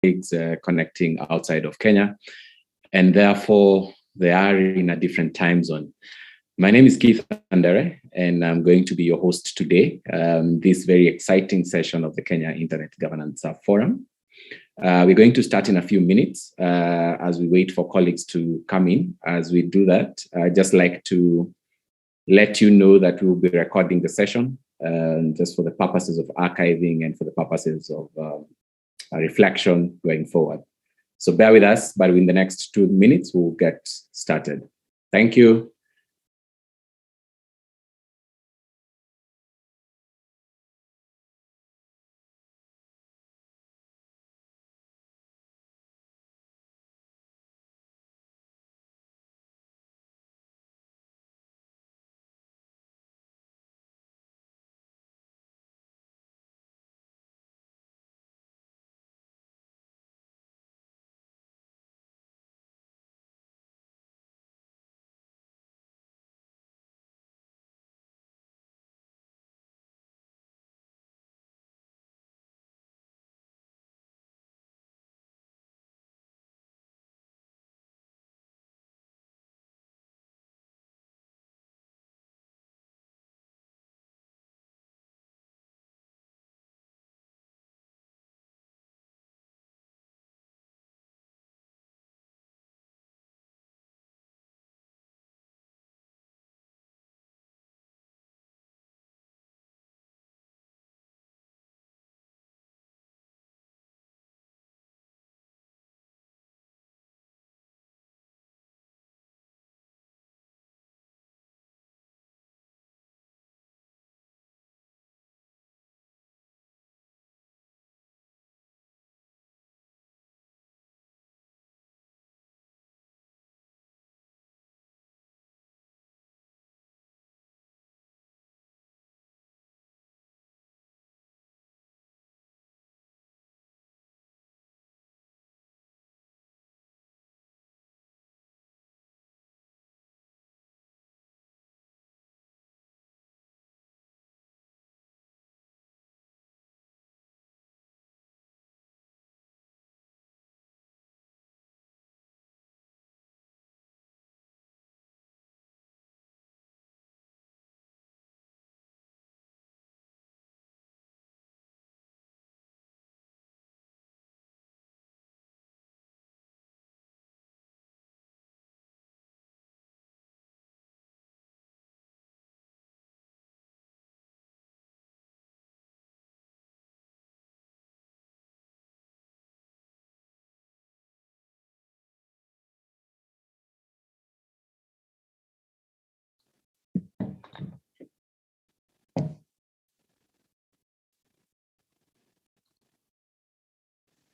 colleagues connecting outside of Kenya, and therefore they are in a different time zone. My name is Keith Andere, and I'm going to be your host today, this very exciting session of the Kenya Internet Governance Forum. We're going to start in a few minutes as we wait for colleagues to come in. As we do that, I'd just like to let you know that we'll be recording the session just for the purposes of archiving and for the purposes of reflection going forward. So bear with us, but in the next 2 minutes, we'll get started. Thank you.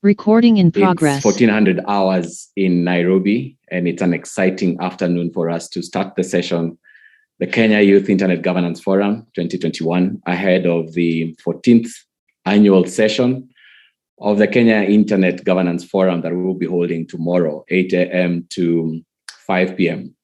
Recording in progress. It's 1400 hours in Nairobi, and it's an exciting afternoon for us to start the session, the Kenya Youth Internet Governance Forum 2021, ahead of the 14th annual session of the Kenya Internet Governance Forum that we will be holding tomorrow, 8 a.m. to 5 p.m.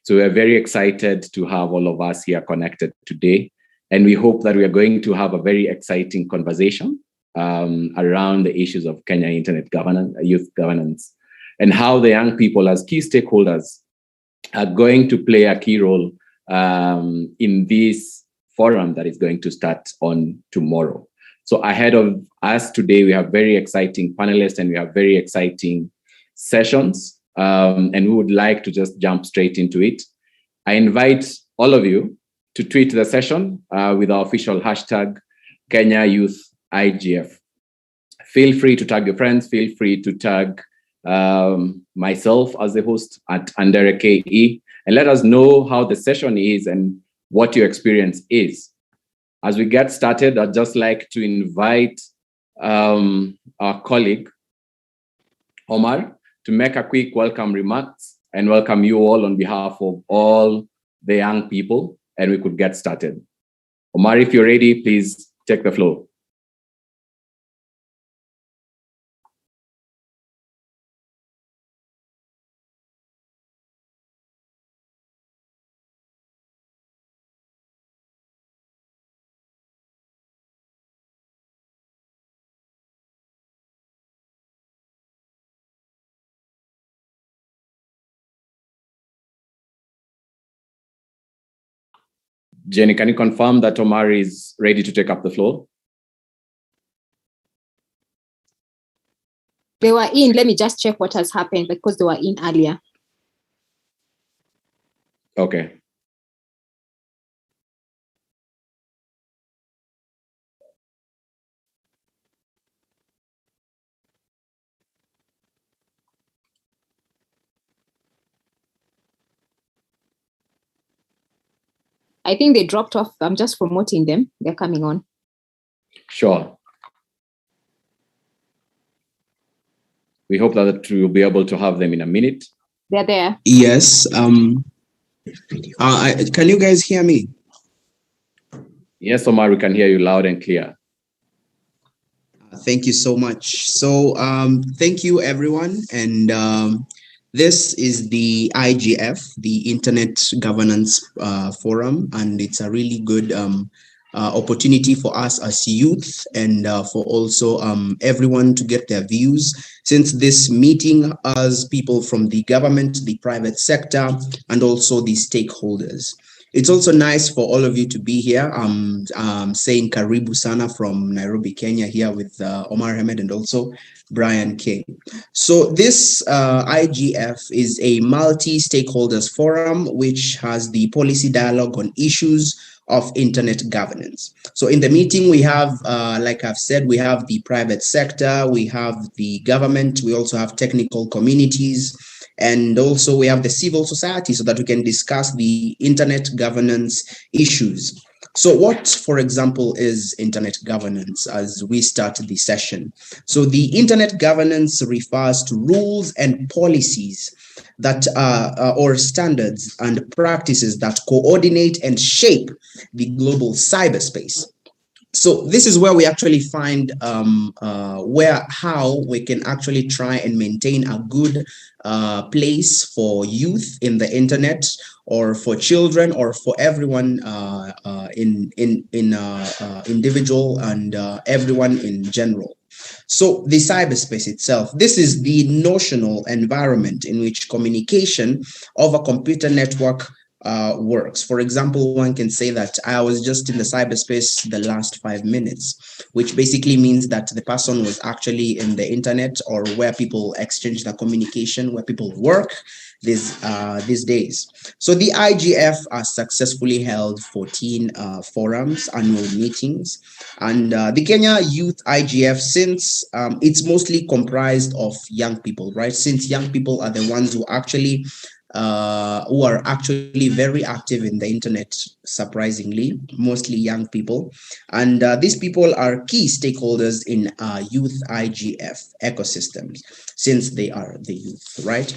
So we're very excited to have all of us here connected today, and we hope that we are going to have a very exciting conversation around the issues of Kenya internet governance, youth governance, and how the young people as key stakeholders are going to play a key role in this forum that is going to start on tomorrow. So ahead of us today, we have very exciting panelists and we have very exciting sessions, and we would like to just jump straight into it. I invite all of you to tweet the session with our official hashtag Kenya Youth IGF. Feel free to tag your friends. Feel free to tag myself as the host at Andere KE, and let us know how the session is and what your experience is. As we get started, I'd just like to invite our colleague, Omar, to make a quick welcome remarks and welcome you all on behalf of all the young people, and we could get started. Omar, if you're ready, please take the floor. Jenny, can you confirm that Omar is ready to take up the floor? They were in. Let me just check what has happened because they were in earlier. Okay. I think they dropped off. I'm just promoting them. They're coming on. Sure. We hope that we'll be able to have them in a minute. They're there. Yes. Can you guys hear me? Yes, Omar, we can hear you loud and clear. Thank you so much. So thank you, everyone. And this is the IGF, the Internet Governance Forum, and it's a really good opportunity for us as youth and for also everyone to get their views, since this meeting has people from the government, the private sector, and also the stakeholders. It's also nice for all of you to be here. Saying Karibu Sana from Nairobi, Kenya, here with Omar Ahmed and also Brian King. So this IGF is a multi-stakeholders forum which has the policy dialogue on issues of internet governance. So in the meeting, we have, like I've said, we have the private sector, we have the government, we also have technical communities, and also we have the civil society so that we can discuss the internet governance issues. So what, for example, is internet governance as we start the session? So the internet governance refers to rules and policies that or standards and practices that coordinate and shape the global cyberspace. So this is where we actually find how we can actually try and maintain a good place for youth in the internet, or for children, or for everyone individual and everyone in general. So the cyberspace itself, this is the notional environment in which communication over computer network works. For example, one can say that I was just in the cyberspace the last 5 minutes, which basically means that the person was actually in the internet, or where people exchange their communication, where people work these days. So the IGF has successfully held 14 forums, annual meetings, and the Kenya Youth IGF, since it's mostly comprised of young people, right? Since young people are the ones who are actually very active in the internet, surprisingly, mostly young people. And these people are key stakeholders in youth IGF ecosystems, since they are the youth, right?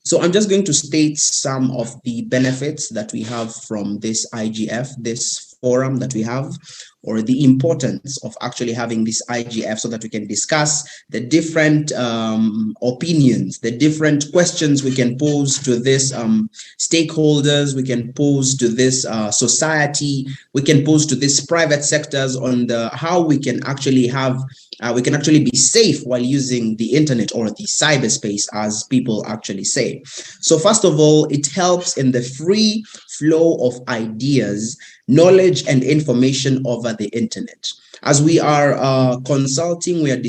So I'm just going to state some of the benefits that we have from this IGF, this forum that we have, or the importance of actually having this IGF, so that we can discuss the different opinions, the different questions we can pose to this stakeholders, we can pose to this society, we can pose to this private sectors on how we can actually have we can actually be safe while using the internet, or the cyberspace, as people actually say. So first of all, it helps in the free flow of ideas, knowledge, and information over the internet. As we are consulting, we are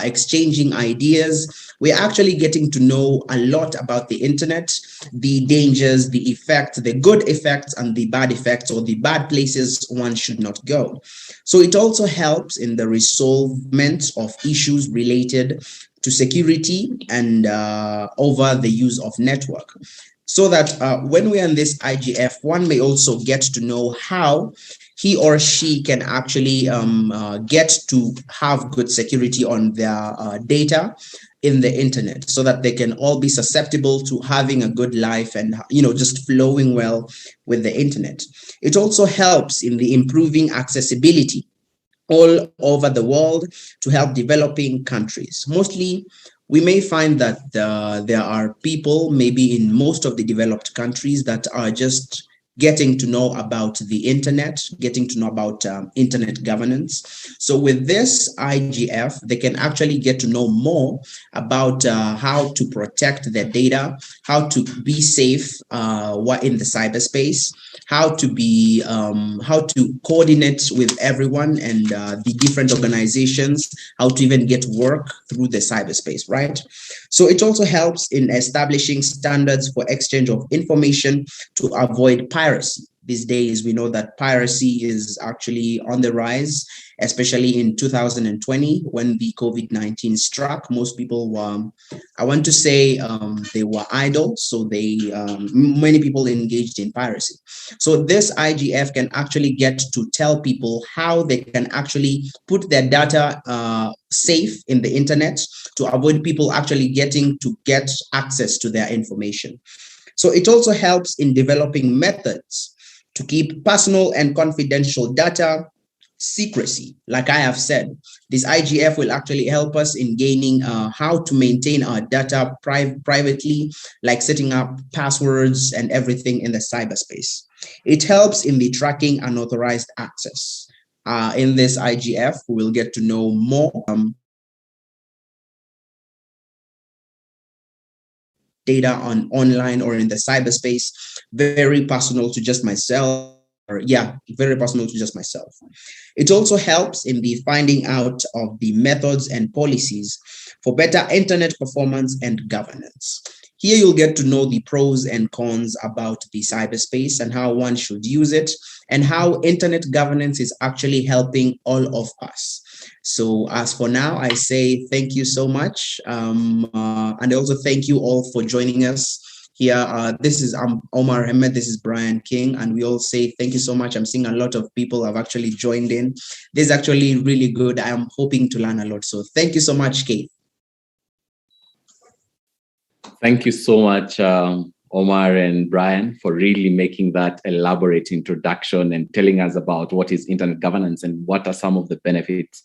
exchanging ideas, we're actually getting to know a lot about the internet, the dangers, the effects, the good effects, and the bad effects, or the bad places one should not go. So it also helps in the resolvement of issues related to security and over the use of network. So that when we're in this IGF, one may also get to know how he or she can actually get to have good security on their data in the internet, so that they can all be susceptible to having a good life and, just flowing well with the internet. It also helps in the improving accessibility all over the world to help developing countries. Mostly, we may find that there are people maybe in most of the developed countries that are just getting to know about the internet, getting to know about internet governance. So with this IGF, they can actually get to know more about how to protect their data, how to be safe in the cyberspace, how to coordinate with everyone and the different organizations, how to even get work through the cyberspace, right? So it also helps in establishing standards for exchange of information to avoid piracy. These days, we know that piracy is actually on the rise, especially in 2020 when the COVID-19 struck. Most people were, I want to say, they were idle, so many people engaged in piracy. So this IGF can actually get to tell people how they can actually put their data safe in the internet to avoid people actually getting access to their information. So it also helps in developing methods to keep personal and confidential data secrecy. Like I have said, this IGF will actually help us in gaining how to maintain our data privately, like setting up passwords and everything in the cyberspace. It helps in the tracking unauthorized access. In this IGF, we will get to know more data on online or in the cyberspace, very personal to just myself. Very personal to just myself. It also helps in the finding out of the methods and policies for better internet performance and governance. Here you'll get to know the pros and cons about the cyberspace and how one should use it and how internet governance is actually helping all of us. So as for now, I say thank you so much. And I also thank you all for joining us here. This is Omar Ahmed, this is Brian King, and we all say thank you so much. I'm seeing a lot of people have actually joined in. This is actually really good. I am hoping to learn a lot. So thank you so much, Keith. Thank you so much, Omar and Brian, for really making that elaborate introduction and telling us about what is internet governance and what are some of the benefits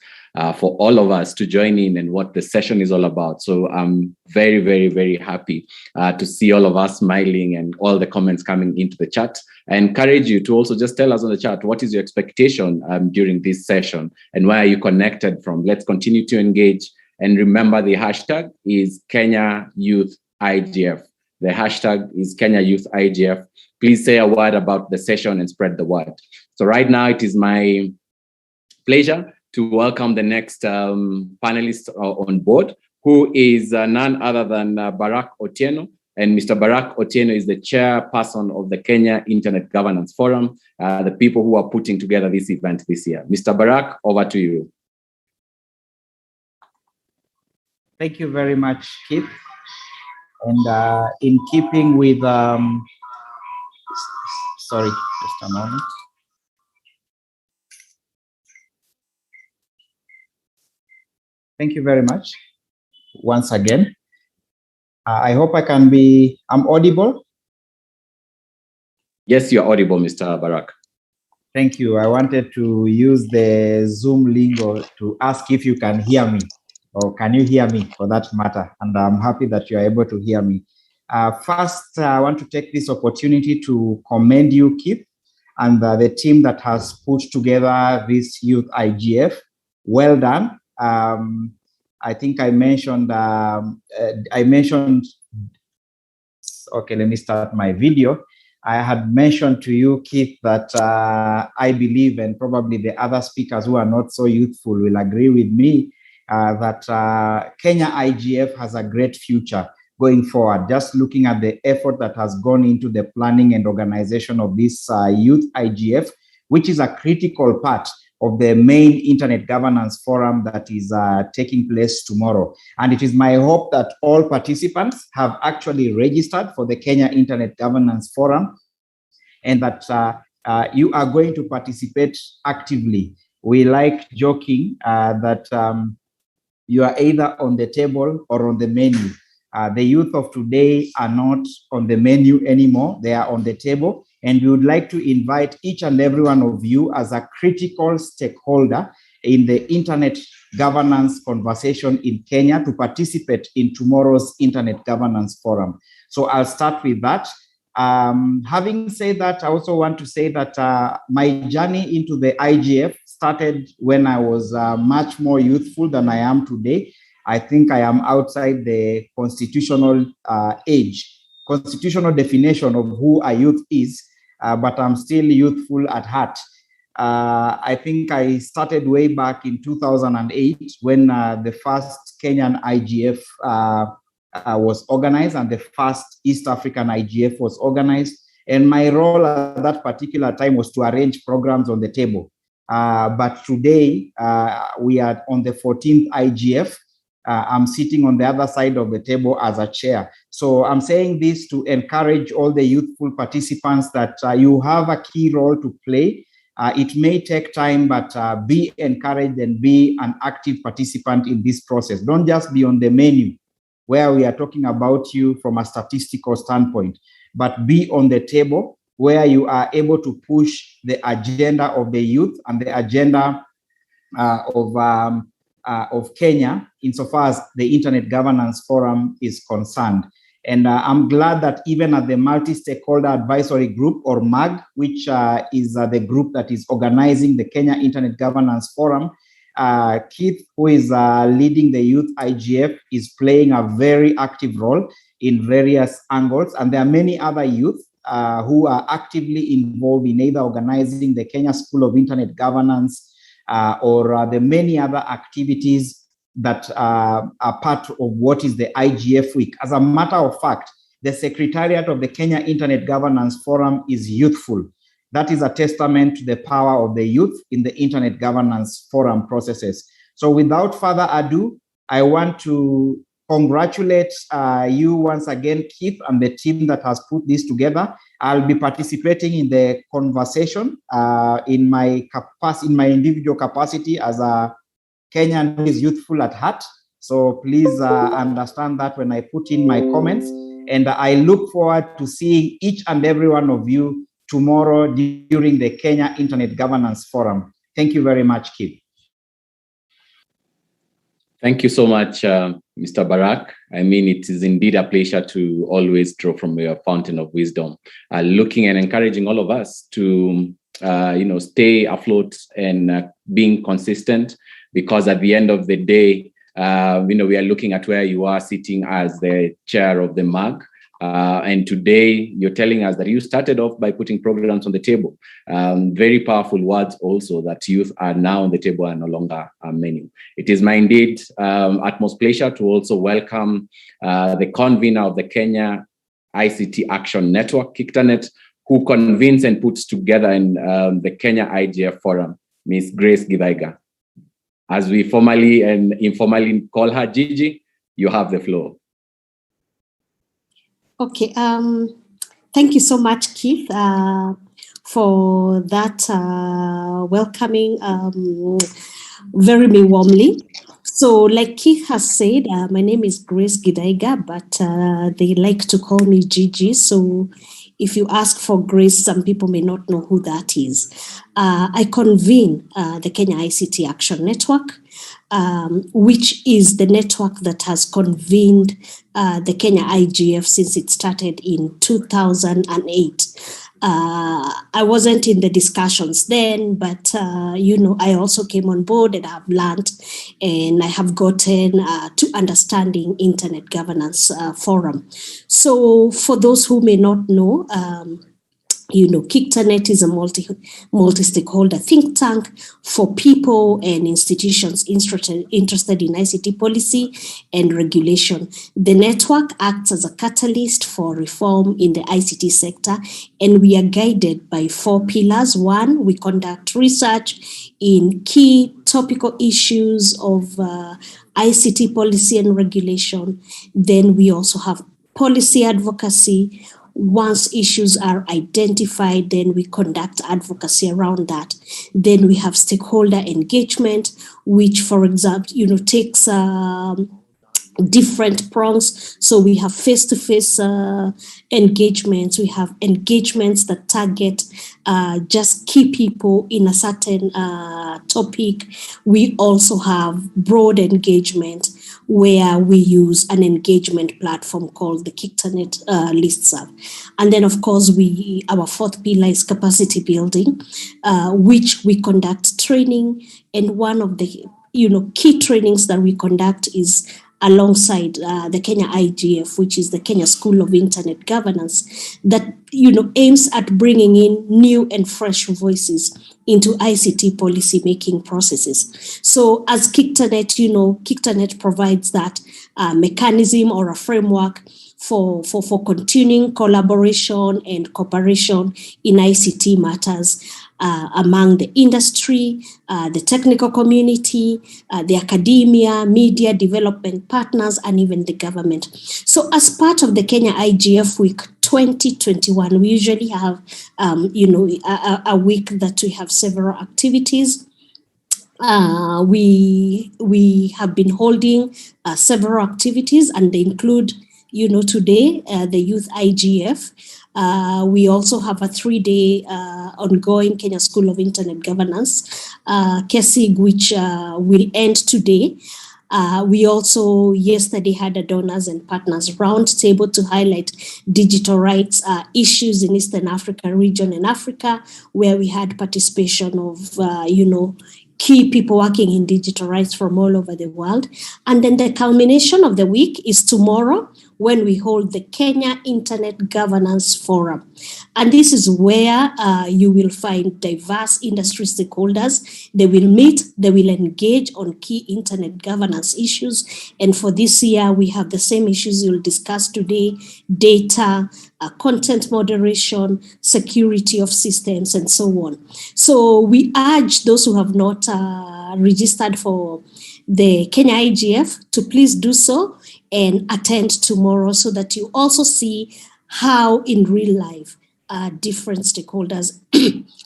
for all of us to join in and what the session is all about. So I'm very, very, very happy to see all of us smiling and all the comments coming into the chat. I encourage you to also just tell us on the chat, what is your expectation during this session and where are you connected from? Let's continue to engage. And remember, the hashtag is Kenya Youth IGF. The hashtag is Kenya Youth IGF. Please say a word about the session and spread the word. So right now, it is my pleasure to welcome the next panelist on board, who is none other than Barack Otieno. And Mr. Barack Otieno is the chairperson of the Kenya Internet Governance Forum, the people who are putting together this event this year. Mr. Barack, over to you. Thank you very much, Keith. And in keeping with, sorry, just a moment. Thank you very much once again. I hope I'm audible. Yes, you're audible, Mr. Barack. Thank you. I wanted to use the Zoom lingo to ask if you can hear me, or can you hear me for that matter? And I'm happy that you're able to hear me. First, I want to take this opportunity to commend you, Keith, and the team that has put together this Youth IGF. Well done. I think I mentioned, okay, let me start my video. I had mentioned to you, Keith, that I believe, and probably the other speakers who are not so youthful will agree with me, that Kenya IGF has a great future going forward. Just looking at the effort that has gone into the planning and organization of this Youth IGF, which is a critical part of the main Internet Governance Forum that is taking place tomorrow. And it is my hope that all participants have actually registered for the Kenya Internet Governance Forum and that you are going to participate actively. We like joking that you are either on the table or on the menu. The youth of today are not on the menu anymore, they are on the table. And we would like to invite each and every one of you as a critical stakeholder in the internet governance conversation in Kenya to participate in tomorrow's Internet Governance Forum. So I'll start with that. Having said that, I also want to say that my journey into the IGF started when I was much more youthful than I am today. I think I am outside the constitutional constitutional definition of who a youth is, but I'm still youthful at heart. I think I started way back in 2008 when the first Kenyan IGF was organized and the first East African IGF was organized. And my role at that particular time was to arrange programs on the table. But today, we are on the 14th IGF. I'm sitting on the other side of the table as a chair. So I'm saying this to encourage all the youthful participants that you have a key role to play. It may take time, but be encouraged and be an active participant in this process. Don't just be on the menu where we are talking about you from a statistical standpoint, but be on the table where you are able to push the agenda of the youth and the agenda of Kenya insofar as the Internet Governance Forum is concerned. And I'm glad that even at the Multi-Stakeholder Advisory Group, or MAG, which is the group that is organizing the Kenya Internet Governance Forum, Keith, who is leading the Youth IGF, is playing a very active role in various angles. And there are many other youth who are actively involved in either organizing the Kenya School of Internet Governance or the many other activities that are part of what is the IGF week. As a matter of fact, the Secretariat of the Kenya Internet Governance Forum is youthful. That is a testament to the power of the youth in the Internet Governance Forum processes. So without further ado, I want to congratulate you once again, Keith, and the team that has put this together. I'll be participating in the conversation in my individual capacity as a Kenyan who is youthful at heart. So please understand that when I put in my comments. And I look forward to seeing each and every one of you tomorrow during the Kenya Internet Governance Forum. Thank you very much, Keith. Thank you so much, Mr. Barak. I mean, it is indeed a pleasure to always draw from your fountain of wisdom, looking and encouraging all of us to, stay afloat and being consistent, because at the end of the day, we are looking at where you are sitting as the chair of the MAG. And today you're telling us that you started off by putting programs on the table. Very powerful words also, that youth are now on the table and no longer a menu. It is my indeed utmost pleasure to also welcome the convener of the Kenya ICT Action Network, KICTANET, who convenes and puts together in the Kenya IGF Forum, Ms. Grace Githaiga. As we formally and informally call her Gigi, you have the floor. Okay, thank you so much, Keith, for that welcoming very warmly. So like Keith has said, my name is Grace Githaiga, but they like to call me Gigi. So if you ask for Grace, some people may not know who that is. I convene the Kenya ICT Action Network, which is the network that has convened the Kenya IGF since it started in 2008. I wasn't in the discussions then, but I also came on board and have learned, and I have gotten to understanding Internet Governance Forum. So for those who may not know, KICTANET is a multi-stakeholder think tank for people and institutions interested in ICT policy and regulation. The network acts as a catalyst for reform in the ICT sector, and we are guided by 4 pillars. 1, we conduct research in key topical issues of ICT policy and regulation. Then we also have policy advocacy. Once issues are identified, then we conduct advocacy around that. Then we have stakeholder engagement, which, for example, takes different prongs. So we have face-to-face engagements. We have engagements that target just key people in a certain topic. We also have broad engagement, where we use an engagement platform called the Keynote listserv. And then, of course, our fourth pillar is capacity building, which we conduct training. And one of the key trainings that we conduct is alongside the Kenya IGF, which is the Kenya School of Internet Governance, that aims at bringing in new and fresh voices into ICT policy making processes. So as Keynote provides that mechanism or a framework for continuing collaboration and cooperation in ICT matters among the industry, the technical community, the academia, media, development partners, and even the government. So as part of the Kenya IGF Week 2021, we usually have, a week that we have several activities. We have been holding several activities, and they include, today, the Youth IGF. We also have a 3-day ongoing Kenya School of Internet Governance, KESIG, which will end today. We also yesterday had a donors and partners roundtable to highlight digital rights issues in Eastern Africa region and Africa, where we had participation of, key people working in digital rights from all over the world. And then the culmination of the week is tomorrow, when we hold the Kenya Internet Governance Forum. And this is where you will find diverse industry stakeholders. They will meet, they will engage on key internet governance issues. And for this year, we have the same issues you'll discuss today: data, content moderation, security of systems, and so on. So we urge those who have not registered for the Kenya IGF to please do so and attend tomorrow, so that you also see how in real life different stakeholders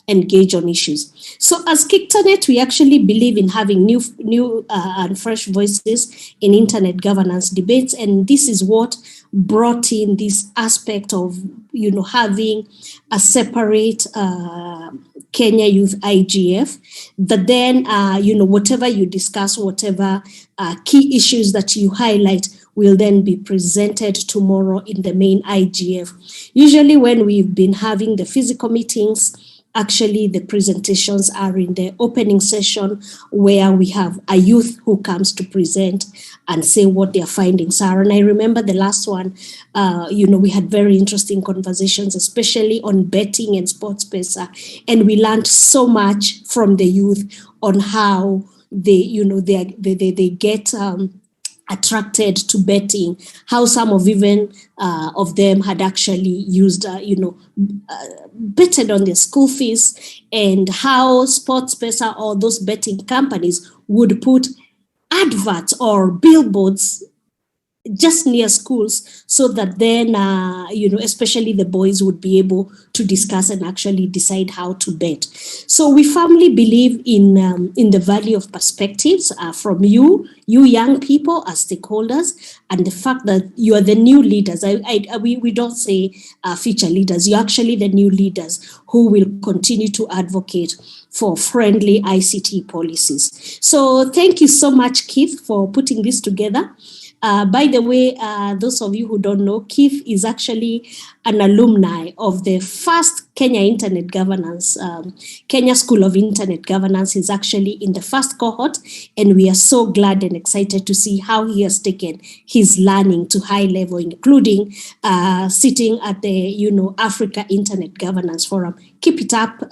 engage on issues. So as Keynote, we actually believe in having new and fresh voices in internet governance debates, and this is what brought in this aspect of having a separate Kenya Youth IGF, that then whatever you discuss, whatever key issues that you highlight will then be presented tomorrow in the main IGF. Usually when we've been having the physical meetings, actually the presentations are in the opening session, where we have a youth who comes to present and say what their findings are. And I remember the last one, we had very interesting conversations, especially on betting and sports pesa. And we learned so much from the youth on how they get attracted to betting, how some of them had actually used, betted on their school fees, and how sports pesa or those betting companies would put adverts or billboards just near schools, so that then, especially the boys would be able to discuss and actually decide how to bet. So we firmly believe in the value of perspectives from you young people as stakeholders, and the fact that you are the new leaders. We don't say future leaders. You're actually the new leaders who will continue to advocate for friendly ICT policies. So thank you so much, Keith, for putting this together. By the way, those of you who don't know, Keith is actually an alumni of the first Kenya Internet Governance, Kenya School of Internet Governance. Is actually in the first cohort, and we are so glad and excited to see how he has taken his learning to high level, including sitting at the Africa Internet Governance Forum. Keep it up,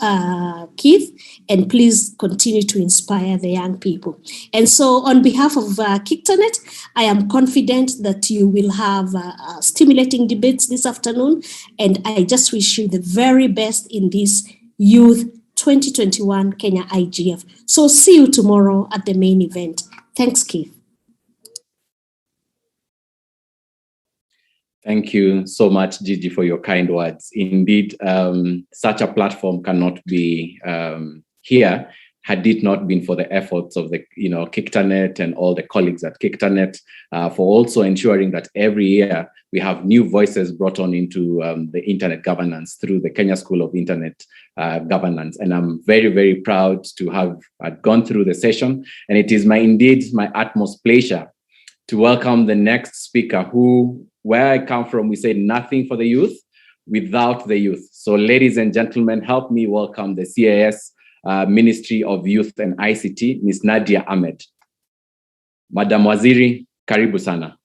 Keith, and please continue to inspire the young people. And so on behalf of Keynote, I am confident that you will have stimulating debates this afternoon, and I just wish you the very best in this Youth 2021 Kenya IGF. So see you tomorrow at the main event. Thanks, Keith. Thank you so much, Gigi, for your kind words. Indeed, such a platform cannot be here had it not been for the efforts of the Keynote and all the colleagues at Keynote, for also ensuring that every year we have new voices brought on into the internet governance through the Kenya School of Internet Governance. And I'm very, very proud to have gone through the session. And it is indeed my utmost pleasure to welcome the next speaker who, where I come from, we say nothing for the youth without the youth. So ladies and gentlemen, help me welcome the CIS Ministry of Youth and ICT, Ms. Nadia Ahmed. Madam Waziri, karibu sana.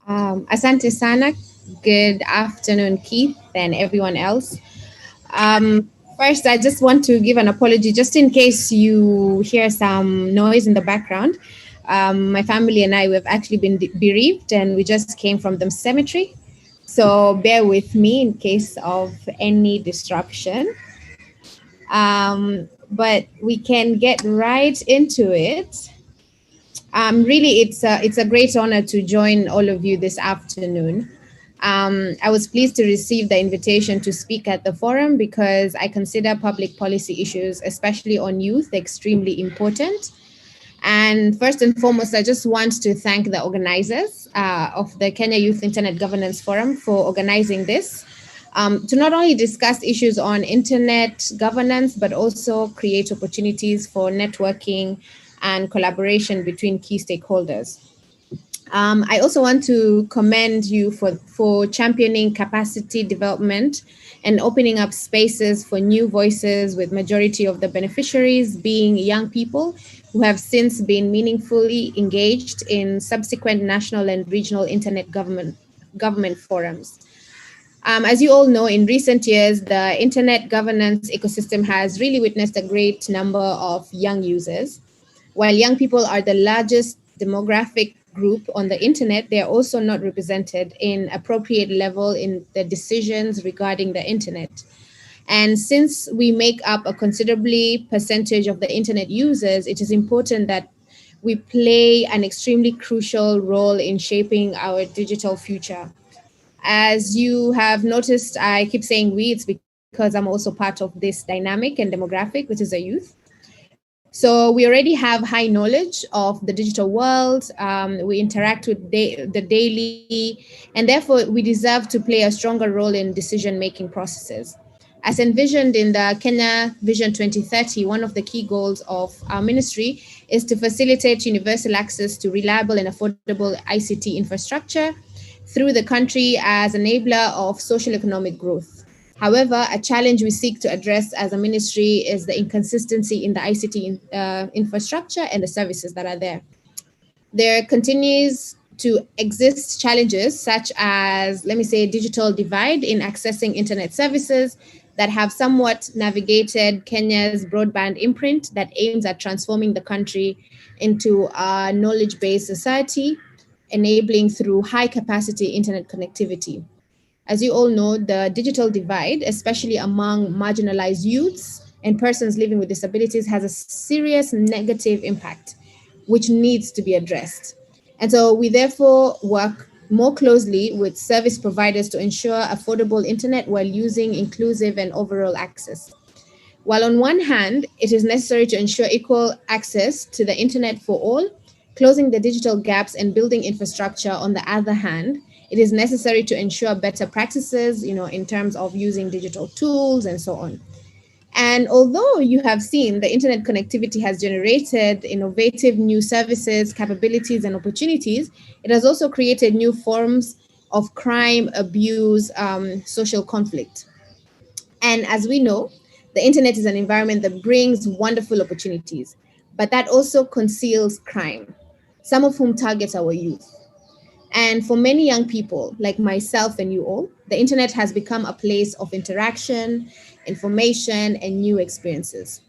Asante sana. Good afternoon, Keith, and everyone else. First, I just want to give an apology, just in case you hear some noise in the background. My family and I, we've actually been bereaved, and we just came from the cemetery. So bear with me in case of any disruption. But we can get right into it. Really, it's a great honor to join all of you this afternoon. I was pleased to receive the invitation to speak at the forum because I consider public policy issues, especially on youth, extremely important. And first and foremost, I just want to thank the organizers of the Kenya Youth Internet Governance Forum for organizing this, to not only discuss issues on internet governance, but also create opportunities for networking and collaboration between key stakeholders. I also want to commend you for championing capacity development and opening up spaces for new voices, with majority of the beneficiaries being young people who have since been meaningfully engaged in subsequent national and regional internet government forums. As you all know, in recent years, the internet governance ecosystem has really witnessed a great number of young users. While young people are the largest demographic group on the internet, they are also not represented in appropriate level in the decisions regarding the internet. And since we make up a considerably percentage of the internet users, it is important that we play an extremely crucial role in shaping our digital future. As you have noticed, I keep saying we, it's because I'm also part of this dynamic and demographic, which is the youth. So we already have high knowledge of the digital world. We interact with the daily, and therefore we deserve to play a stronger role in decision-making processes. As envisioned in the Kenya Vision 2030, one of the key goals of our ministry is to facilitate universal access to reliable and affordable ICT infrastructure through the country as enabler of social economic growth. However, a challenge we seek to address as a ministry is the inconsistency in the ICT infrastructure and the services that are there. There continues to exist challenges such as, let me say, digital divide in accessing internet services that have somewhat navigated Kenya's broadband imprint that aims at transforming the country into a knowledge-based society, enabling through high-capacity internet connectivity. As you all know, the digital divide, especially among marginalized youths and persons living with disabilities, has a serious negative impact, which needs to be addressed. And so we therefore work more closely with service providers to ensure affordable internet while using inclusive and overall access. While on one hand, it is necessary to ensure equal access to the internet for all, closing the digital gaps and building infrastructure, on the other hand, it is necessary to ensure better practices, in terms of using digital tools and so on. And although you have seen the internet connectivity has generated innovative new services, capabilities, and opportunities, it has also created new forms of crime, abuse, social conflict. And as we know, the internet is an environment that brings wonderful opportunities, but that also conceals crime, some of whom targets our youth. And for many young people, like myself and you all, the internet has become a place of interaction, information, and new experiences.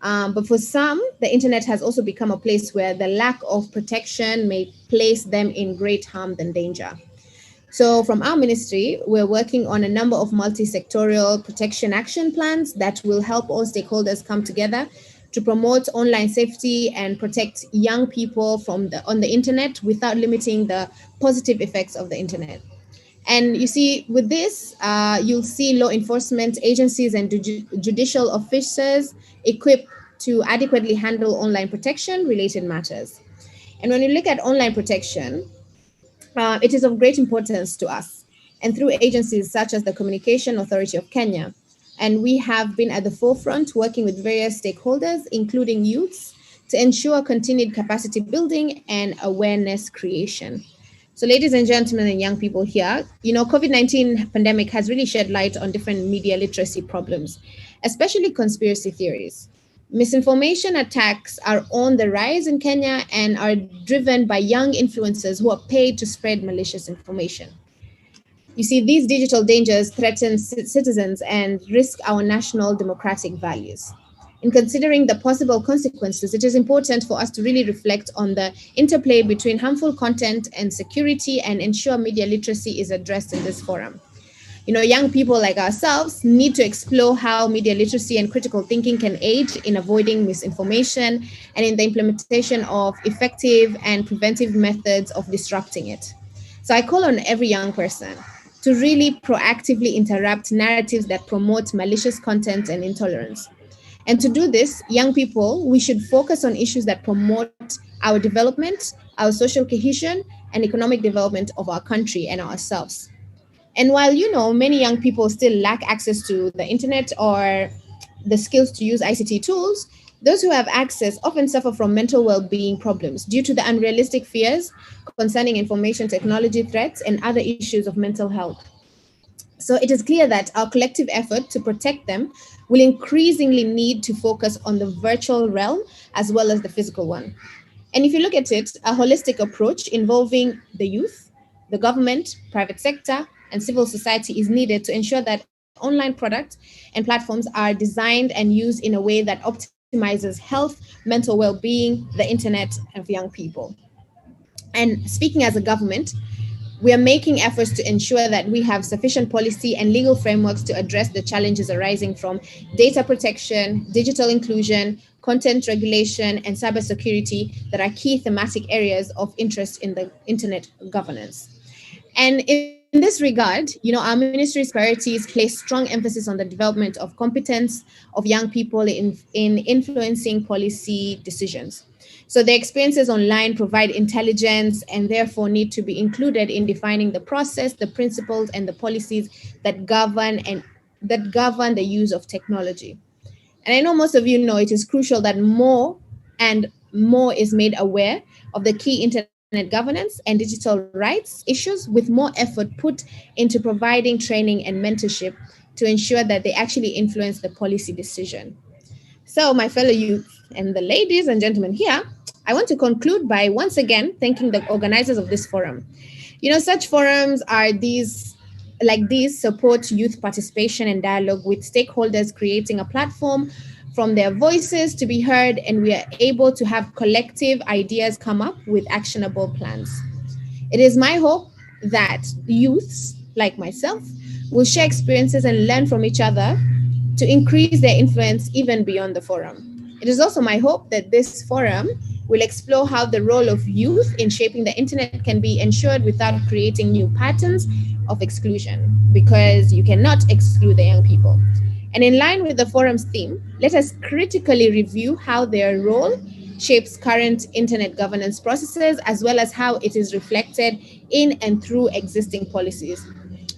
But for some, the internet has also become a place where the lack of protection may place them in great harm than danger. So from our ministry, we're working on a number of multi-sectorial protection action plans that will help all stakeholders come together to promote online safety and protect young people on the internet without limiting the positive effects of the internet. And you see, with this, you'll see law enforcement agencies and judicial officers equipped to adequately handle online protection related matters. And when you look at online protection, it is of great importance to us, and through agencies such as the Communication Authority of Kenya. And we have been at the forefront working with various stakeholders, including youths, to ensure continued capacity building and awareness creation. So ladies and gentlemen and young people here, COVID-19 pandemic has really shed light on different media literacy problems, especially conspiracy theories. Misinformation attacks are on the rise in Kenya and are driven by young influencers who are paid to spread malicious information. You see, these digital dangers threaten citizens and risk our national democratic values. In considering the possible consequences, it is important for us to really reflect on the interplay between harmful content and security and ensure media literacy is addressed in this forum. Young people like ourselves need to explore how media literacy and critical thinking can aid in avoiding misinformation and in the implementation of effective and preventive methods of disrupting it. So I call on every young person to really proactively interrupt narratives that promote malicious content and intolerance. And to do this, young people, we should focus on issues that promote our development, our social cohesion, and economic development of our country and ourselves. And while, many young people still lack access to the internet or the skills to use ICT tools, those who have access often suffer from mental well-being problems due to the unrealistic fears concerning information technology threats and other issues of mental health. So it is clear that our collective effort to protect them will increasingly need to focus on the virtual realm as well as the physical one. And if you look at it, a holistic approach involving the youth, the government, private sector, and civil society is needed to ensure that online products and platforms are designed and used in a way that optimizes health, mental well-being, the internet of young people. And speaking as a government, we are making efforts to ensure that we have sufficient policy and legal frameworks to address the challenges arising from data protection, digital inclusion, content regulation, and cybersecurity that are key thematic areas of interest in the internet governance. And in this regard, our ministry's priorities place strong emphasis on the development of competence of young people in influencing policy decisions. So the experiences online provide intelligence and therefore need to be included in defining the process, the principles, and the policies that govern the use of technology. And I know most of you know it is crucial that more and more is made aware of the key internet governance and digital rights issues, with more effort put into providing training and mentorship to ensure that they actually influence the policy decision. So, my fellow youth and the ladies and gentlemen here, I want to conclude by once again thanking the organizers of this forum. Such forums are these support youth participation and dialogue with stakeholders, creating a platform from their voices to be heard, and we are able to have collective ideas come up with actionable plans. It is my hope that youths like myself will share experiences and learn from each other to increase their influence even beyond the forum. It is also my hope that this forum will explore how the role of youth in shaping the internet can be ensured without creating new patterns of exclusion, because you cannot exclude the young people. And in line with the forum's theme, let us critically review how their role shapes current internet governance processes, as well as how it is reflected in and through existing policies.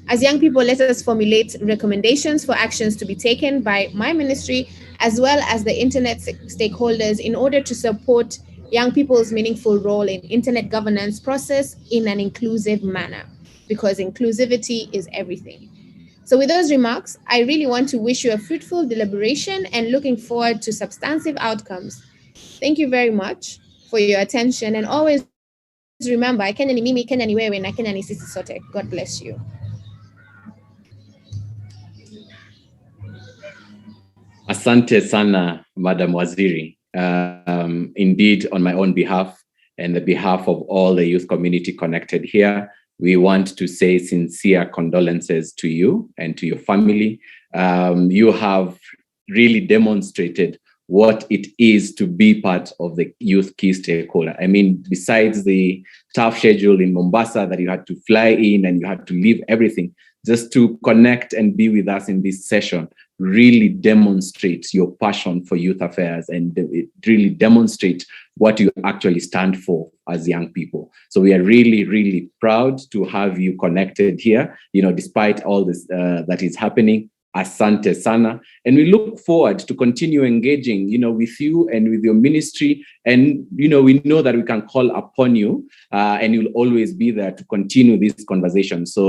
As young people, let us formulate recommendations for actions to be taken by my ministry, as well as the internet stakeholders, in order to support young people's meaningful role in internet governance process in an inclusive manner, because inclusivity is everything. So with those remarks, I really want to wish you a fruitful deliberation and looking forward to substantive outcomes. Thank you very much for your attention, and always remember, Kenya ni mimi, Kenya ni wewe, na Kenya ni sisi sote. God bless you. Asante sana, Madam Waziri. Indeed, on my own behalf and the behalf of all the youth community connected here, we want to say sincere condolences to you and to your family. You have really demonstrated what it is to be part of the youth key stakeholder. I mean, besides the tough schedule in Mombasa that you had to fly in and you had to leave everything, just to connect and be with us in this session really demonstrates your passion for youth affairs, and it really demonstrates what you actually stand for as young people. So we are really, really proud to have you connected here. Despite all this that is happening, Asante sana. And we look forward to continue engaging, with you and with your ministry. And, we know that we can call upon you and you'll always be there to continue this conversation. So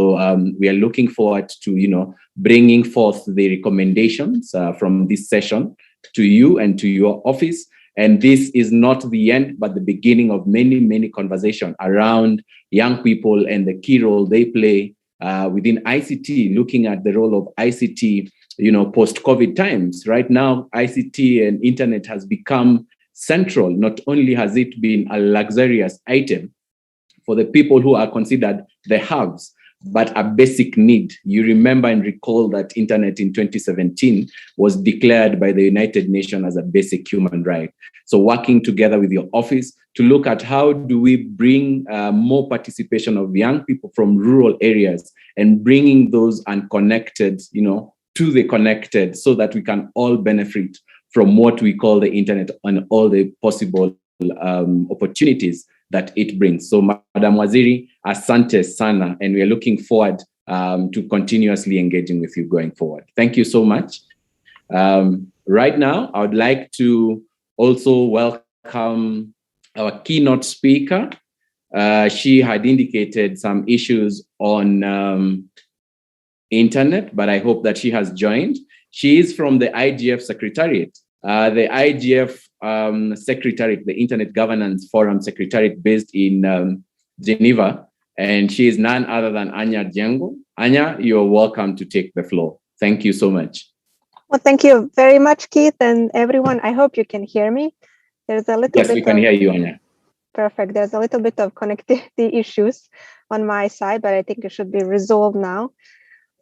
we are looking forward to, bringing forth the recommendations from this session to you and to your office. And this is not the end, but the beginning of many, many conversations around young people and the key role they play within ICT, looking at the role of ICT, post-COVID times. Right now, ICT and internet has become central. Not only has it been a luxurious item for the people who are considered the haves, but a basic need. You remember and recall that internet in 2017 was declared by the United Nations as a basic human right. So working together with your office to look at how do we bring more participation of young people from rural areas and bringing those unconnected, to the connected, so that we can all benefit from what we call the internet and all the possible opportunities that it brings. So, Madam Waziri, asante sana, and we are looking forward to continuously engaging with you going forward. Thank you so much. Right now, I would like to also welcome our keynote speaker. She had indicated some issues on internet, but I hope that she has joined. She is from the IGF Secretariat. The IGF Secretariat, the Internet Governance Forum Secretariat based in Geneva, and she is none other than Anya Django. Anya, you're welcome to take the floor. Thank you so much. Well, thank you very much, Keith, and everyone. I hope you can hear me. There's a little bit. Yes, we can hear you, Anya. Perfect. There's a little bit of connectivity issues on my side, but I think it should be resolved now.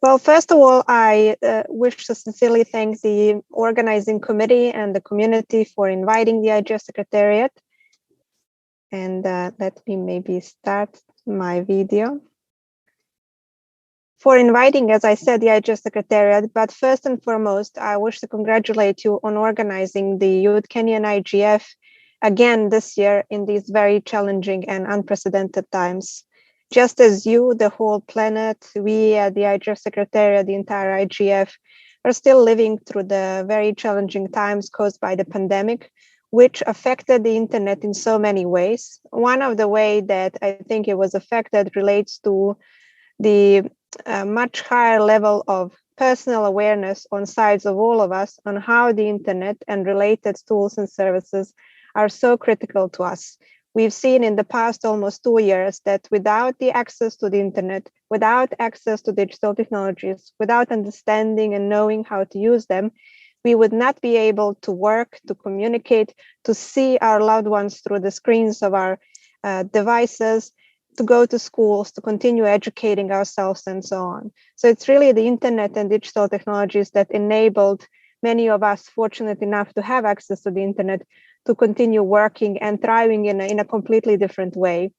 Well, first of all, I wish to sincerely thank the organizing committee and the community for inviting the IGF Secretariat. And let me maybe start my video. For inviting, as I said, the IGF Secretariat, but first and foremost, I wish to congratulate you on organizing the Youth Kenyan IGF again this year in these very challenging and unprecedented times. Just as you, the whole planet, we at the IGF Secretariat, the entire IGF, are still living through the very challenging times caused by the pandemic, which affected the internet in so many ways. One of the ways that I think it was affected relates to the much higher level of personal awareness on sides of all of us on how the internet and related tools and services are so critical to us. We've seen in the past almost 2 years that without the access to the internet, without access to digital technologies, without understanding and knowing how to use them, we would not be able to work, to communicate, to see our loved ones through the screens of our devices, to go to schools, to continue educating ourselves and so on. So it's really the internet and digital technologies that enabled many of us fortunate enough to have access to the internet to continue working and thriving in a completely different way.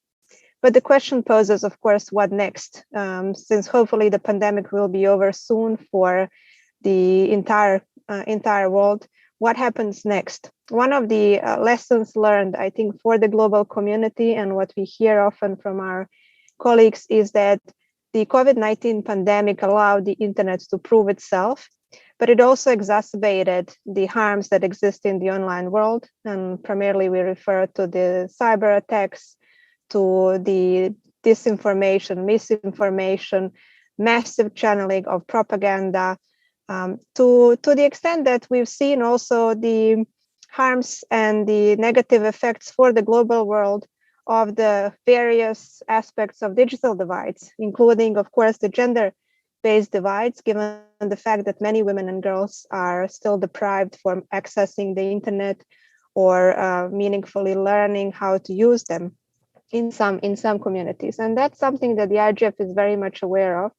But the question poses, of course, what next? Since hopefully the pandemic will be over soon for the entire world, what happens next? One of the lessons learned, I think, for the global community and what we hear often from our colleagues is that the COVID-19 pandemic allowed the internet to prove itself, but it also exacerbated the harms that exist in the online world. And primarily we refer to the cyber attacks, to the disinformation, misinformation, massive channeling of propaganda, to the extent that we've seen also the harms and the negative effects for the global world of the various aspects of digital divides, including, of course, the gender-based divides, given the fact that many women and girls are still deprived from accessing the internet or meaningfully learning how to use them in some communities. And that's something that the IGF is very much aware of.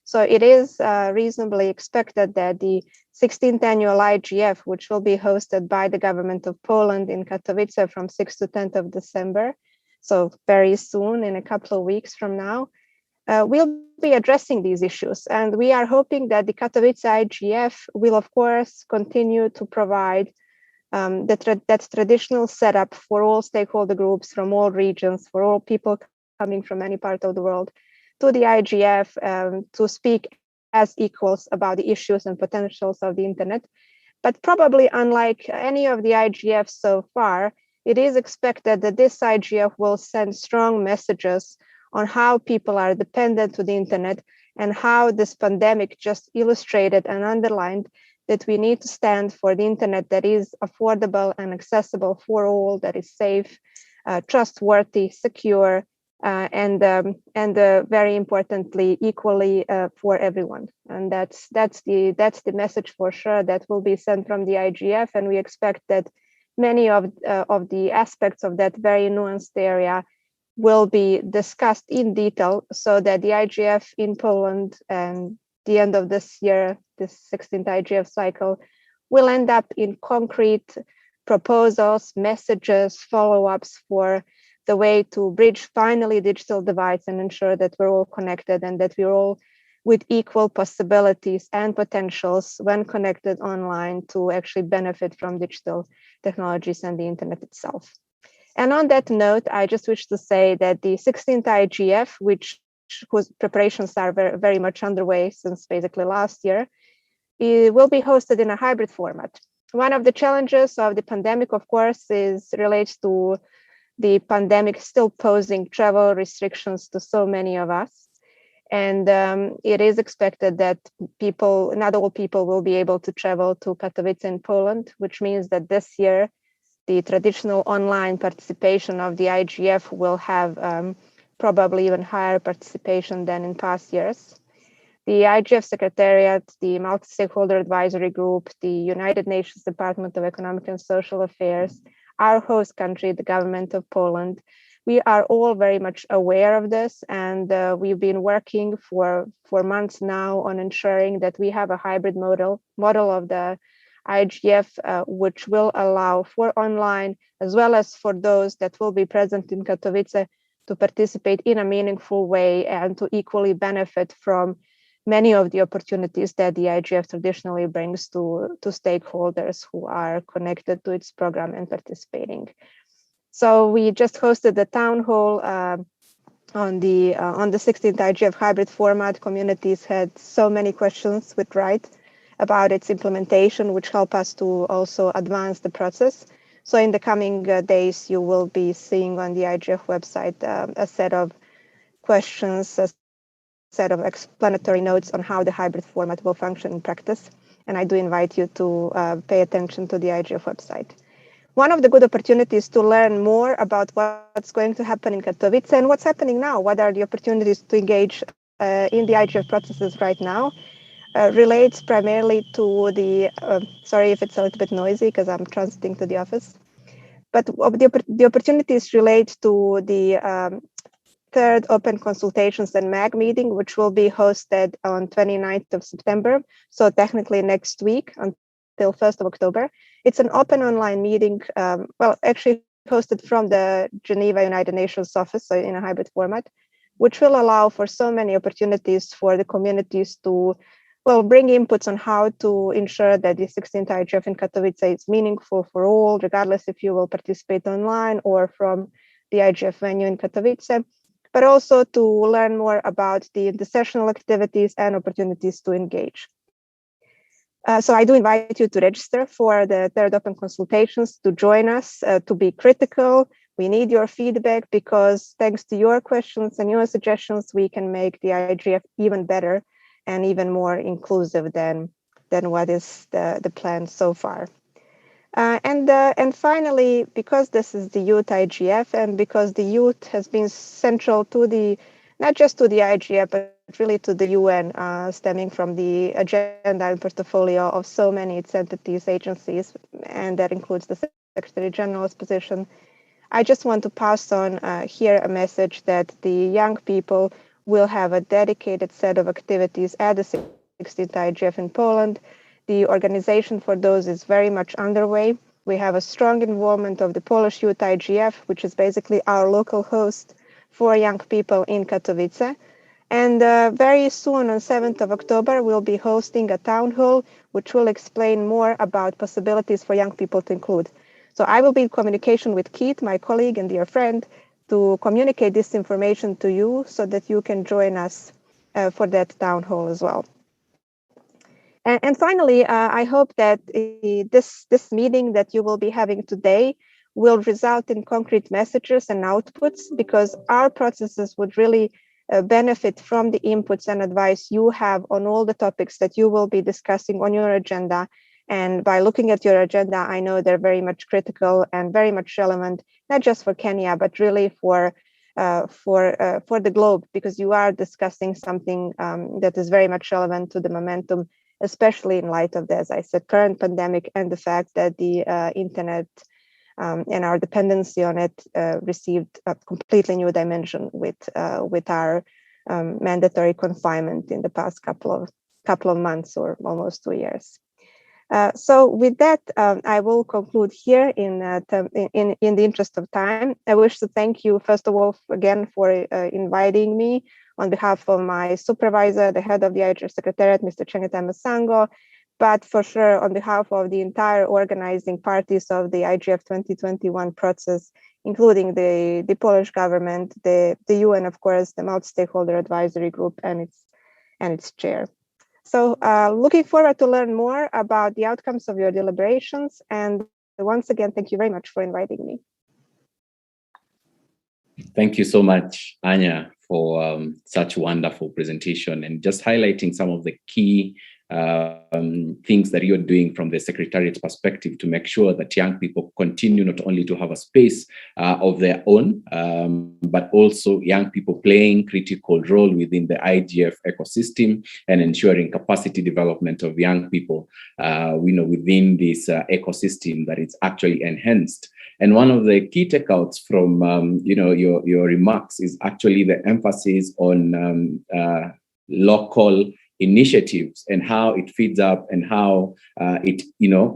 So it is reasonably expected that the 16th annual IGF, which will be hosted by the government of Poland in Katowice from 6th to 10th of December, so very soon, in a couple of weeks from now, we'll be addressing these issues. And we are hoping that the Katowice IGF will, of course, continue to provide that traditional setup for all stakeholder groups from all regions, for all people coming from any part of the world, to the IGF to speak as equals about the issues and potentials of the internet. But probably unlike any of the IGFs so far, it is expected that this IGF will send strong messages on how people are dependent to the internet and how this pandemic just illustrated and underlined that we need to stand for the internet that is affordable and accessible for all, that is safe, trustworthy, secure, and very importantly, equally for everyone. And that's the message for sure that will be sent from the IGF, and we expect that many of the aspects of that very nuanced area will be discussed in detail, so that the IGF in Poland and the end of this year, this 16th IGF cycle, will end up in concrete proposals, messages, follow-ups for the way to bridge finally digital divides and ensure that we're all connected and that we're all with equal possibilities and potentials when connected online to actually benefit from digital technologies and the internet itself. And on that note, I just wish to say that the 16th IGF, whose preparations are very, very much underway since basically last year, it will be hosted in a hybrid format. One of the challenges of the pandemic, of course, relates to the pandemic still posing travel restrictions to so many of us. And it is expected that not all people will be able to travel to Katowice in Poland, which means that this year, the traditional online participation of the IGF will have probably even higher participation than in past years. The IGF Secretariat, the Multi-Stakeholder Advisory Group, the United Nations Department of Economic and Social Affairs, our host country, the government of Poland, we are all very much aware of this, and we've been working for months now on ensuring that we have a hybrid model of the IGF, which will allow for online, as well as for those that will be present in Katowice, to participate in a meaningful way and to equally benefit from many of the opportunities that the IGF traditionally brings to stakeholders who are connected to its program and participating. So we just hosted the town hall on the 16th IGF hybrid format. Communities had so many questions with right about its implementation, which help us to also advance the process. So in the coming days, you will be seeing on the IGF website a set of questions, a set of explanatory notes on how the hybrid format will function in practice. And I do invite you to pay attention to the IGF website. One of the good opportunities to learn more about what's going to happen in Katowice and what's happening now, what are the opportunities to engage in the IGF processes right now, relates primarily to the, sorry if it's a little bit noisy because I'm transiting to the office, but the opportunities relate to the third open consultations and MAG meeting, which will be hosted on 29th of September. So technically next week until 1st of October. It's an open online meeting, actually hosted from the Geneva United Nations office, so in a hybrid format, which will allow for so many opportunities for the communities to bring inputs on how to ensure that the 16th IGF in Katowice is meaningful for all, regardless if you will participate online or from the IGF venue in Katowice, but also to learn more about the sessional activities and opportunities to engage. So I do invite you to register for the third open consultations, to join us, to be critical. We need your feedback because thanks to your questions and your suggestions, we can make the IGF even better and even more inclusive than what is the plan so far. And finally, because this is the Youth IGF and because the youth has been central to not just to the IGF, but really to the UN, stemming from the agenda and portfolio of so many its entities, agencies, and that includes the Secretary General's position. I just want to pass on here a message that the young people will have a dedicated set of activities at the 16th IGF in Poland. The organization for those is very much underway. We have a strong involvement of the Polish Youth IGF, which is basically our local host for young people in Katowice. And very soon, on 7th of October, we'll be hosting a town hall, which will explain more about possibilities for young people to include. So I will be in communication with Keith, my colleague and dear friend, to communicate this information to you so that you can join us for that town hall as well. And finally, I hope that this meeting that you will be having today will result in concrete messages and outputs, because our processes would really benefit from the inputs and advice you have on all the topics that you will be discussing on your agenda. And by looking at your agenda, I know they're very much critical and very much relevant, not just for Kenya, but really for the globe, because you are discussing something that is very much relevant to the momentum, especially in light of the, as I said, current pandemic, and the fact that the internet and our dependency on it received a completely new dimension with our mandatory confinement in the past couple of months, or almost 2 years. So with that, I will conclude here in the interest of time. I wish to thank you, first of all, again, for inviting me on behalf of my supervisor, the head of the IGF Secretariat, Mr. Chengeta Masango, but for sure on behalf of the entire organizing parties of the IGF 2021 process, including the Polish government, the UN, of course, the multi-stakeholder advisory group, and its chair. So looking forward to learn more about the outcomes of your deliberations. And once again, thank you very much for inviting me. Thank you so much, Anya, for such wonderful presentation and just highlighting some of the key things that you're doing from the Secretariat's perspective to make sure that young people continue not only to have a space of their own, but also young people playing critical role within the IGF ecosystem and ensuring capacity development of young people, within this ecosystem, that it's actually enhanced. And one of the key takeouts from your remarks is actually the emphasis on local initiatives and how it feeds up and how it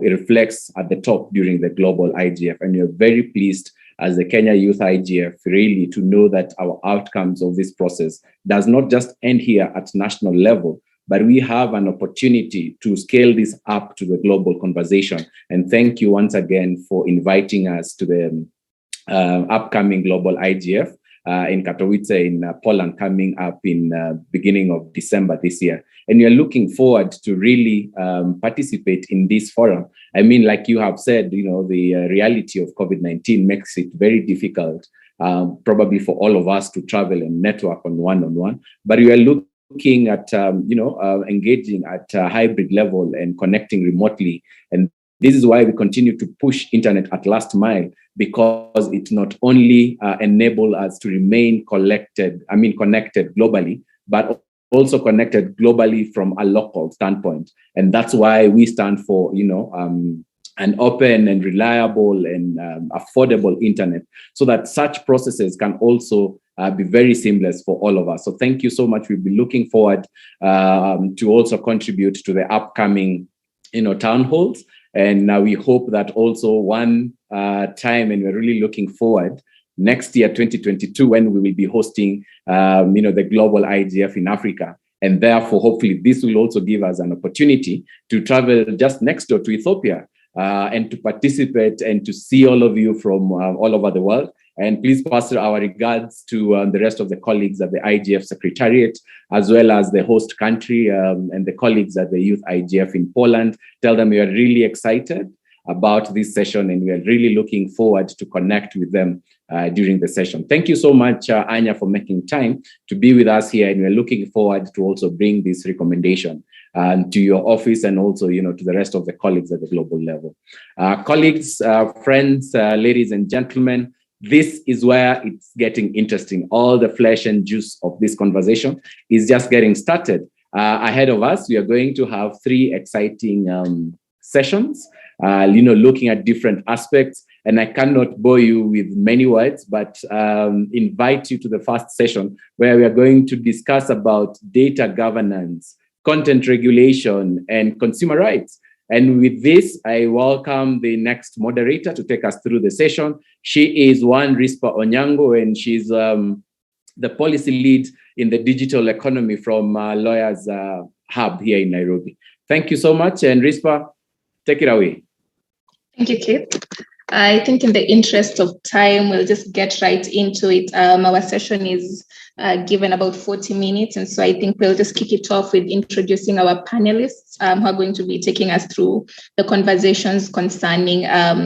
reflects at the top during the global IGF. And we're very pleased as the Kenya Youth IGF really to know that our outcomes of this process does not just end here at national level, but we have an opportunity to scale this up to the global conversation. And thank you once again for inviting us to the upcoming global IGF in Katowice in Poland, coming up in beginning of December this year. And we are looking forward to really participate in this forum. I mean, like you have said, the reality of COVID-19 makes it very difficult, probably for all of us to travel and network on one-on-one, but we are looking at, engaging at a hybrid level and connecting remotely. And this is why we continue to push internet at last mile, because it not only enables us to remain connected globally, but also connected globally from a local standpoint. And that's why we stand for, an open and reliable and affordable internet, so that such processes can also be very seamless for all of us. So thank you so much. We'll be looking forward to also contribute to the upcoming, town halls. And now we hope that also one time, and we're really looking forward next year, 2022, when we will be hosting, the global IGF in Africa. And therefore, hopefully, this will also give us an opportunity to travel just next door to Ethiopia and to participate and to see all of you from all over the world. And please pass our regards to the rest of the colleagues at the IGF Secretariat, as well as the host country and the colleagues at the Youth IGF in Poland. Tell them we are really excited about this session, and we are really looking forward to connect with them during the session. Thank you so much, Anya, for making time to be with us here, and we're looking forward to also bring this recommendation to your office and also, to the rest of the colleagues at the global level. Colleagues, friends, ladies and gentlemen, this is where it's getting interesting. All the flesh and juice of this conversation is just getting started. Ahead of us, we are going to have 3 exciting sessions, looking at different aspects. And I cannot bore you with many words, but invite you to the first session, where we are going to discuss about data governance, content regulation, and consumer rights. And with this, I welcome the next moderator to take us through the session. She is Rispa Onyango, and she's the policy lead in the digital economy from Lawyers Hub here in Nairobi. Thank you so much. And Rispa, take it away. Thank you, Keith. I think in the interest of time, we'll just get right into it. Our session is given about 40 minutes. And so I think we'll just kick it off with introducing our panelists who are going to be taking us through the conversations concerning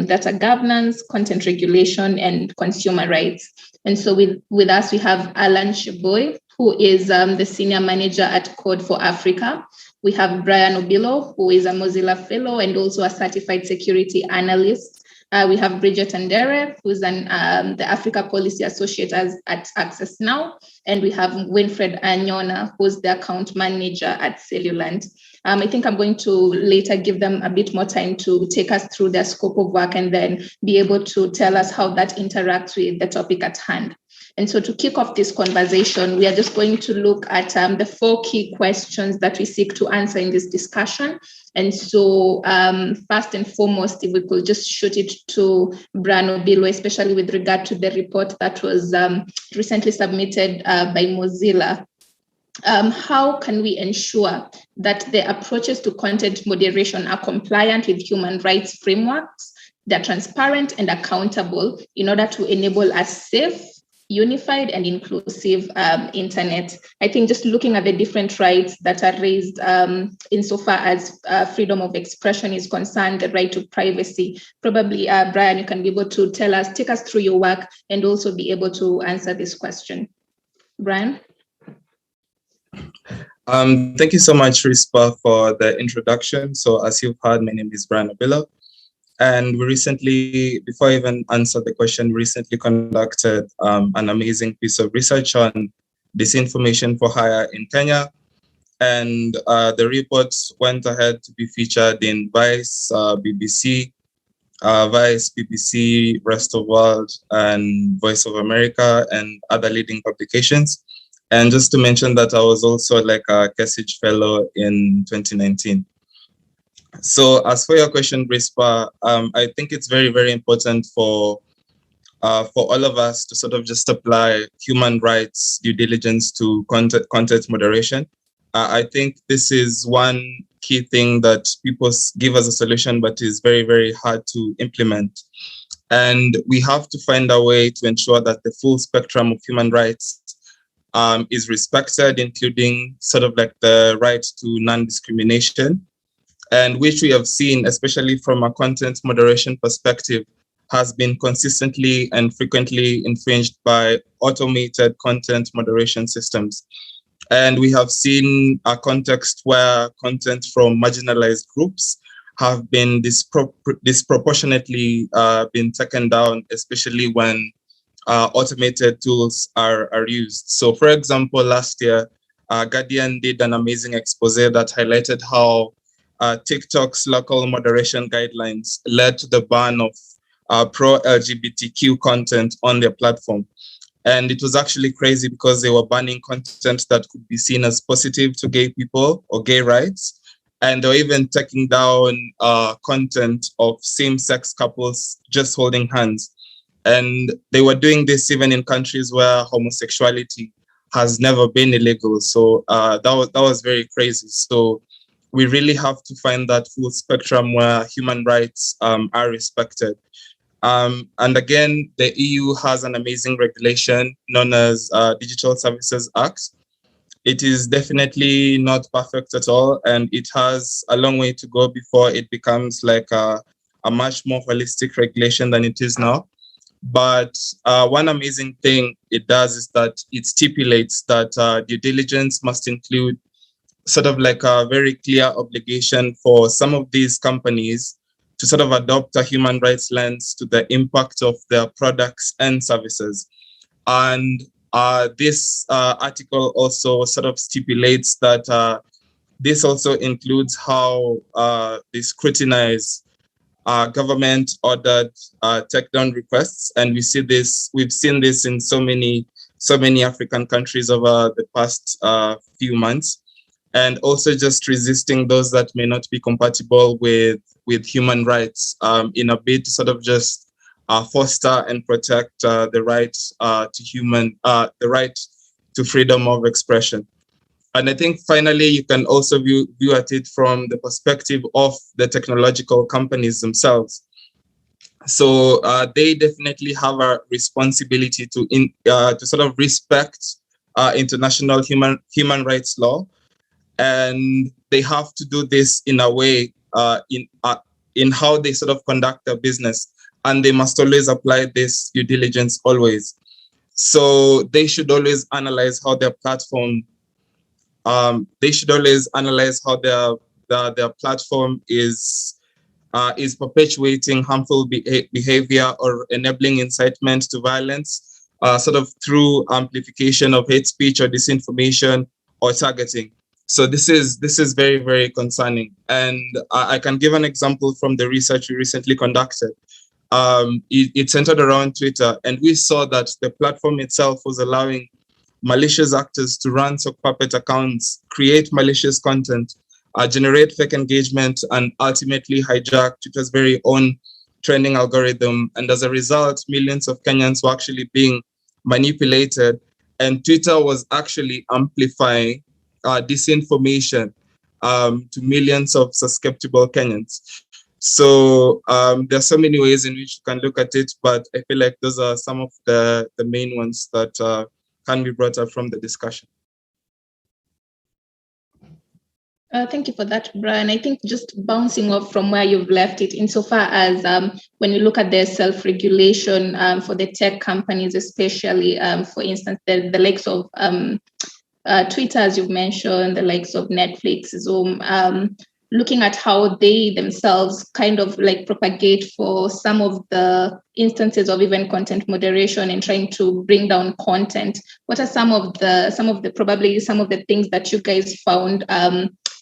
data governance, content regulation, and consumer rights. And so with us, we have Alan Sheboy, who is the Senior Manager at Code for Africa. We have Brian Obilo, who is a Mozilla Fellow and also a Certified Security Analyst. We have Bridget Andere, who's the Africa Policy Associate at Access Now. And we have Winfred Anyona, who's the Account Manager at Cellulant. I think I'm going to later give them a bit more time to take us through their scope of work and then be able to tell us how that interacts with the topic at hand. And so to kick off this conversation, we are just going to look at the 4 key questions that we seek to answer in this discussion. And so first and foremost, if we could just shoot it to Brian Obilo, especially with regard to the report that was recently submitted by Mozilla. How can we ensure that the approaches to content moderation are compliant with human rights frameworks, they're transparent and accountable in order to enable a safe, unified and inclusive internet? I think just looking at the different rights that are raised insofar as freedom of expression is concerned, the right to privacy, probably Brian, you can be able to take us through your work and also be able to answer this question. Brian? Thank you so much, Rispa, for the introduction. So as you've heard, my name is Brian Obilo. And we recently, before I even answer the question, we recently conducted an amazing piece of research on disinformation for hire in Kenya. And the reports went ahead to be featured in Vice, BBC, Rest of World, and Voice of America, and other leading publications. And just to mention that I was also like a Kesich Fellow in 2019. So as for your question, Rispa, I think it's very, very important for all of us to sort of just apply human rights due diligence to content moderation. I think this is one key thing that people give as a solution, but is very, very hard to implement. And we have to find a way to ensure that the full spectrum of human rights is respected, including sort of like the right to non-discrimination, and which we have seen, especially from a content moderation perspective, has been consistently and frequently infringed by automated content moderation systems. And we have seen a context where content from marginalized groups have been disproportionately been taken down, especially when automated tools are used. So for example, last year, Guardian did an amazing expose that highlighted how TikTok's local moderation guidelines led to the ban of pro-LGBTQ content on their platform. And it was actually crazy because they were banning content that could be seen as positive to gay people or gay rights. And they were even taking down content of same-sex couples just holding hands. And they were doing this even in countries where homosexuality has never been illegal. So that was very crazy. So we really have to find that full spectrum where human rights are respected. And again, the EU has an amazing regulation known as Digital Services Act. It is definitely not perfect at all, and it has a long way to go before it becomes like a much more holistic regulation than it is now. But one amazing thing it does is that it stipulates that due diligence must include sort of like a very clear obligation for some of these companies to sort of adopt a human rights lens to the impact of their products and services. And this article also sort of stipulates that this also includes how they scrutinize government-ordered takedown requests. And we've seen this in so many African countries over the past few months. And also just resisting those that may not be compatible with human rights in a bid to sort of just foster and protect the right the right to freedom of expression. And I think finally, you can also view at it from the perspective of the technological companies themselves. So they definitely have a responsibility to sort of respect international human rights law, and they have to do this in a way in how they sort of conduct their business, and they must always apply this due diligence always. So they should always analyze how their platform. They should always analyze how their platform is perpetuating harmful behavior or enabling incitement to violence, sort of through amplification of hate speech or disinformation or targeting. So this is very, very concerning. And I can give an example from the research we recently conducted. It centered around Twitter, and we saw that the platform itself was allowing malicious actors to run sock puppet accounts, create malicious content, generate fake engagement, and ultimately hijack Twitter's very own trending algorithm. And as a result, millions of Kenyans were actually being manipulated, and Twitter was actually amplifying disinformation to millions of susceptible Kenyans. So there are so many ways in which you can look at it, but I feel like those are some of the main ones that can be brought up from the discussion. Thank you for that, Brian. I think just bouncing off from where you've left it, insofar as when you look at their self-regulation for the tech companies, especially, for instance, the likes of Twitter, as you've mentioned, the likes of Netflix, Zoom, looking at how they themselves kind of like propagate for some of the instances of even content moderation and trying to bring down content. What are some of the things that you guys found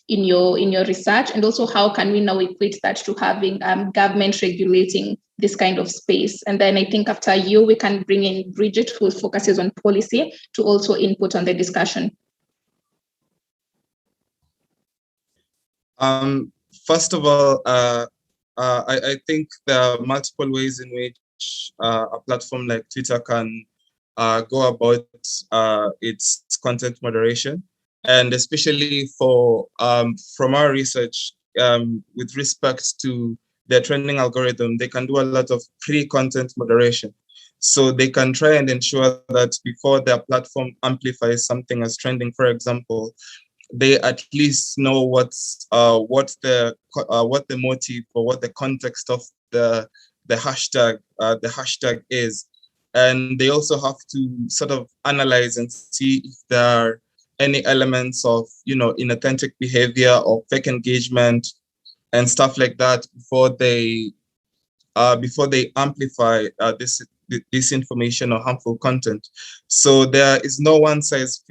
in your research, and also how can we now equate that to having government regulating this kind of space? And then I think after you, we can bring in Bridget, who focuses on policy, to also input on the discussion. First of all, I think there are multiple ways in which a platform like Twitter can go about its content moderation. And especially for from our research, with respect to their trending algorithm, they can do a lot of pre-content moderation. So they can try and ensure that before their platform amplifies something as trending, for example, they at least know what the motive or what the context of the hashtag is, and they also have to sort of analyze and see if there are any elements of inauthentic behavior or fake engagement and stuff like that before they amplify this information or harmful content. So there is no one size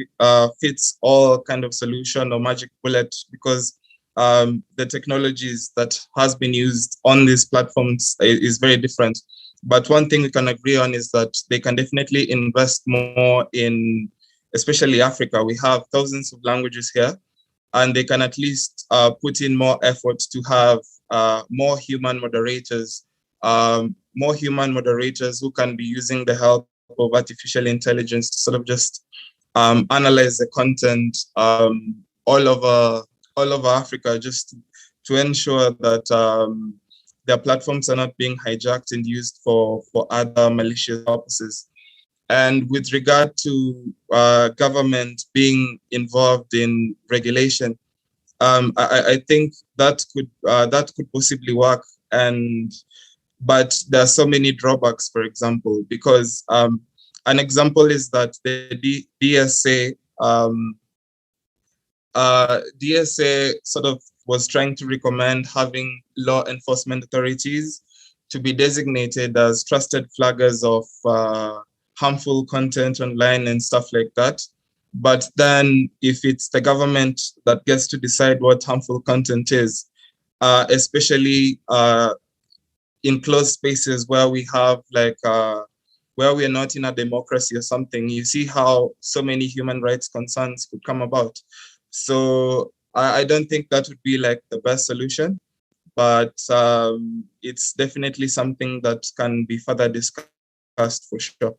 fits all kind of solution or magic bullet, because the technologies that has been used on these platforms is very different. But one thing we can agree on is that they can definitely invest more in, especially Africa. We have thousands of languages here, and they can at least put in more effort to have more human moderators who can be using the help of artificial intelligence to sort of just analyze the content all over Africa, just to ensure that their platforms are not being hijacked and used for other malicious purposes. And with regard to government being involved in regulation, I think that could possibly work, but there are so many drawbacks. For example, because an example is that the DSA sort of was trying to recommend having law enforcement authorities to be designated as trusted flaggers of harmful content online and stuff like that. But then if it's the government that gets to decide what harmful content is, especially in closed spaces where we have where we are not in a democracy or something, you see how so many human rights concerns could come about. So I don't think that would be like the best solution, but it's definitely something that can be further discussed for sure.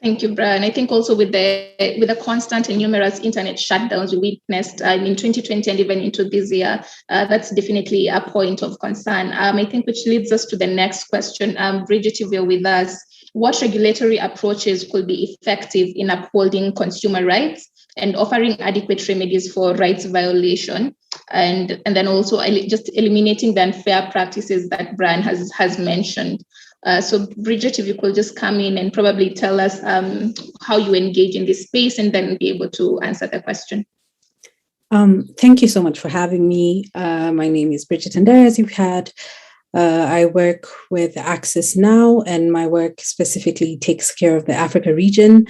Thank you, Brian. I think also with the constant and numerous internet shutdowns we witnessed in 2020 and even into this year, that's definitely a point of concern. I think which leads us to the next question. Bridget, if you're with us, what regulatory approaches could be effective in upholding consumer rights and offering adequate remedies for rights violation, and then also just eliminating the unfair practices that Brian has mentioned? So Bridget, if you could just come in and probably tell us how you engage in this space and then be able to answer the question. Thank you so much for having me. My name is Bridget Andere, as you've had. I work with Access Now, and my work specifically takes care of the Africa region.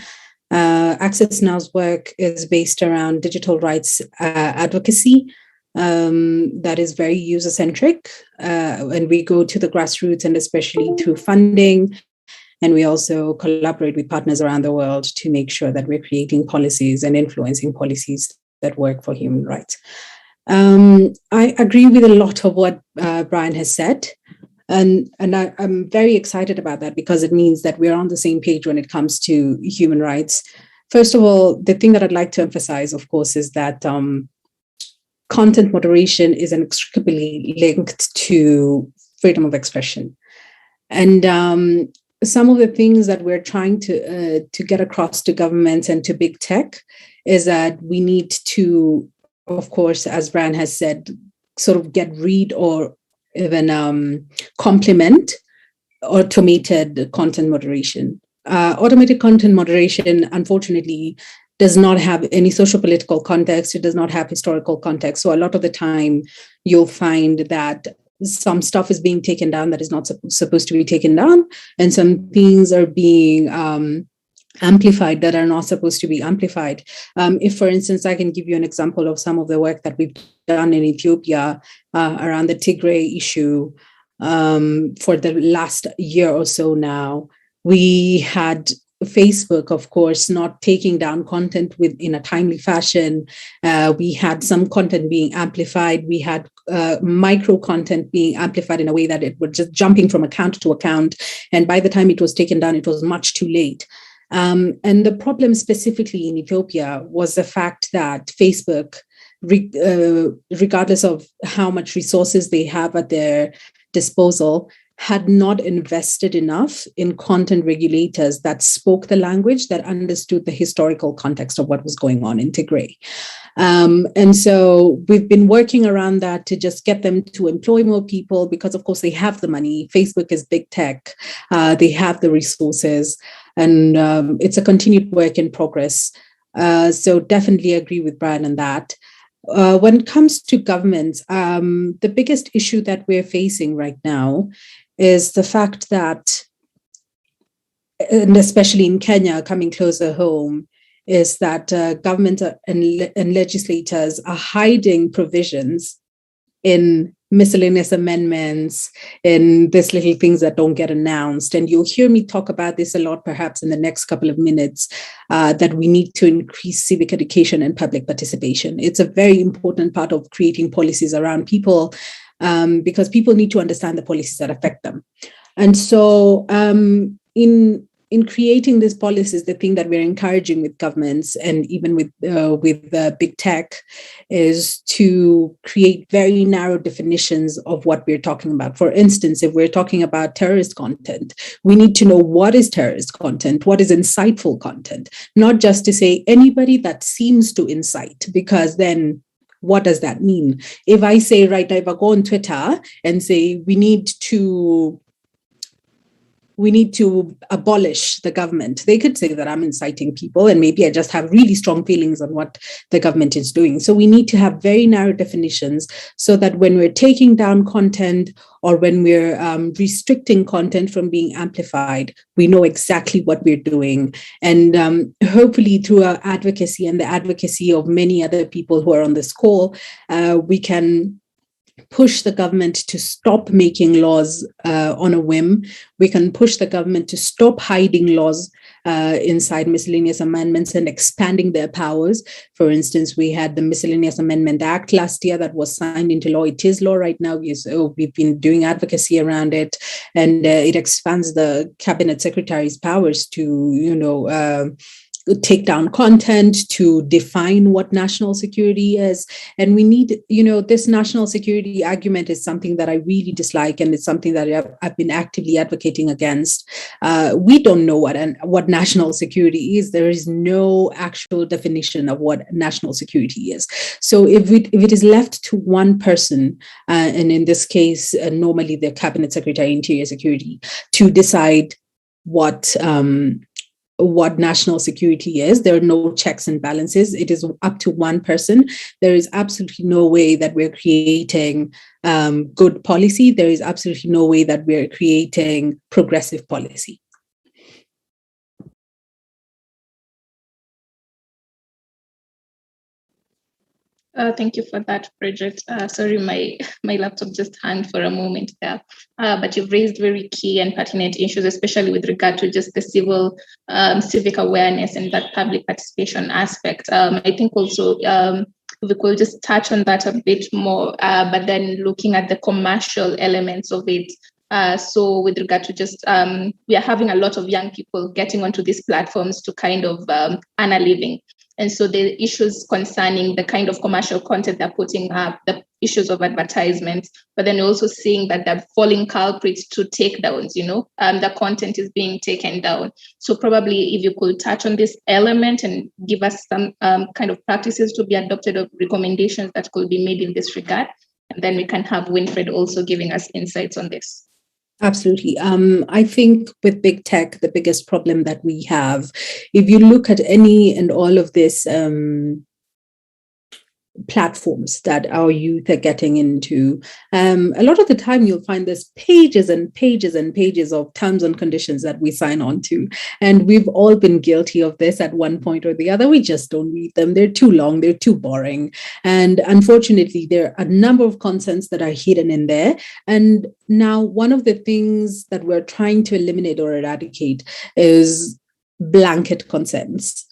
Access Now's work is based around digital rights advocacy. That is very user-centric, and we go to the grassroots, and especially through funding, and we also collaborate with partners around the world to make sure that we're creating policies and influencing policies that work for human rights. I agree with a lot of what Brian has said, and I'm very excited about that because it means that we're on the same page when it comes to human rights. First of all, the thing that I'd like to emphasize, of course, is that content moderation is inextricably linked to freedom of expression. And some of the things that we're trying to get across to governments and to big tech is that we need to, of course, as Brian has said, sort of get rid or even complement automated content moderation. Automated content moderation, unfortunately, does not have any social-political context. It does not have historical context. So a lot of the time, you'll find that some stuff is being taken down that is not supposed to be taken down, and some things are being amplified that are not supposed to be amplified. If, for instance, I can give you an example of some of the work that we've done in Ethiopia around the Tigray issue for the last year or so now, we had Facebook, of course, not taking down content in a timely fashion. We had some content being amplified. We had micro content being amplified in a way that it was just jumping from account to account. And by the time it was taken down, it was much too late. And the problem specifically in Ethiopia was the fact that Facebook, regardless of how much resources they have at their disposal, had not invested enough in content regulators that spoke the language, that understood the historical context of what was going on in Tigray. And so we've been working around that to just get them to employ more people because, of course, they have the money. Facebook is big tech. They have the resources, and it's a continued work in progress. So definitely agree with Brian on that. When it comes to governments, the biggest issue that we're facing right now is the fact that, and especially in Kenya, coming closer home, is that government and legislators are hiding provisions in miscellaneous amendments, in these little things that don't get announced. And you'll hear me talk about this a lot, perhaps in the next couple of minutes, that we need to increase civic education and public participation. It's a very important part of creating policies around people, because people need to understand the policies that affect them. And so in creating these policies, the thing that we're encouraging with governments and even with big tech is to create very narrow definitions of what we're talking about. For instance, if we're talking about terrorist content, we need to know what is terrorist content, what is insightful content, not just to say anybody that seems to incite, because then what does that mean? If I say, right now, if I go on Twitter and say we need to abolish the government, they could say that I'm inciting people, and maybe I just have really strong feelings on what the government is doing. So we need to have very narrow definitions so that when we're taking down content or when we're restricting content from being amplified, we know exactly what we're doing. And hopefully through our advocacy and the advocacy of many other people who are on this call, we can push the government to stop making laws on a whim. We can push the government to stop hiding laws inside miscellaneous amendments and expanding their powers. For instance, we had the Miscellaneous Amendment Act last year that was signed into law. It is law right now. We've been doing advocacy around it, and it expands the cabinet secretary's powers to, take down content, to define what national security is. And we need, this national security argument is something that I really dislike, and it's something that I've been actively advocating against. We don't know what national security is. There is no actual definition of what national security is. So if it is left to one person, and in this case, normally the Cabinet Secretary, Interior Security, to decide what national security is, there are no checks and balances. It is up to one person. There is absolutely no way that we're creating good policy. There is absolutely no way that we're creating progressive policy. Thank you for that, Bridget. Sorry, my laptop just hung for a moment there. But you've raised very key and pertinent issues, especially with regard to just the civic awareness and that public participation aspect. I think also we could just touch on that a bit more, but then looking at the commercial elements of it. So with regard to just, we are having a lot of young people getting onto these platforms to kind of earn a living. And so the issues concerning the kind of commercial content they're putting up, the issues of advertisements, but then also seeing that they're falling culprits to takedowns, the content is being taken down. So probably if you could touch on this element and give us some kind of practices to be adopted or recommendations that could be made in this regard. And then we can have Winfred also giving us insights on this. Absolutely. I think with big tech, the biggest problem that we have, if you look at any and all of this platforms that our youth are getting into, a lot of the time you'll find there's pages and pages and pages of terms and conditions that we sign on to. And we've all been guilty of this at one point or the other. We just don't read them. They're too long. They're too boring. And unfortunately, there are a number of consents that are hidden in there. And now one of the things that we're trying to eliminate or eradicate is blanket consents,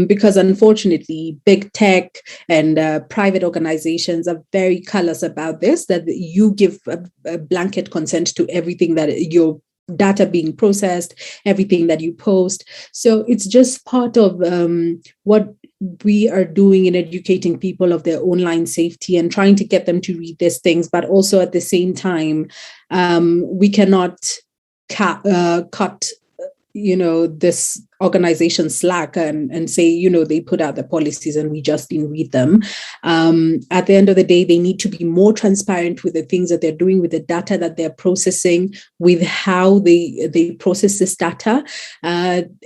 because unfortunately big tech and private organizations are very callous about this, that you give a blanket consent to everything that your data being processed, everything that you post. So it's just part of what we are doing in educating people of their online safety and trying to get them to read these things, but also at the same time, we cannot cut this organization slack and say, they put out the policies and we just didn't read them. At the end of the day, they need to be more transparent with the things that they're doing, with the data that they're processing, with how they process this data. And,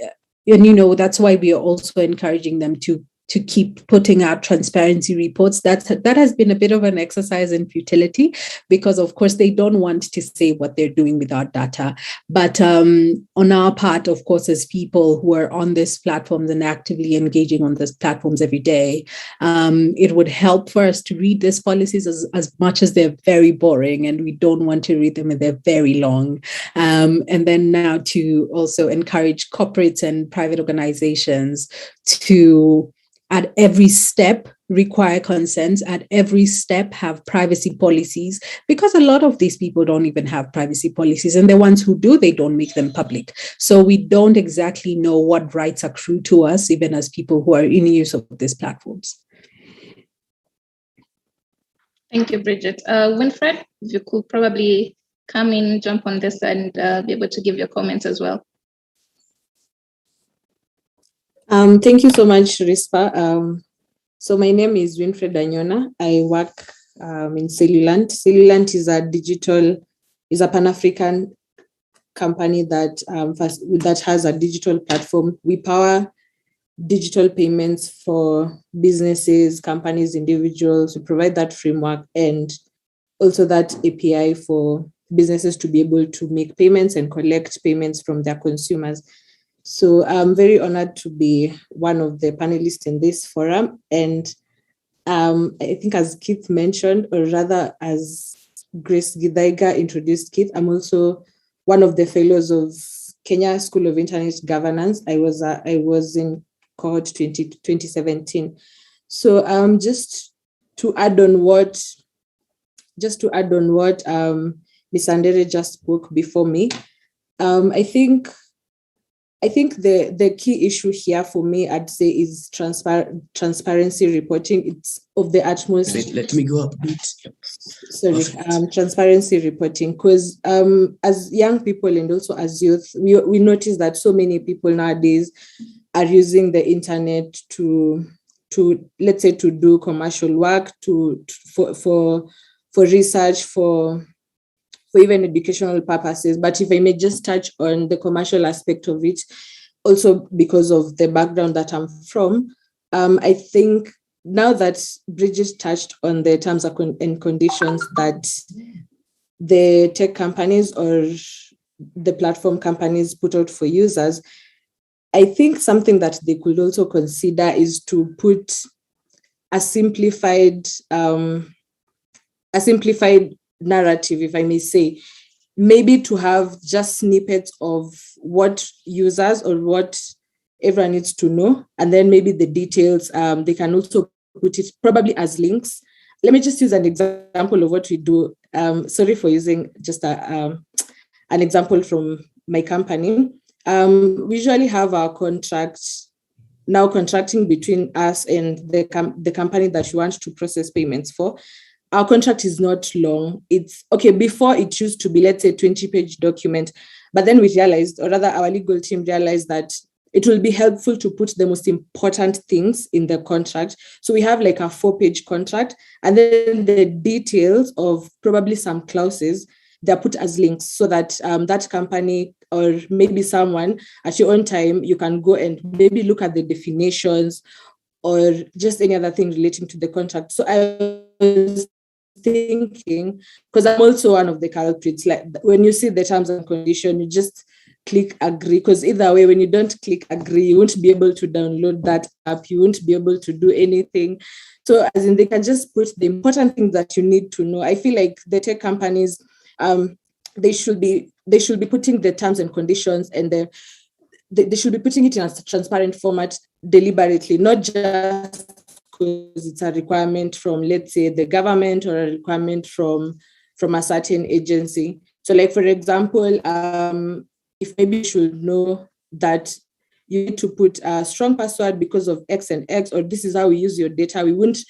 that's why we are also encouraging them to keep putting out transparency reports. That has been a bit of an exercise in futility, because of course they don't want to say what they're doing with our data. But on our part, of course, as people who are on these platforms and actively engaging on these platforms every day, it would help for us to read these policies as much as they're very boring, and we don't want to read them and they're very long. And then now to also encourage corporates and private organizations to, at every step, require consent, at every step have privacy policies, because a lot of these people don't even have privacy policies, and the ones who do, they don't make them public. So we don't exactly know what rights accrue to us, even as people who are in use of these platforms. Thank you, Bridget. Winfred, if you could probably come in, jump on this, and be able to give your comments as well. Thank you so much, Rispa. So my name is Winfred Anyona. I work in Cellulant. Cellulant is a Pan-African company that has a digital platform. We power digital payments for businesses, companies, individuals. We provide that framework and also that API for businesses to be able to make payments and collect payments from their consumers. So I'm very honored to be one of the panelists in this forum. And I think as Keith mentioned, or rather as Grace Githaiga introduced Keith, I'm also one of the fellows of Kenya School of Internet Governance. I was in cohort 2017. So just to add on what Ms. Andere just spoke before me, I think the key issue here for me, I'd say, is transparency reporting. It's of the utmost. Let me go up a bit. Sorry, transparency reporting, because as young people and also as youth, we notice that so many people nowadays are using the internet to let's say to do commercial work, for research, for even educational purposes. But if I may just touch on the commercial aspect of it, also because of the background that I'm from, I think now that Bridget touched on the terms and conditions that the tech companies or the platform companies put out for users, I think something that they could also consider is to put a simplified narrative, if I may say, maybe to have just snippets of what users or what everyone needs to know, and then maybe the details, they can also put it probably as links. Let me just use an example of what we do. Sorry for using just an example from my company. We usually have our contracts now contracting between us and the company that we want to process payments for. Our contract is not long. It's okay. Before it used to be, let's say, 20-page document, but then we realized, or rather our legal team realized, that it will be helpful to put the most important things in the contract. So we have like a 4-page contract, and then the details of probably some clauses, they're put as links, so that that company or maybe someone at your own time, you can go and maybe look at the definitions or just any other thing relating to the contract. So I was thinking, because I'm also one of the culprits, like when you see the terms and conditions, you just click agree, because either way, when you don't click agree, you won't be able to download that app, you won't be able to do anything. So as in, they can just put the important things that you need to know. I feel like the tech companies, they should be putting the terms and conditions, and they should be putting it in a transparent format deliberately, not just because it's a requirement from, let's say, the government, or a requirement from a certain agency. So like, for example, if maybe you should know that you need to put a strong password because of X and X, or this is how we use your data, we won't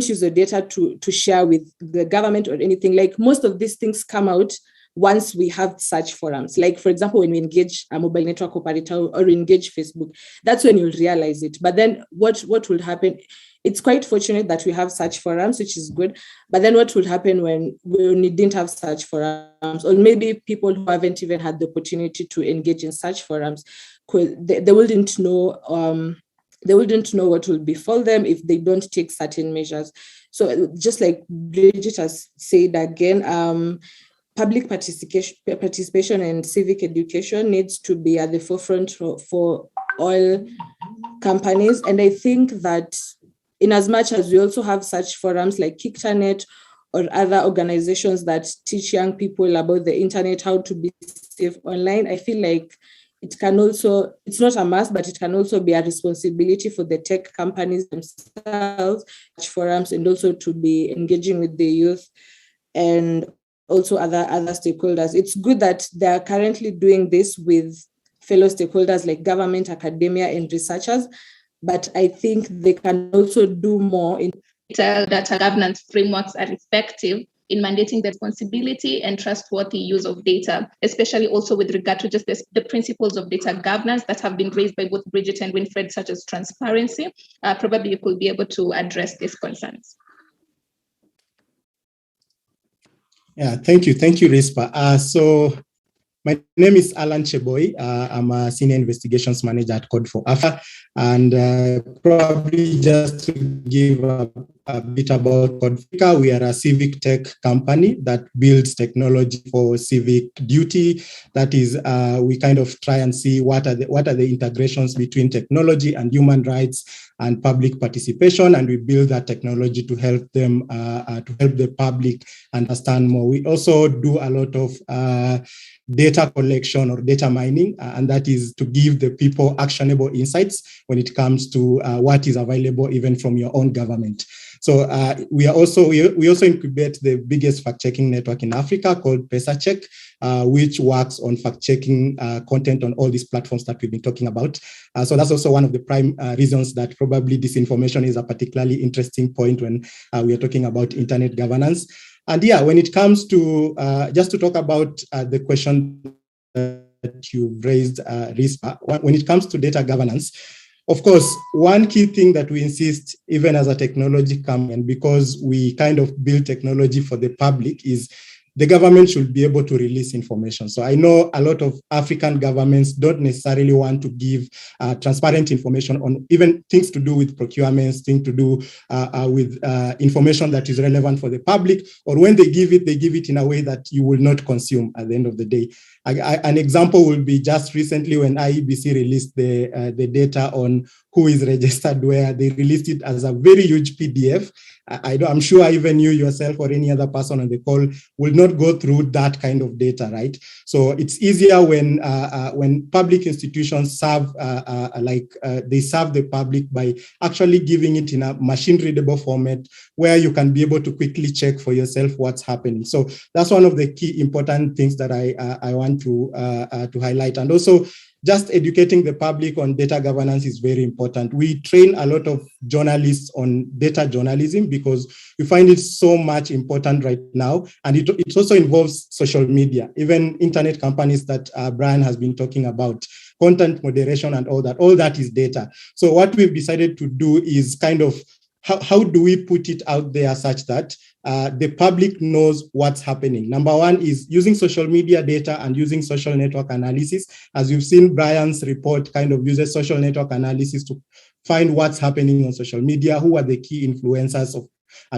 use the data to share with the government or anything. Like, most of these things come out once we have such forums. Like, for example, when we engage a mobile network operator or engage Facebook, that's when you'll realize it. But then what will happen? It's quite fortunate that we have such forums, which is good. But then what will happen when we didn't have such forums, or maybe people who haven't even had the opportunity to engage in such forums, they wouldn't know. They wouldn't know what will befall them if they don't take certain measures. So just like Bridget has said again, public participation and civic education needs to be at the forefront for all companies. And I think that in as much as we also have such forums like Keynote or other organizations that teach young people about the internet, how to be safe online, I feel like it can also, it's not a must, but it can also be a responsibility for the tech companies themselves, forums, and also to be engaging with the youth and also other stakeholders. It's good that they are currently doing this with fellow stakeholders like government, academia, and researchers, but I think they can also do more in data governance frameworks are effective in mandating the responsibility and trustworthy use of data, especially also with regard to just the principles of data governance that have been raised by both Bridget and Winfred, such as transparency. Probably you could be able to address these concerns. Yeah, thank you, Rispa. So my name is Alan Cheboy. I'm a senior investigations manager at Code for Africa, and probably just to give a a bit about Codfica. We are a civic tech company that builds technology for civic duty. That is, we kind of try and see what are the integrations between technology and human rights and public participation, and we build that technology to help them, to help the public understand more. We also do a lot of data collection or data mining, and that is to give the people actionable insights when it comes to what is available even from your own government. So we also incubate the biggest fact-checking network in Africa called PesaCheck, which works on fact-checking content on all these platforms that we've been talking about. So that's also one of the prime reasons that probably disinformation is a particularly interesting point when we are talking about internet governance. And yeah, when it comes to, just to talk about the question that you raised, Rispa, when it comes to data governance, of course, one key thing that we insist, even as a technology company, and because we kind of build technology for the public, is the government should be able to release information. So I know a lot of African governments don't necessarily want to give transparent information on even things to do with procurements, things to do with information that is relevant for the public, or when they give it in a way that you will not consume at the end of the day. An example will be just recently when IEBC released the data on who is registered where. They released it as a very huge PDF. I'm sure even you yourself or any other person on the call will not go through that kind of data, right? So it's easier when public institutions serve, they serve the public by actually giving it in a machine-readable format where you can be able to quickly check for yourself what's happening. So that's one of the key important things that I want to highlight. And also, just educating the public on data governance is very important. We train a lot of journalists on data journalism because we find it so much important right now. And it also involves social media, even internet companies that Brian has been talking about, content moderation and all that is data. So what we've decided to do is kind of, how do we put it out there such that the public knows what's happening? Number one is using social media data and using social network analysis. As you've seen, Brian's report kind of uses social network analysis to find what's happening on social media, who are the key influencers of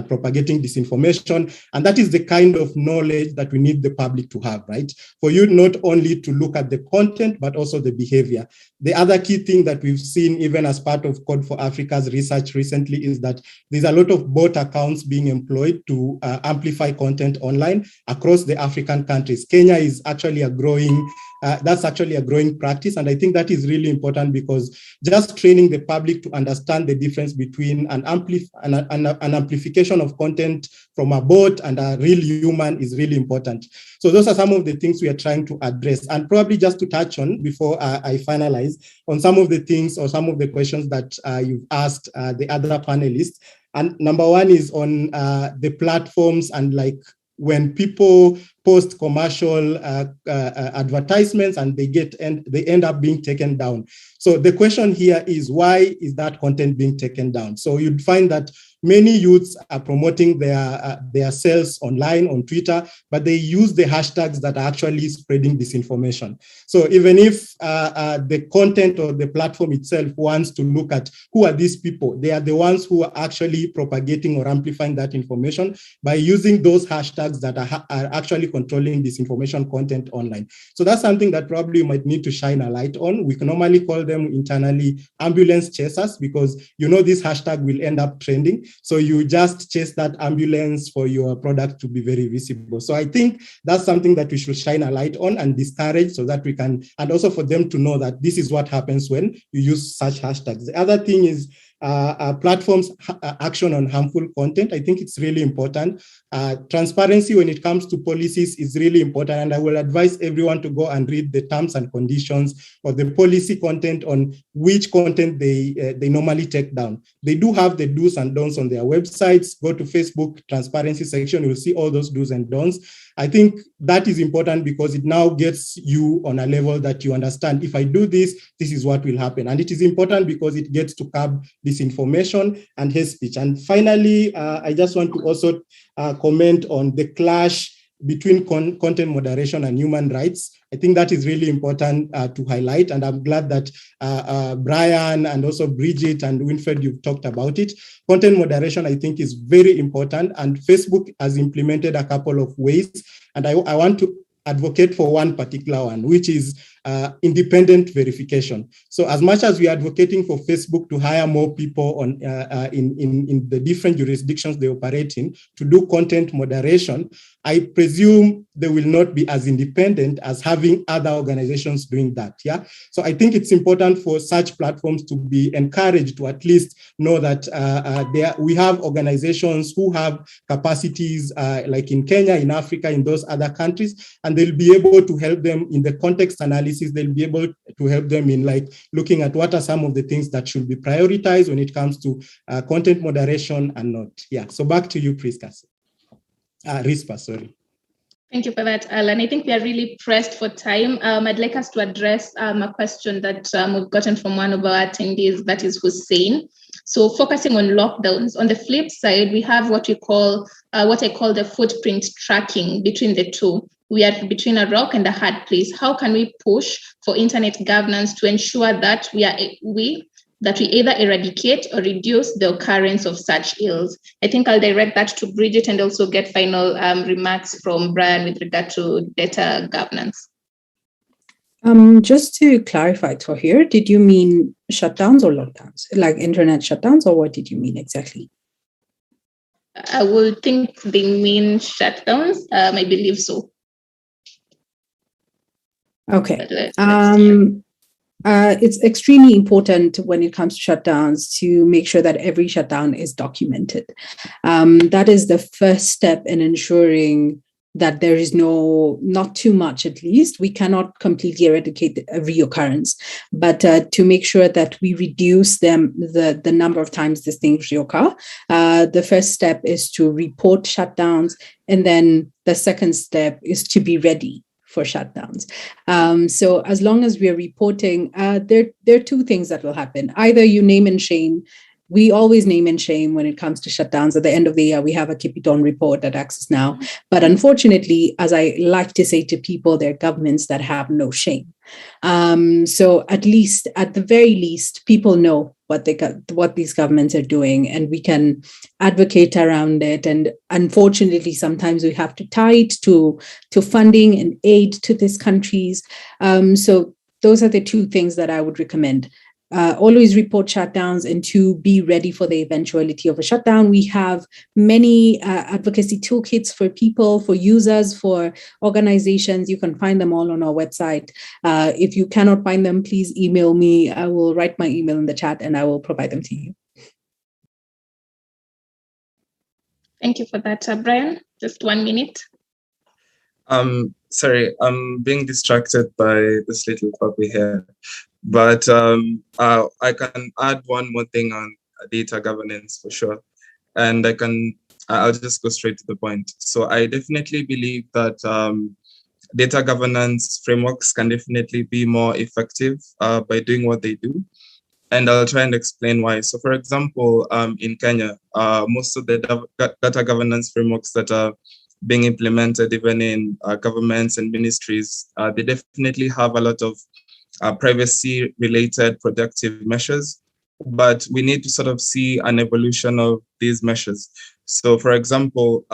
propagating disinformation. And that is the kind of knowledge that we need the public to have, right? For you not only to look at the content, but also the behavior. The other key thing that we've seen, even as part of Code for Africa's research recently, is that there's a lot of bot accounts being employed to amplify content online across the African countries. Kenya is actually a growing that's actually a growing practice. And I think that is really important because just training the public to understand the difference between an amplification of content from a bot and a real human is really important. So those are some of the things we are trying to address. And probably just to touch on before I finalize on some of the things or some of the questions that you've asked the other panelists. And number one is on the platforms and like when people post commercial advertisements and they end up being taken down. So the question here is, why is that content being taken down? So you'd find that many youths are promoting their sales online on Twitter, but they use the hashtags that are actually spreading disinformation. So even if the content or the platform itself wants to look at who are these people, they are the ones who are actually propagating or amplifying that information by using those hashtags that are actually controlling disinformation content online. So that's something that probably you might need to shine a light on. We can normally call them internally ambulance chasers because you know this hashtag will end up trending. So you just chase that ambulance for your product to be very visible. So I think that's something that we should shine a light on and discourage so that we can, and also for them to know that this is what happens when you use such hashtags. The other thing is platforms action on harmful content. I think it's really important. Transparency when it comes to policies is really important, and I will advise everyone to go and read the terms and conditions or the policy content on which content they normally take down. They do have the do's and don'ts on their websites. Go to Facebook transparency section, you'll see all those do's and don'ts. I think that is important because it now gets you on a level that you understand, if I do this, this is what will happen. And it is important because it gets to curb disinformation and hate speech. And finally, I just want to also comment on the clash between content moderation and human rights. I think that is really important to highlight. And I'm glad that Brian and also Bridget and Winfred, you've talked about it. Content moderation, I think, is very important. And Facebook has implemented a couple of ways. And I want to advocate for one particular one, which is independent verification. So as much as we are advocating for Facebook to hire more people on in the different jurisdictions they operate in to do content moderation, I presume they will not be as independent as having other organizations doing that. Yeah. So I think it's important for such platforms to be encouraged to at least know that we have organizations who have capacities like in Kenya, in Africa, in those other countries, and they'll be able to help them in the context analysis. They'll be able to help them in like looking at what are some of the things that should be prioritized when it comes to content moderation and not. Yeah. So back to you, Priscas. Rispa, sorry. Thank you for that, Alan. I think we are really pressed for time. I'd like us to address a question that we've gotten from one of our attendees, that is Hussein. So focusing on lockdowns. On the flip side, we have what we call, what I call the footprint tracking between the two. We are between a rock and a hard place. How can we push for internet governance to ensure that we either eradicate or reduce the occurrence of such ills? I think I'll direct that to Bridget and also get final remarks from Brian with regard to data governance. Just to clarify, Tohir, did you mean shutdowns or lockdowns? Like internet shutdowns, or what did you mean exactly? I would think they mean shutdowns. I believe so. Okay. It's extremely important when it comes to shutdowns to make sure that every shutdown is documented. That is the first step in ensuring that there is not too much, at least. We cannot completely eradicate a reoccurrence, but to make sure that we reduce the number of times these things reoccur, the first step is to report shutdowns. And then the second step is to be ready for shutdowns. So as long as we are reporting, there are two things that will happen. Either you name and shame. We always name and shame when it comes to shutdowns. At the end of the year, we have a Keep It On report at Access Now. But unfortunately, as I like to say to people, there are governments that have no shame. So at the very least, people know what these governments are doing, and we can advocate around it. And unfortunately, sometimes we have to tie it to funding and aid to these countries. So those are the two things that I would recommend. Always report shutdowns, and to be ready for the eventuality of a shutdown. We have many advocacy toolkits for people, for users, for organizations. You can find them all on our website. If you cannot find them, please email me. I will write my email in the chat and I will provide them to you. Thank you for that, Brian. Just 1 minute. Sorry, I'm being distracted by this little puppy here. But I can add one more thing on data governance for sure. And I'll just go straight to the point. So I definitely believe that data governance frameworks can definitely be more effective by doing what they do. And I'll try and explain why. So for example, in Kenya, most of the data governance frameworks that are being implemented even in governments and ministries, they definitely have a lot of privacy-related protective measures, but we need to sort of see an evolution of these measures. So, for example,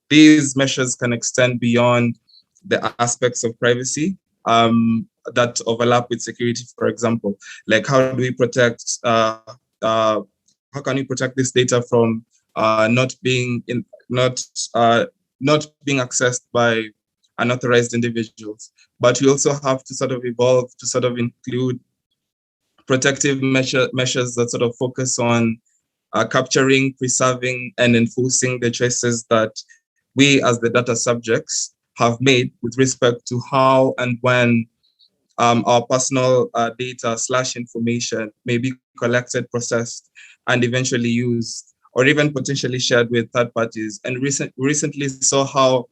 these measures can extend beyond the aspects of privacy that overlap with security. For example, like how do we protect? How can we protect this data from not being accessed by unauthorized individuals? But we also have to sort of evolve to sort of include protective measures that sort of focus on capturing, preserving, and enforcing the choices that we as the data subjects have made with respect to how and when our personal data / information may be collected, processed, and eventually used, or even potentially shared with third parties. And recently saw how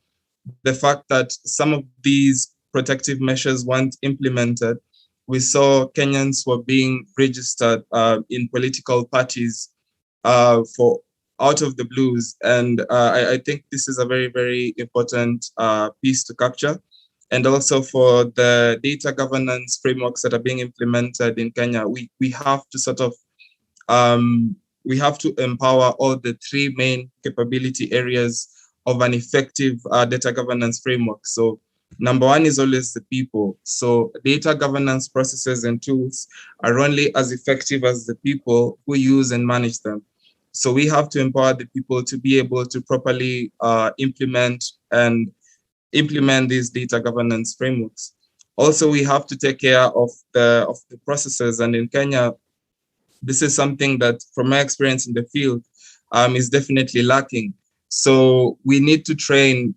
the fact that some of these protective measures weren't implemented. We saw Kenyans were being registered in political parties for out of the blues. And I think this is a very, very important piece to capture. and also for the data governance frameworks that are being implemented in Kenya, we have to sort of we have to empower all the three main capability areas of an effective data governance framework. So number one is always the people. So data governance processes and tools are only as effective as the people who use and manage them. So we have to empower the people to be able to properly implement these data governance frameworks. Also, we have to take care of the processes. And in Kenya, this is something that, from my experience in the field, is definitely lacking. So we need to train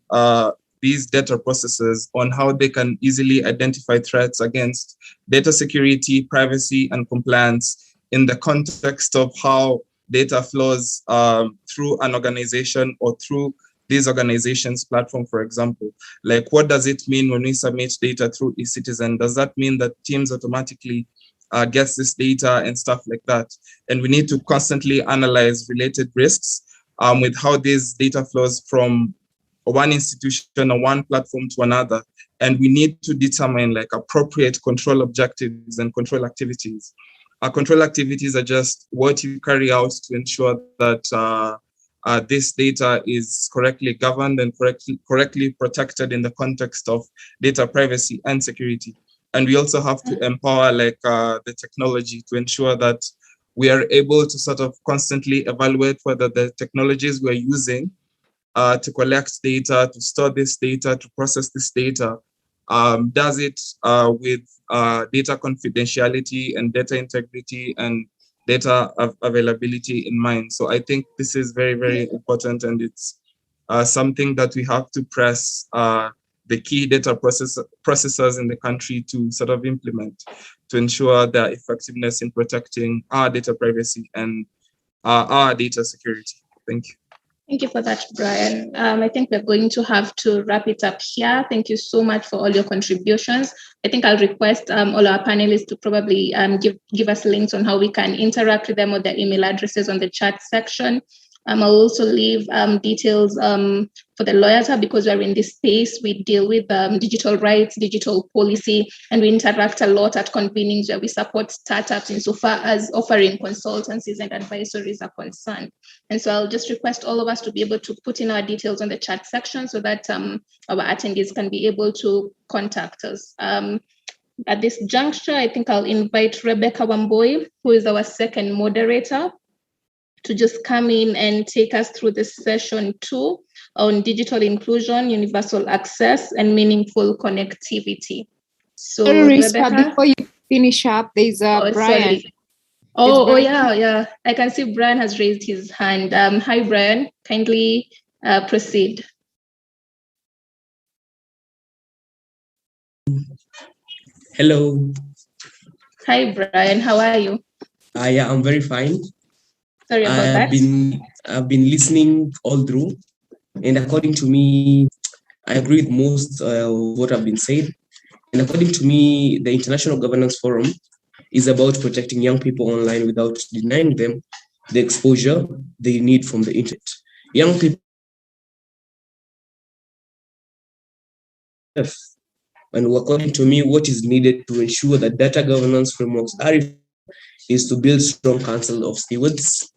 these data processes on how they can easily identify threats against data security, privacy, and compliance in the context of how data flows through an organization or through these organizations' platform, for example. Like, what does it mean when we submit data through eCitizen? Does that mean that Teams automatically gets this data and stuff like that? And we need to constantly analyze related risks with how this data flows from one institution or one platform to another. And we need to determine like appropriate control objectives and control activities. Control activities are just what you carry out to ensure that this data is correctly governed and correctly protected in the context of data privacy and security. And we also have to empower like the technology to ensure that we are able to sort of constantly evaluate whether the technologies we're using to collect data, to store this data, to process this data, does it with data confidentiality and data integrity and data availability in mind. So I think this is very, very important, and it's something that we have to press the key data processors in the country to sort of implement to ensure their effectiveness in protecting our data privacy and our data security. Thank you. Thank you for that, Brian. I think we're going to have to wrap it up here. Thank you so much for all your contributions. I think I'll request all our panelists to probably give us links on how we can interact with them or their email addresses on the chat section. I'll also leave details for the Lawyers Hub, because we're in this space. We deal with digital rights, digital policy, and we interact a lot at convenings where we support startups insofar as offering consultancies and advisories are concerned. And so I'll just request all of us to be able to put in our details on the chat section so that our attendees can be able to contact us. At this juncture, I think I'll invite Rebecca Wamboi, who is our second moderator, to just come in and take us through this session 2 on digital inclusion, universal access, and meaningful connectivity. So, Rebecca, before you finish up, there's Brian. Sorry. Oh, yeah. I can see Brian has raised his hand. Hi, Brian. Kindly proceed. Hello. Hi, Brian. How are you? Yeah, I'm very fine. Sorry about that. I've been listening all through, and according to me, I agree with most of what have been said. And according to me, the International Governance Forum is about protecting young people online without denying them the exposure they need from the internet. Young people, and according to me, what is needed to ensure that data governance frameworks are is to build strong council of stewards,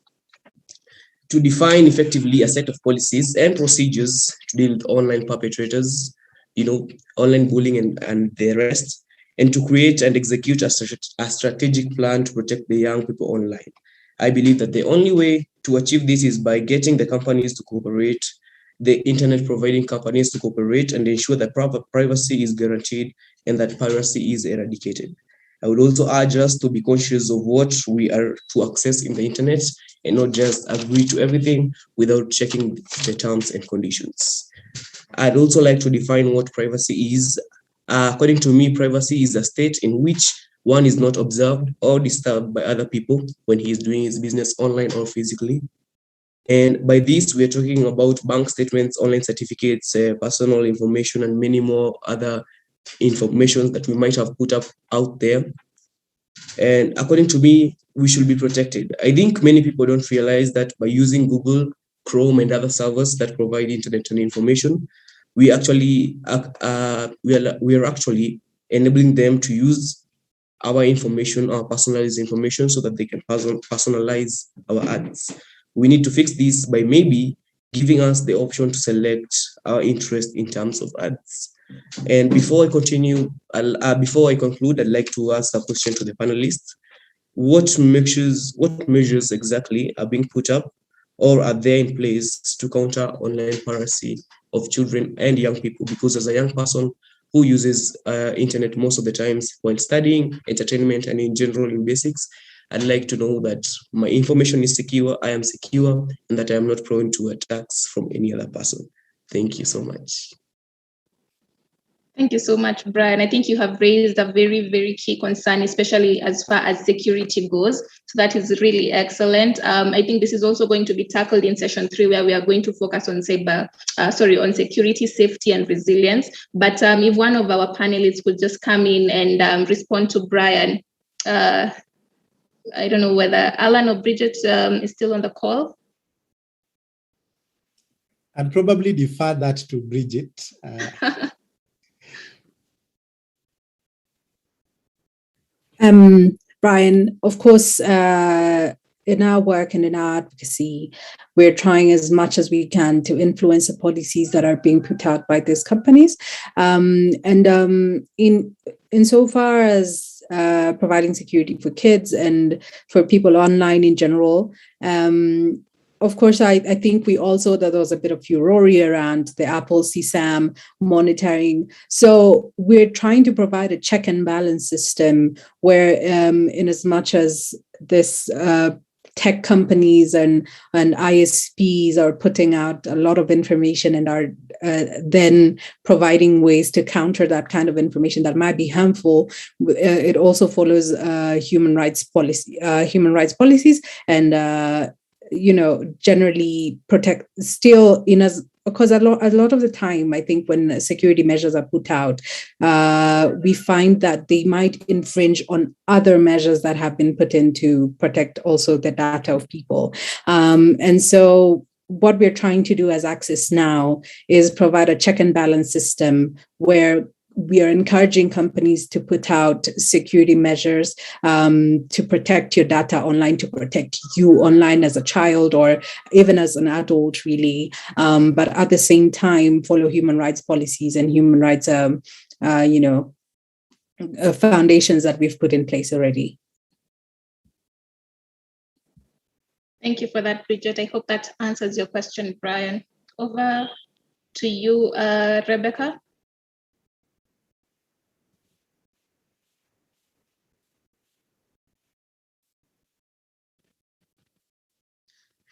to define effectively a set of policies and procedures to deal with online perpetrators, online bullying and the rest, and to create and execute a strategic plan to protect the young people online. I believe that the only way to achieve this is by getting the companies to cooperate, the internet providing companies to cooperate and ensure that proper privacy is guaranteed and that piracy is eradicated. I would also urge us to be conscious of what we are to access in the internet and not just agree to everything without checking the terms and conditions. I'd also like to define what privacy is. According to me, privacy is a state in which one is not observed or disturbed by other people when he is doing his business online or physically. And by this, we're talking about bank statements, online certificates, personal information, and many more other information that we might have put up out there. And according to me, we should be protected. I think many people don't realize that by using Google, Chrome, and other servers that provide internet and information, we actually we are actually enabling them to use our information, our personalized information, so that they can personalize our ads. We need to fix this by maybe giving us the option to select our interest in terms of ads. And before I continue, before I conclude, I'd like to ask a question to the panelists. What measures exactly are being put up or are there in place to counter online piracy of children and young people? Because as a young person who uses internet most of the times while studying, entertainment, and in general in basics, I'd like to know that my information is secure, I am secure, and that I am not prone to attacks from any other person. Thank you so much. Thank you so much, Brian. I think you have raised a very, very key concern, especially as far as security goes. So that is really excellent. I think this is also going to be tackled in session 3, where we are going to focus on on security, safety, and resilience. But if one of our panelists could just come in and respond to Brian. I don't know whether Alan or Bridget is still on the call. I'd probably defer that to Bridget. Brian, of course, in our work and in our advocacy, we're trying as much as we can to influence the policies that are being put out by these companies. Insofar as providing security for kids and for people online in general, of course, I think we also, that there was a bit of furore around the Apple CSAM monitoring. So we're trying to provide a check and balance system where in as much as this tech companies and ISPs are putting out a lot of information and are then providing ways to counter that kind of information that might be harmful, it also follows human rights policies and generally protect still in as, because a lot of the time, I think when security measures are put out, we find that they might infringe on other measures that have been put in to protect also the data of people. And so what we're trying to do as Access Now is provide a check and balance system where we are encouraging companies to put out security measures to protect your data online, to protect you online as a child or even as an adult, really. But at the same time, follow human rights policies and human rights, foundations that we've put in place already. Thank you for that, Bridget. I hope that answers your question, Brian. Over to you, Rebecca.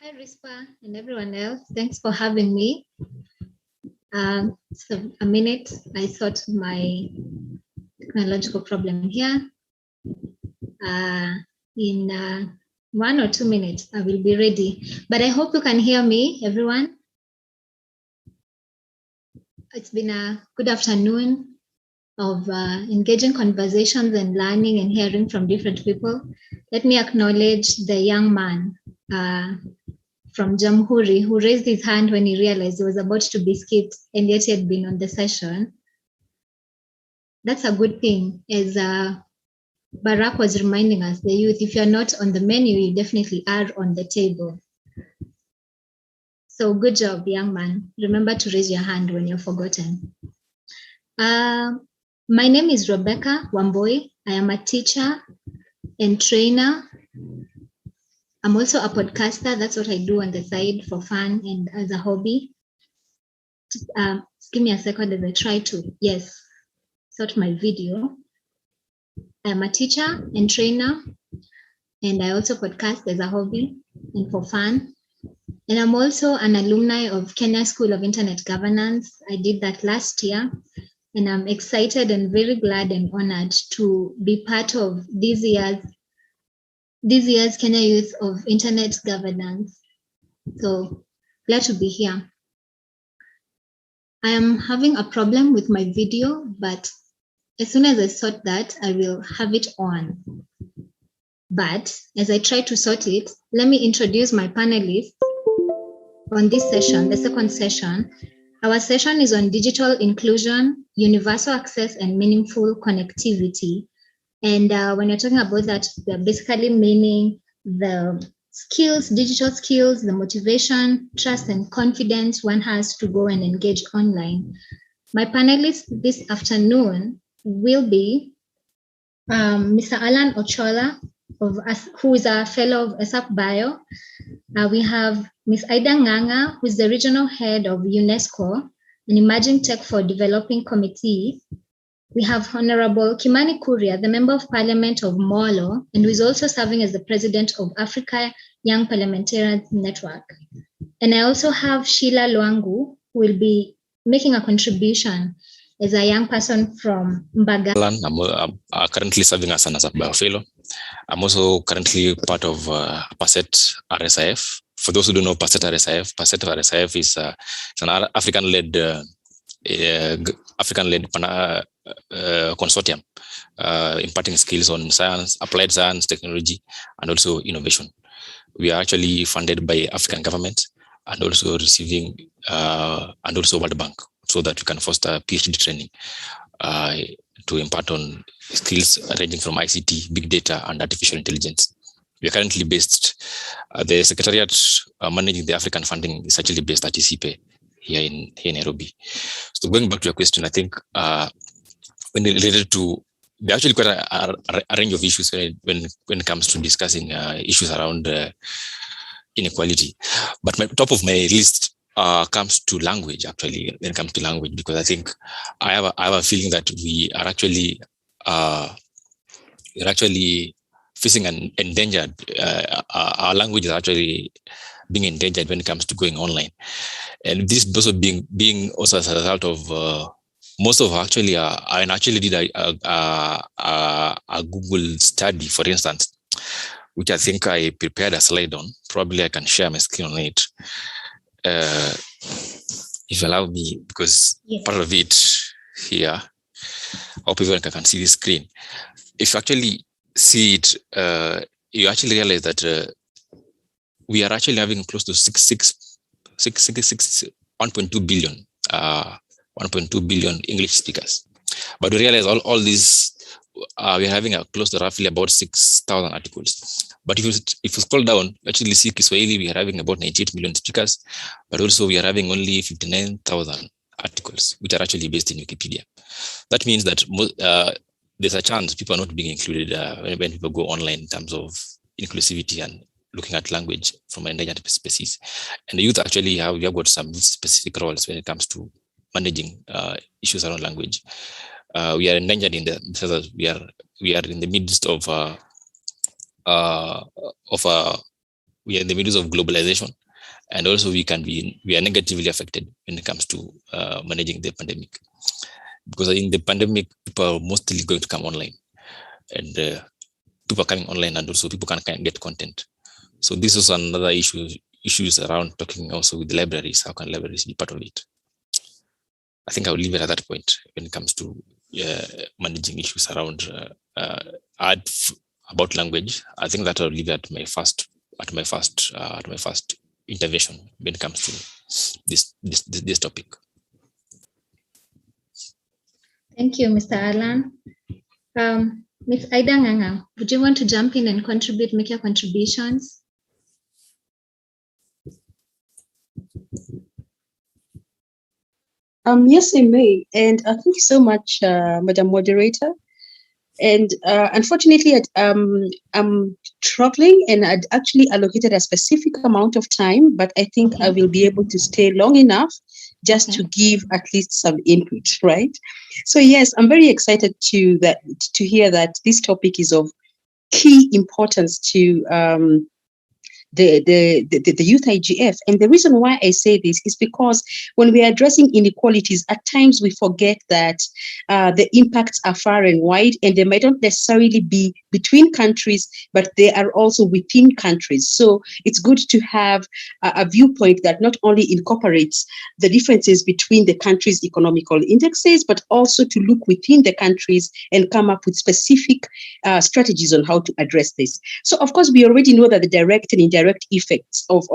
Hi, Rispa and everyone else. Thanks for having me. So a minute, I thought my technological problem here. In 1 or 2 minutes, I will be ready. But I hope you can hear me, everyone. It's been a good afternoon of engaging conversations and learning and hearing from different people. Let me acknowledge the young man from Jamhuri who raised his hand when he realized he was about to be skipped and yet he had been on the session. That's a good thing. As Barack was reminding us, the youth, if you're not on the menu, you definitely are on the table. So good job, young man. Remember to raise your hand when you're forgotten. My name is Rebecca Wamboi. I am a teacher and trainer. I'm also a podcaster. That's what I do on the side for fun and as a hobby. Just, give me a second as I try to, sort my video. I'm a teacher and trainer, and I also podcast as a hobby and for fun. And I'm also an alumni of Kenya School of Internet Governance. I did that last year, and I'm excited and very glad and honored to be part of this year's Kenya Youth of Internet Governance. So glad to be here. I am having a problem with my video, but as soon as I sort that, I will have it on. But as I try to sort it, let me introduce my panelists on this session, the second session. Our session is on digital inclusion, universal access, and meaningful connectivity. And when you're talking about that, we're basically meaning the skills, digital skills, the motivation, trust, and confidence one has to go and engage online. My panelists this afternoon will be Mr. Alan Ochola, who is a fellow of ESAP Bio. We have Ms. Ida Nganga, who is the regional head of UNESCO, an Emerging Tech for Developing Committee. We have Honorable Kimani Kuria, the Member of Parliament of Molo, and who is also serving as the President of Africa Young Parliamentarians Network. And I also have Sheila Lwangu, who will be making a contribution as a young person from Mbaga. I'm currently serving as an ASAP Bio Fellow. I'm also currently part of PASET RSIF. For those who don't know PASET RSIF is an African-led consortium imparting skills on science, applied science, technology, and also innovation. We are actually funded by African government and also receiving and also World Bank, so that we can foster PhD training to impart on skills ranging from ICT, big data, and artificial intelligence. We are currently based, the Secretariat managing the African funding is actually based at ICIPE here in Nairobi. So going back to your question, I think when related to, there are actually quite a range of issues when it comes to discussing issues around inequality. But top of my list comes to language, actually, when it comes to language, because I think I have a feeling that we are actually facing an endangered, our language is actually being endangered when it comes to going online. And this also being also as a result of most of actually, I actually did a Google study, for instance, which I think I prepared a slide on. Probably I can share my screen on it. If you allow me, because part of it here, I hope everyone can see the screen. If you actually see it, you actually realize that we are actually having close to 1.2 billion 1.2 billion English speakers. But we realize all these, we are having close to roughly about 6,000 articles. But if you scroll down, actually see Kiswahili, we are having about 98 million speakers, but also we are having only 59,000 articles, which are actually based in Wikipedia. That means that there's a chance people are not being included when people go online in terms of inclusivity and looking at language from an endangered species. And the youth actually we have got some specific roles when it comes to managing issues around language. We are endangered in the sense that we are in the midst of globalization, and also we are negatively affected when it comes to managing the pandemic, because in the pandemic people are mostly going to come online, and people are coming online, and also people can get content. So this is another issues around talking also with the libraries. How can libraries be part of it? I think I will leave it at that point when it comes to managing issues around about language. I think that I'll leave it at my first intervention when it comes to this topic. Thank you, Mr. Alan. Ms. Ida Nganga, would you want to jump in and make your contributions? Yes, I may. And thank you so much, Madam Moderator. And unfortunately, I'm struggling, and I'd actually allocated a specific amount of time, but I think I will be able to stay long enough just to give at least some input, right? So yes, I'm very excited to hear that this topic is of key importance to the Youth IGF. And the reason why I say this is because when we are addressing inequalities, at times we forget that the impacts are far and wide, and they might not necessarily be between countries, but they are also within countries. So it's good to have a viewpoint that not only incorporates the differences between the countries' economical indexes, but also to look within the countries and come up with specific strategies on how to address this. So of course, we already know that the direct and indirect indirect effects of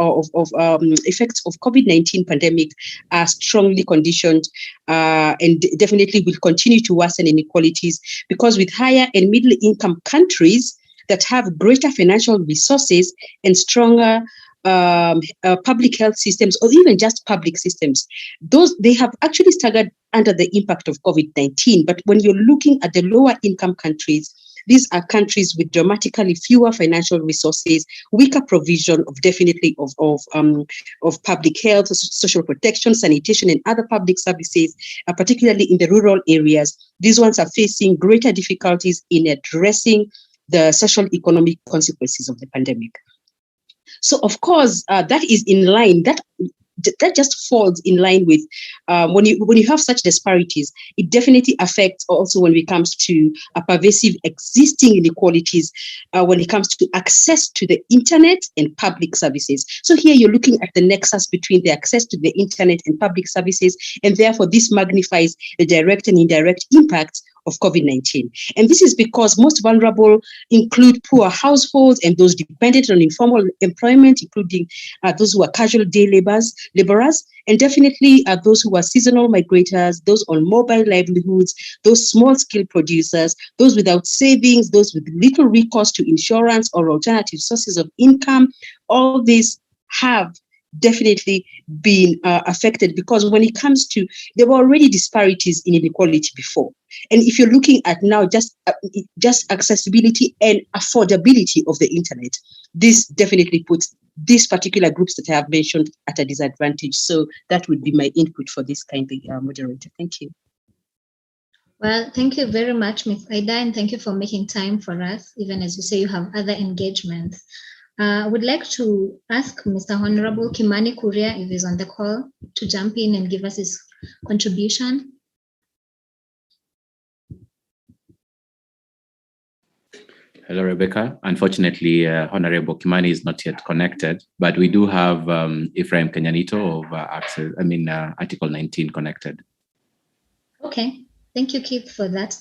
effects of COVID-19 pandemic are strongly conditioned and definitely will continue to worsen inequalities, because with higher and middle income countries that have greater financial resources and stronger public health systems, or even just public systems, they have actually staggered under the impact of COVID-19. But when you're looking at the lower income countries, these are countries with dramatically fewer financial resources, weaker provision of public health, social protection, sanitation, and other public services, particularly in the rural areas. These ones are facing greater difficulties in addressing the social economic consequences of the pandemic. So, of course, that is in line. That just falls in line with when you have such disparities, it definitely affects also when it comes to pervasive existing inequalities when it comes to access to the internet and public services. So here you're looking at the nexus between the access to the internet and public services, and therefore this magnifies the direct and indirect impacts of COVID-19. And this is because most vulnerable include poor households and those dependent on informal employment, including those who are casual day laborers, and definitely those who are seasonal migrators, those on mobile livelihoods, those small-scale producers, those without savings, those with little recourse to insurance or alternative sources of income. All these have definitely been affected, because when it comes to, there were already disparities in inequality before. And if you're looking at now just accessibility and affordability of the internet, this definitely puts these particular groups that I have mentioned at a disadvantage. So that would be my input for this kindly moderator. Thank you. Well, thank you very much, Ms. Aida, and thank you for making time for us, even as you say you have other engagements. I would like to ask Mr. Honorable Kimani Kuria, if he's on the call, to jump in and give us his contribution. Hello, Rebecca. Unfortunately, Honorable Kimani is not yet connected, but we do have Ephraim Kenyanito of Article 19 connected. Okay, thank you, Keith, for that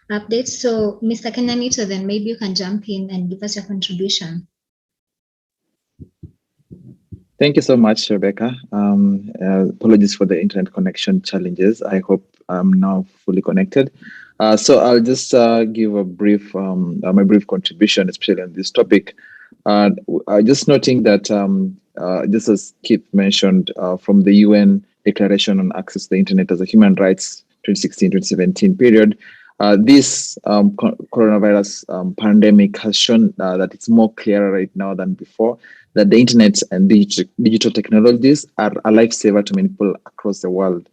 update. So, Mr. Kenyanito, then maybe you can jump in and give us your contribution. Thank you so much, Rebecca. Apologies for the internet connection challenges. I hope I'm now fully connected. So I'll just give a brief, my brief contribution, especially on this topic. Just noting that, just as Keith mentioned, from the UN Declaration on Access to the Internet as a Human Rights 2016-2017 period, this coronavirus pandemic has shown that it's more clearer right now than before that the internet and digital technologies are a lifesaver to many people across the world.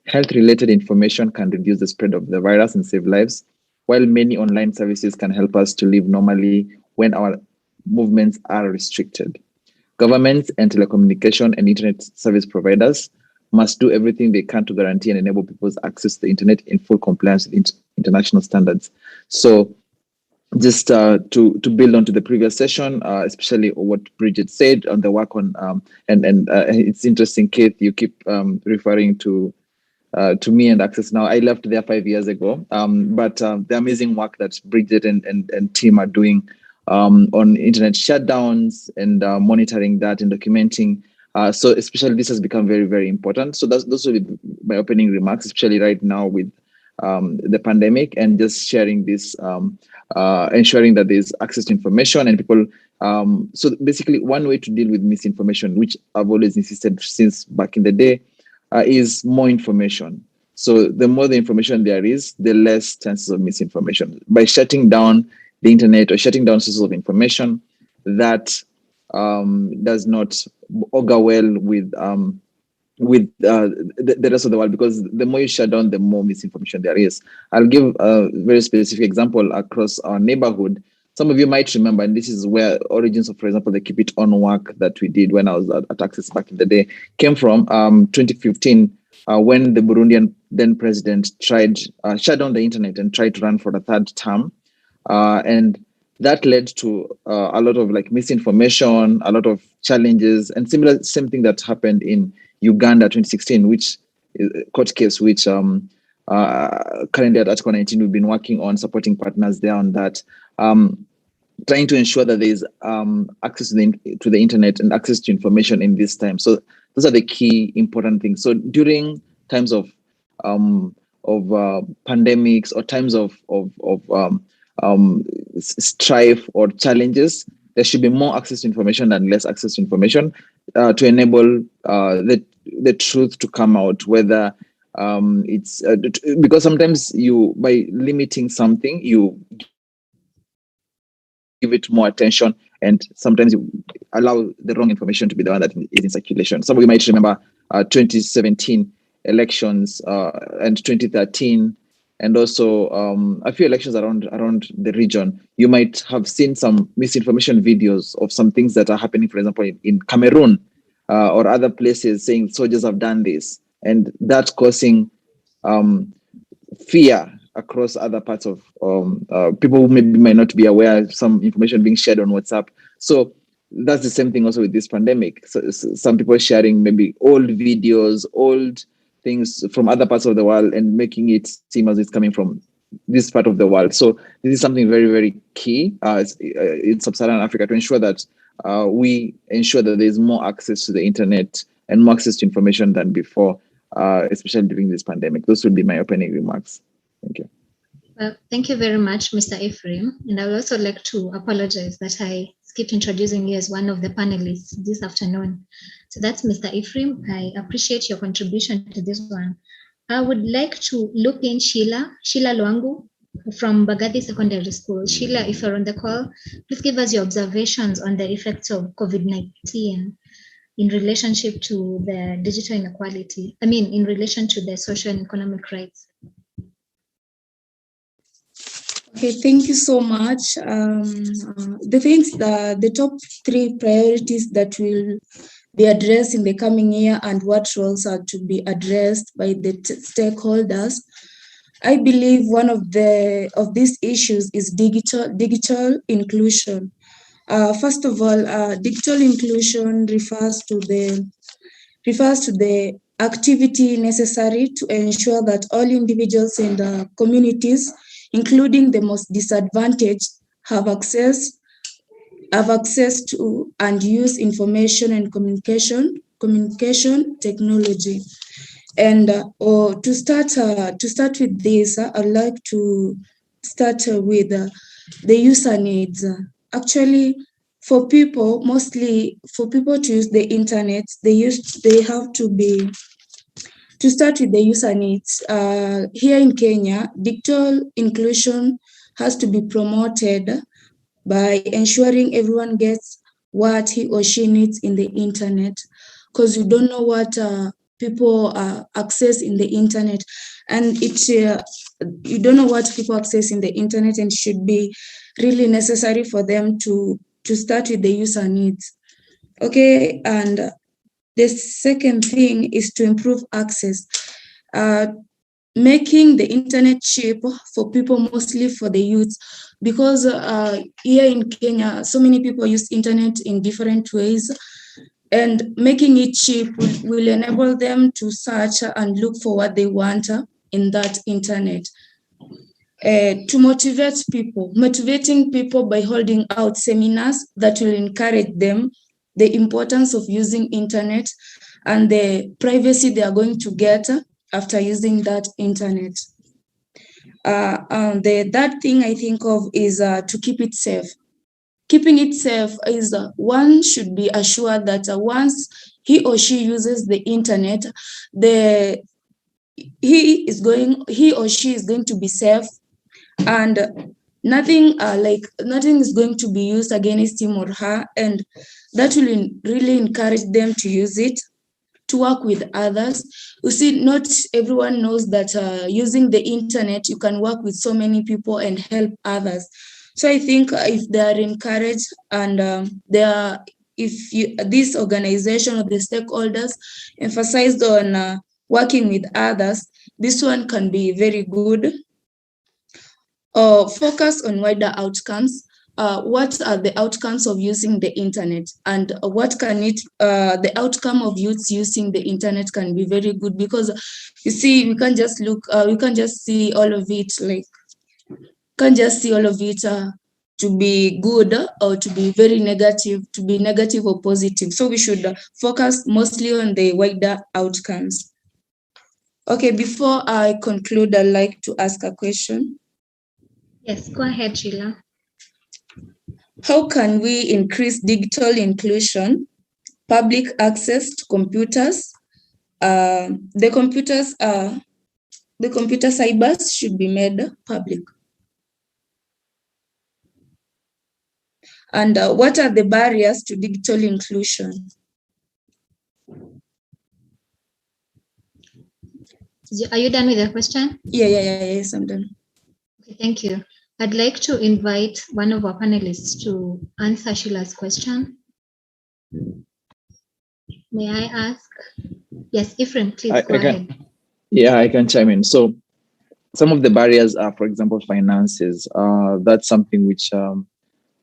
Health-related information can reduce the spread of the virus and save lives, while many online services can help us to live normally when our movements are restricted. Governments and telecommunication and internet service providers must do everything they can to guarantee and enable people's access to the internet in full compliance with international standards. So just to build on to the previous session, especially what Bridget said on the work on, it's interesting, Keith, you keep referring to me and Access Now. I left there 5 years ago, but the amazing work that Bridget and team are doing on internet shutdowns and monitoring that and documenting. So especially this has become very, very important. So those will be my opening remarks, especially right now with the pandemic, and just sharing this, ensuring that there's access to information and people. So basically one way to deal with misinformation, which I've always insisted since back in the day, is more information. So the more the information there is, the less chances of misinformation. By shutting down the internet or shutting down sources of information, that does not augur well with the rest of the world, because the more you shut down, the more misinformation there is. I'll give a very specific example across our neighborhood. Some of you might remember, and this is where origins of, for example, the Keep It On work that we did when I was at Access back in the day came from 2015, when the Burundian then president tried shut down the internet and tried to run for the third term. And that led to a lot of misinformation, a lot of challenges, and same thing that happened in Uganda 2016, which court case, which currently at Article 19 we've been working on supporting partners there on that. trying to ensure that there is access to the internet and access to information in this time. So those are the key important things. So during times of pandemics or times of strife or challenges, there should be more access to information than less access to information to enable the truth to come out, whether it's because sometimes by limiting something, you give it more attention, and sometimes you allow the wrong information to be the one that is in circulation. Some of you might remember 2017 elections and 2013, and also a few elections around the region. You might have seen some misinformation videos of some things that are happening, for example, in Cameroon or other places, saying soldiers have done this, and that causing fear across other parts of people who maybe might not be aware of some information being shared on WhatsApp. So that's the same thing also with this pandemic. So some people sharing maybe old videos, old things from other parts of the world and making it seem as it's coming from this part of the world. So this is something very, very key in Sub-Saharan Africa to ensure that we ensure that there's more access to the internet and more access to information than before, especially during this pandemic. Those would be my opening remarks. Thank you. Well, thank you very much, Mr. Ephraim. And I would also like to apologize that I skipped introducing you as one of the panelists this afternoon. So that's Mr. Ephraim. I appreciate your contribution to this one. I would like to look in Sheila Lwangu from Bagathi Secondary School. Sheila, if you're on the call, please give us your observations on the effects of COVID-19 in relationship to the digital inequality. In relation to the social and economic rights. Okay, thank you so much. The top 3 priorities that will be addressed in the coming year and what roles are to be addressed by the stakeholders. I believe one of these issues is digital inclusion. First of all, digital inclusion refers to the activity necessary to ensure that all individuals and communities, including the most disadvantaged, have access to and use information and communication technology. And to start with this, I'd like to start with the user needs. Actually, for people to use the internet, to start with the user needs. Here in Kenya, digital inclusion has to be promoted by ensuring everyone gets what he or she needs in the internet, because you don't know what people access in the internet, and you don't know what people access in the internet, and should be really necessary for them to start with the user needs. Okay, and the second thing is to improve access, making the internet cheap for people, mostly for the youth, because here in Kenya, so many people use internet in different ways, and making it cheap will enable them to search and look for what they want in that internet. To motivating people by holding out seminars that will encourage them the importance of using internet and the privacy they are going to get after using that internet. The third thing I think of is to keep it safe. Keeping it safe is one should be assured that once he or she uses the internet, he or she is going to be safe, and nothing is going to be used against him or her, and that will really encourage them to use it, to work with others. You see, not everyone knows that using the internet, you can work with so many people and help others. So I think if they are encouraged and this organization or the stakeholders emphasized on working with others, this one can be very good. Focus on wider outcomes. What are the outcomes of using the internet, and the outcome of youths using the internet can be very good, because you see, we can't just see all of it to be good or to be very negative, to be negative or positive. So we should focus mostly on the wider outcomes. Okay, before I conclude, I'd like to ask a question. Yes, go ahead, Sheila. How can we increase digital inclusion, public access to computers? The computer cybers should be made public. And what are the barriers to digital inclusion? Are you done with the question? Yes, I'm done. Okay, thank you. I'd like to invite one of our panelists to answer Sheila's question. May I ask? Yes, Ephraim, please go ahead. Yeah, I can chime in. So some of the barriers are, for example, finances. That's something which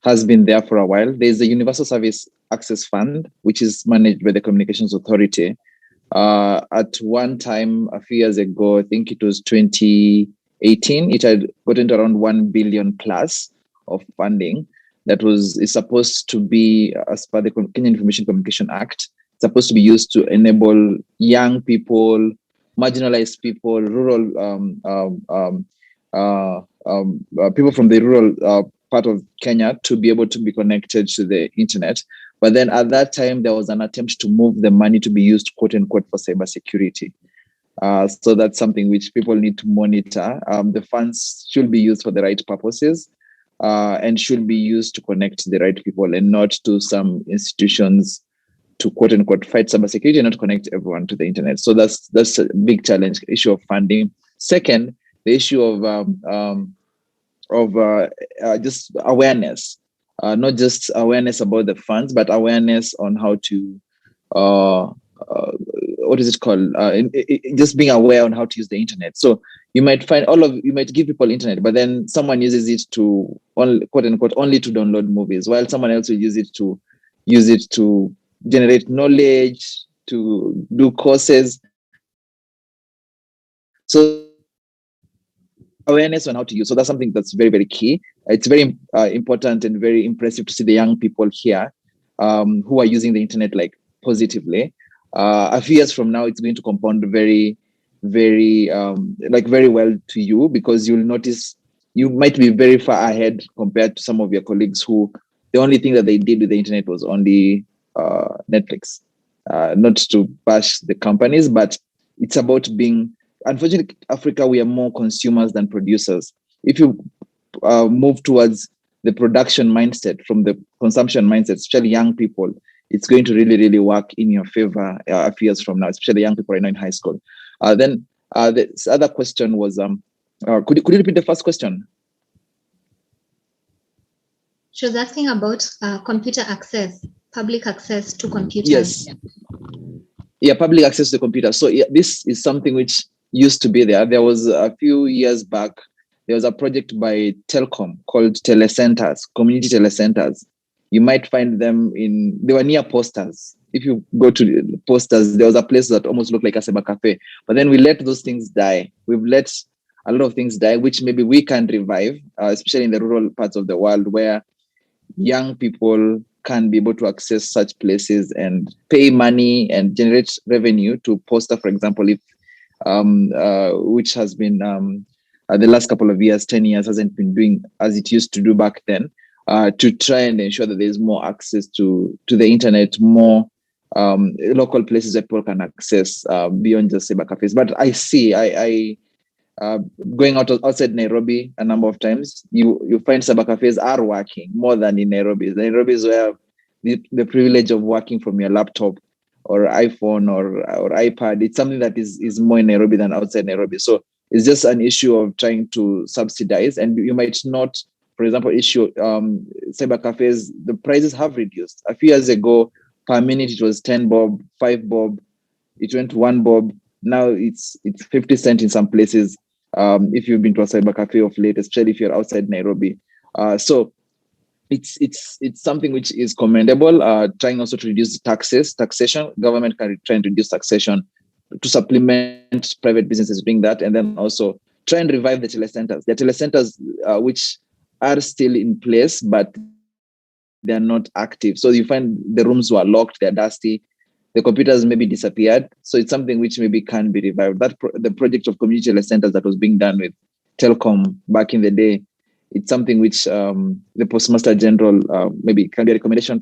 has been there for a while. There's the Universal Service Access Fund, which is managed by the Communications Authority. At one time, a few years ago, I think it was 2018, it had gotten to around 1 billion plus of funding that is supposed to be, as per the Kenya Information Communication Act, supposed to be used to enable young people, marginalized people, rural people from the rural part of Kenya to be able to be connected to the internet. But then at that time, there was an attempt to move the money to be used, quote unquote, for cybersecurity. So that's something which people need to monitor. The funds should be used for the right purposes and should be used to connect the right people and not to some institutions to quote unquote fight cybersecurity and not connect everyone to the internet. So that's a big challenge, issue of funding. Second, the issue of just awareness, not just awareness about the funds, but awareness on how to what is it called? Just being aware on how to use the internet. So you might find you might give people internet, but then someone uses it to quote unquote only to download movies, while someone else will use it to generate knowledge, to do courses. So awareness on how to use. So that's something that's very, very key. It's very important and very impressive to see the young people here who are using the internet like positively. A few years from now, it's going to compound very, very, very well to you, because you'll notice you might be very far ahead compared to some of your colleagues who the only thing that they did with the internet was only Netflix. Not to bash the companies, but it's about being, unfortunately, Africa, we are more consumers than producers. If you move towards the production mindset from the consumption mindset, especially young people, it's going to really, really work in your favor a few years from now, especially young people right now in high school. Then the other question was, could you repeat the first question? She was asking about computer access, public access to computers. Yes. Yeah, public access to computers. So yeah, this is something which used to be there. There was a few years back, there was a project by Telcom called telecenters, community telecenters. You might find them they were near posters. If you go to the posters, there was a place that almost looked like a cyber cafe. But then we let those things die. We've let a lot of things die, which maybe we can revive, especially in the rural parts of the world where young people can be able to access such places and pay money and generate revenue to poster, for example, if which has been the last couple of years, 10 years, hasn't been doing as it used to do back then, to try and ensure that there's more access to the internet, more local places that people can access beyond just cyber cafes. But I see, going outside Nairobi a number of times, you find cyber cafes are working more than in Nairobi. Nairobi is where the privilege of working from your laptop or iPhone or iPad, it's something that is more in Nairobi than outside Nairobi. So it's just an issue of trying to subsidize, and you might not, for example, issue cyber cafes, the prices have reduced. A few years ago, per minute, it was 10 bob, 5 bob, it went 1 bob. Now it's 50 cents in some places. If you've been to a cyber cafe of late, especially if you're outside Nairobi. So it's something which is commendable. Trying also to reduce taxation. Government can try and reduce taxation to supplement private businesses doing that, and then also try and revive the telecenters. The telecenters which are still in place, but they're not active. So you find the rooms were locked, they're dusty, the computers maybe disappeared. So it's something which maybe can be revived. The project of community centers that was being done with Telcom back in the day, it's something which the Postmaster General maybe can be a recommendation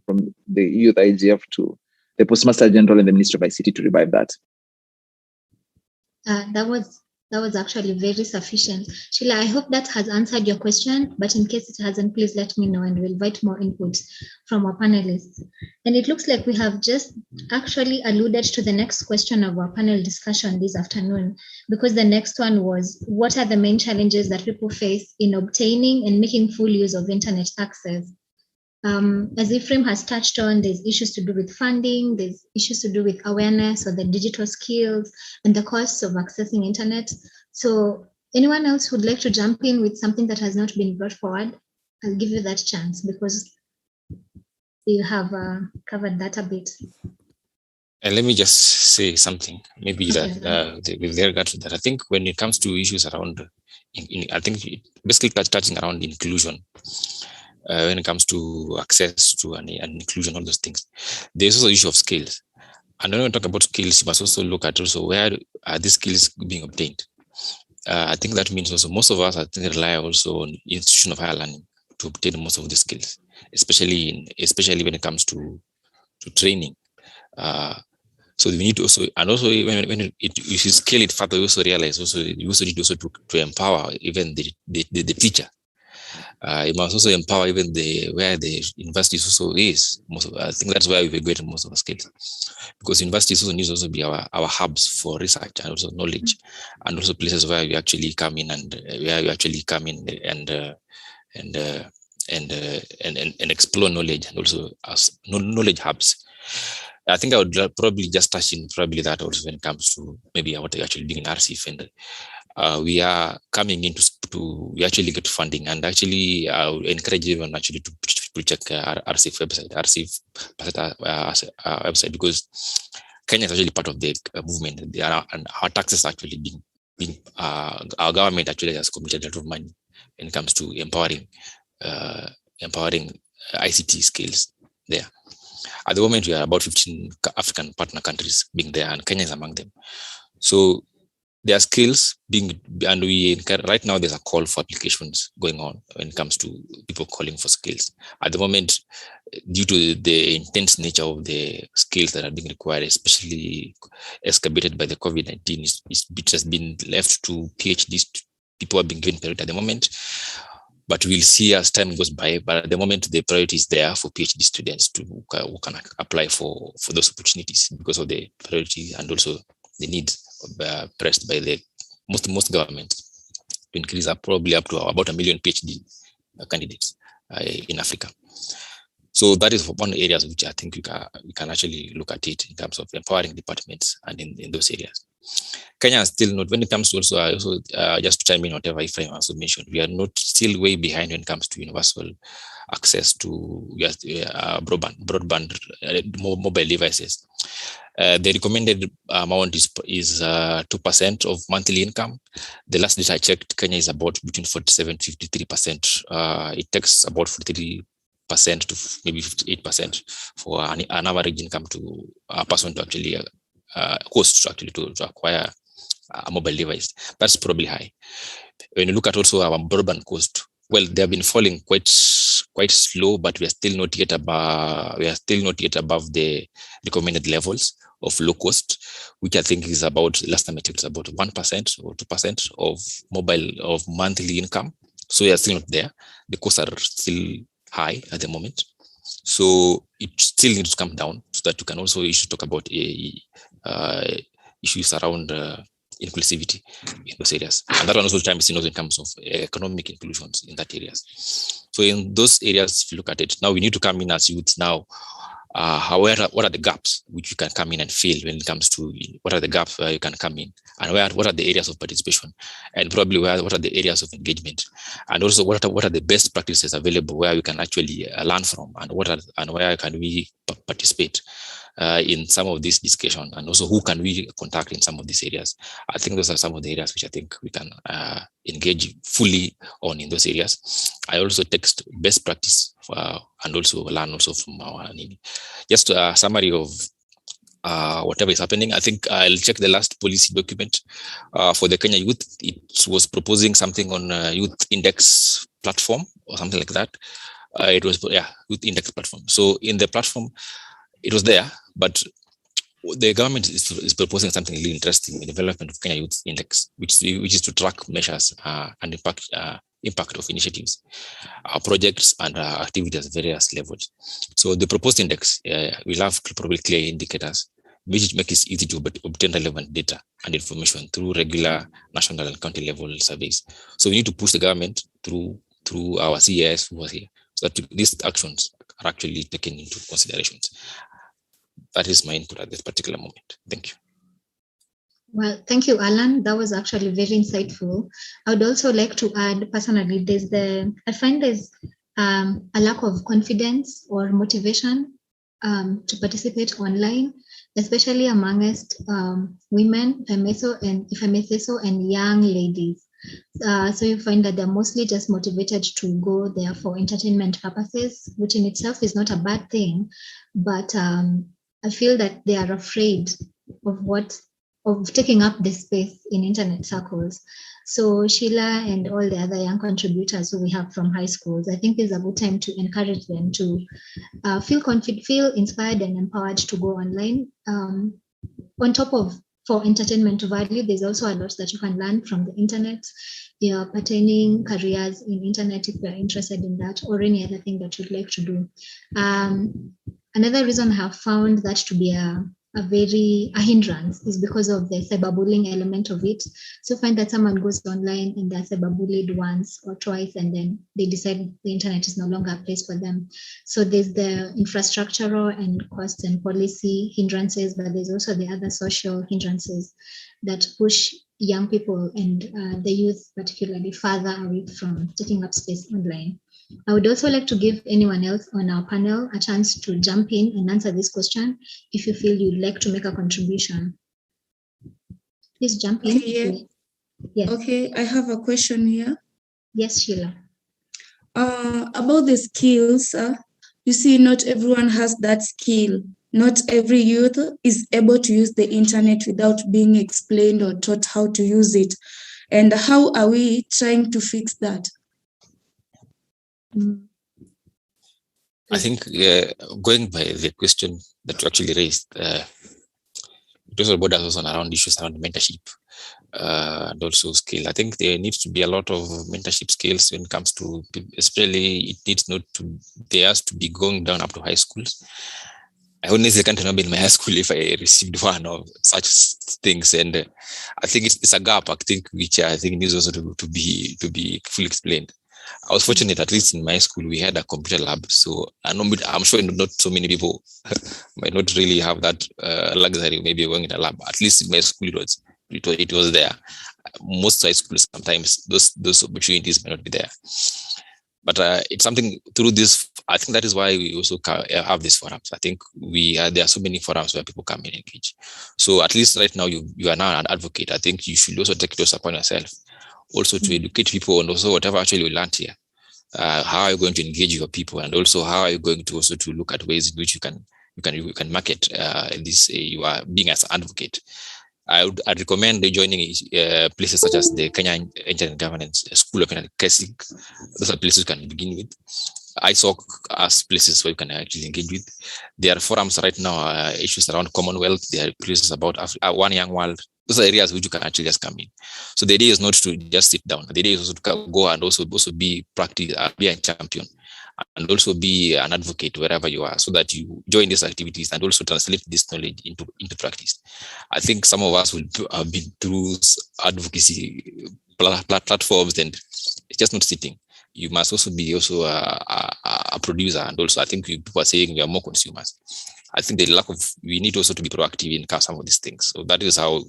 from the Youth IGF to the Postmaster General and the Ministry of ICT to revive that. That was actually very sufficient. Sheila, I hope that has answered your question, but in case it hasn't, please let me know and we'll invite more input from our panelists. And it looks like we have just actually alluded to the next question of our panel discussion this afternoon, because the next one was, what are the main challenges that people face in obtaining and making full use of internet access? As Ephraim has touched on, there's issues to do with funding, there's issues to do with awareness or the digital skills and the costs of accessing internet. So anyone else who'd like to jump in with something that has not been brought forward, I'll give you that chance because you have covered that a bit. And let me just say something, maybe that with regard to that, I think when it comes to issues around, I think basically touching around inclusion, when it comes to access to an inclusion, all those things, there's also the issue of skills. And when we talk about skills, you must also look at also where are these skills being obtained. I think that means also most of us I think rely also on institution of higher learning to obtain most of the skills, especially when it comes to training. So we need to also, and also when you scale it further, you also realize you also need also to empower even the teacher. You must also empower even where the university also is. I think that's where we get most of the skills, because universities also needs to also be our hubs for research and also knowledge, and also places where we actually come in and explore knowledge, and also as knowledge hubs. I think I would probably just touch in probably that also when it comes to maybe what we're actually doing in RCF, and we are coming into we actually get funding, and actually I would encourage everyone actually to check our RCF website, because Kenya is actually part of the movement, and our taxes actually being our government actually has committed a lot of money when it comes to empowering ICT skills there. At the moment, we are about 15 African partner countries being there, and Kenya is among them. So there are skills being, and right now there's a call for applications going on when it comes to people calling for skills. At the moment, due to the intense nature of the skills that are being required, especially exacerbated by the COVID-19, it has been left to PhDs. People are being given priority at the moment. But we'll see as time goes by. But at the moment, the priority is there for PhD students who can apply for those opportunities because of the priority and also the need pressed by the most governments to increase probably up to about 1 million PhD candidates in Africa. So that is one area which I think we can actually look at it in terms of empowering departments and in those areas. Kenya is still not, when it comes to also just to chime in whatever Ephraim also mentioned, we are not still way behind when it comes to universal access to broadband mobile devices. The recommended amount is 2% of monthly income. The last data I checked, Kenya is about between 47 to 53%. It takes about 43% to maybe 58% for an average income to a person to actually cost to actually to acquire a mobile device. That's probably high. When you look at also our broadband cost, well, they have been falling quite slow, but we are still not yet above the recommended levels of low cost, which I think is about, last time I checked, about 1% or 2% of monthly income. So we are still not there. The costs are still high at the moment. So it still needs to come down so that you can also talk about issues around inclusivity in those areas. And that one also time is in terms of economic inclusions in that areas. So in those areas, if you look at it, now we need to come in as youths now. What are the gaps which you can come in and fill when it comes to what are the gaps where you can come in, and what are the areas of participation, and probably what are the areas of engagement, and also what are the best practices available where we can actually learn from, and where can we participate. in some of this discussion, and also who can we contact in some of these areas. I think those are some of the areas which I think we can engage fully on in those areas. I also text best practice and also learn also from our just a summary of whatever is happening. I think I'll check the last policy document for the Kenya youth. It was proposing something on youth index platform or something like that. It was youth index platform. So in the platform, it was there, but the government is proposing something really interesting, the development of Kenya Youth Index, which is to track measures and impact of initiatives, projects and activities at various levels. So the proposed index will have probably clear indicators, which make it easy to obtain relevant data and information through regular national and county level surveys. So we need to push the government through our CES who are here, so that these actions are actually taken into considerations. That is my input at this particular moment. Thank you. Well, thank you, Alan. That was actually very insightful. I would also like to add, personally, I find there's a lack of confidence or motivation to participate online, especially amongst women, if I may say so, and young ladies. So you find that they're mostly just motivated to go there for entertainment purposes, which in itself is not a bad thing, but I feel that they are afraid of taking up this space in internet circles. So Sheila and all the other young contributors who we have from high schools, I think is a good time to encourage them to feel confident, feel inspired and empowered to go online. On top of, for entertainment value, there's also a lot that you can learn from the internet. You're pertaining careers in internet if you're interested in that, or any other thing that you'd like to do. Another reason I have found that to be a hindrance is because of the cyberbullying element of it. So find that someone goes online and they're cyberbullied once or twice, and then they decide the internet is no longer a place for them. So there's the infrastructural and cost and policy hindrances, but there's also the other social hindrances that push young people and the youth particularly further away from taking up space online. I would also like to give anyone else on our panel a chance to jump in and answer this question if you feel you'd like to make a contribution. Please jump in. Okay, yes. Okay, I have a question here. Yes, Sheila. About the skills, you see, not everyone has that skill. Not every youth is able to use the internet without being explained or taught how to use it. And how are we trying to fix that? I think going by the question that you actually raised, it also borders on around issues around mentorship and also skill. I think there needs to be a lot of mentorship skills when it comes to, especially it needs not to, there has to be going down up to high schools. I honestly can't remember in my high school if I received one of such things, and I think it's a gap. I think which I think needs also to be fully explained. I was fortunate, at least in my school, we had a computer lab. So I'm sure not so many people might not really have that luxury, maybe going in a lab. At least in my school, it was there. Most high schools, sometimes those opportunities may not be there. But it's something through this. I think that is why we also have these forums. I think there are so many forums where people come and engage. So at least right now, you are now an advocate. I think you should also take those upon yourself, also to educate people, and also whatever actually you learned here. How are you going to engage your people, and also how are you going to also to look at ways in which you can market this? You are being as an advocate. I'd recommend joining places such as the Kenya Internet Governance School of Civic. Those are places you can begin with. ISOC as places where you can actually engage with. There are forums right now, issues around Commonwealth. There are places about One Young World. Those are areas which you can actually just come in. So the idea is not to just sit down. The idea is also to go and also be a champion, and also be an advocate wherever you are, so that you join these activities and also translate this knowledge into practice. I think some of us will have been through advocacy platforms, and it's just not sitting. You must also be a producer, and also I think people are saying we are more consumers. I think we need also to be proactive in some of these things. So that is how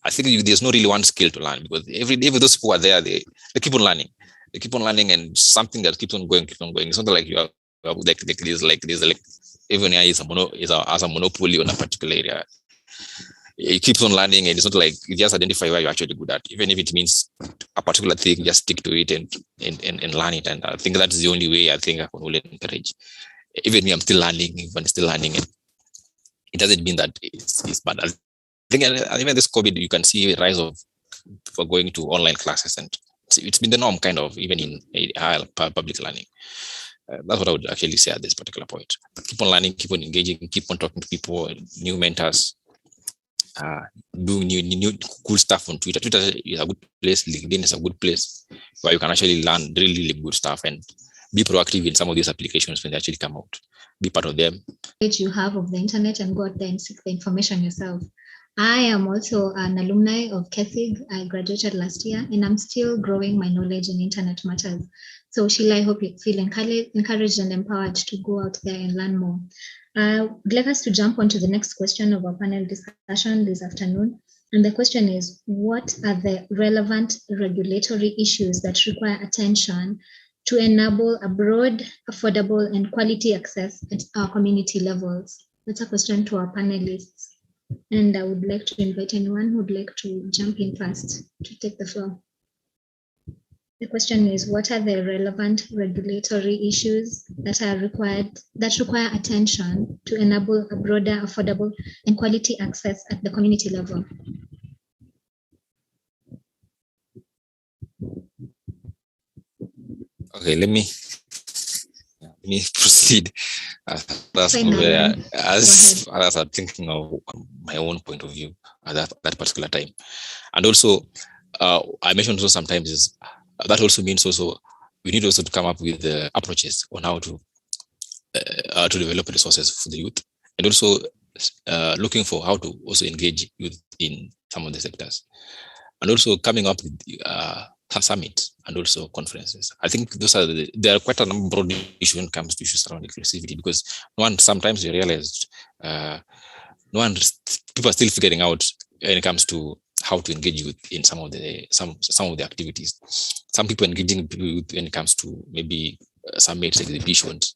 I think there's not really one skill to learn, because every day those people are there, they keep on learning. They keep on learning, and something that keeps on going. It's not like you are like there's even AI has a monopoly on a particular area. It keeps on learning, and it's not like you just identify where you're actually good at. Even if it means a particular thing, just stick to it and learn it. And I think that's the only way I think I can really encourage. Even me, I'm still learning, and it doesn't mean that it's bad. I think even this COVID, you can see a rise of for going to online classes, and it's been the norm kind of even in higher public learning. That's what I would actually say at this particular point. Keep on learning, keep on engaging, keep on talking to people, new mentors, do new cool stuff on Twitter. Twitter is a good place. LinkedIn is a good place where you can actually learn really good stuff and be proactive in some of these applications when they actually come out. Be part of them. You have of the internet and go out there and seek the information yourself. I am also an alumni of Civic. I graduated last year and I'm still growing my knowledge in internet matters. So Sheila, I hope you feel encouraged and empowered to go out there and learn more. I'd like us to jump on to the next question of our panel discussion this afternoon. And the question is, what are the relevant regulatory issues that require attention to enable a broad, affordable, and quality access at our community levels? That's a question to our panelists. And I would like to invite anyone who would like to jump in first to take the floor. The question is, what are the relevant regulatory issues that require attention to enable a broader, affordable, and quality access at the community level? Okay, let me proceed as I'm thinking of my own point of view at that particular time. And also, I mentioned also sometimes is that also means also we need also to come up with approaches on how to develop resources for the youth, and also looking for how to also engage youth in some of the sectors, and also coming up with summits and also conferences. I think those are there are quite a number of issues when it comes to issues around inclusivity, because sometimes you realize people are still figuring out when it comes to how to engage with in some of the activities. Some people engaging with when it comes to maybe summits, exhibitions,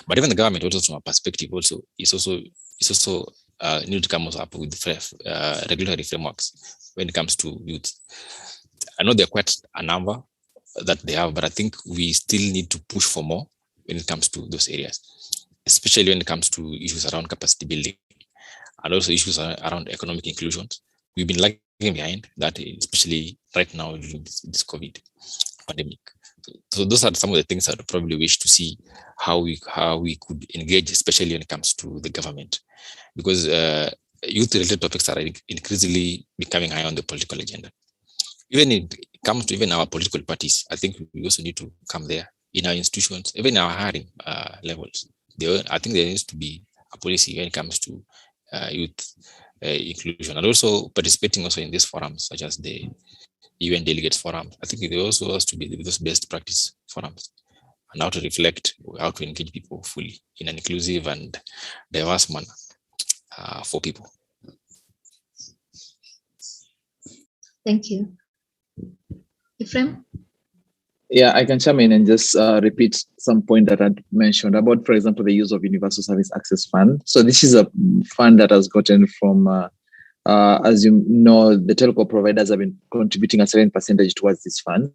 but even the government also from a perspective also is also need to come up with regulatory frameworks when it comes to youth. I know there are quite a number that they have, but I think we still need to push for more when it comes to those areas, especially when it comes to issues around capacity building and also issues around economic inclusion. We've been lagging behind that, especially right now during this COVID pandemic. So those are some of the things I would probably wish to see how we could engage, especially when it comes to the government, because youth-related topics are increasingly becoming high on the political agenda. Even it comes to even our political parties, I think we also need to come there in our institutions, even our hiring levels. I think there needs to be a policy when it comes to youth inclusion, and also participating also in these forums, such as the UN Delegates Forum. I think there also has to be those best practice forums, and how to reflect how to engage people fully in an inclusive and diverse manner for people. Thank you. Ephraim? Yeah, I can chime in and just repeat some point that I mentioned about, for example, the use of Universal Service Access Fund. So this is a fund that has gotten from, as you know, the telco providers have been contributing a certain percentage towards this fund.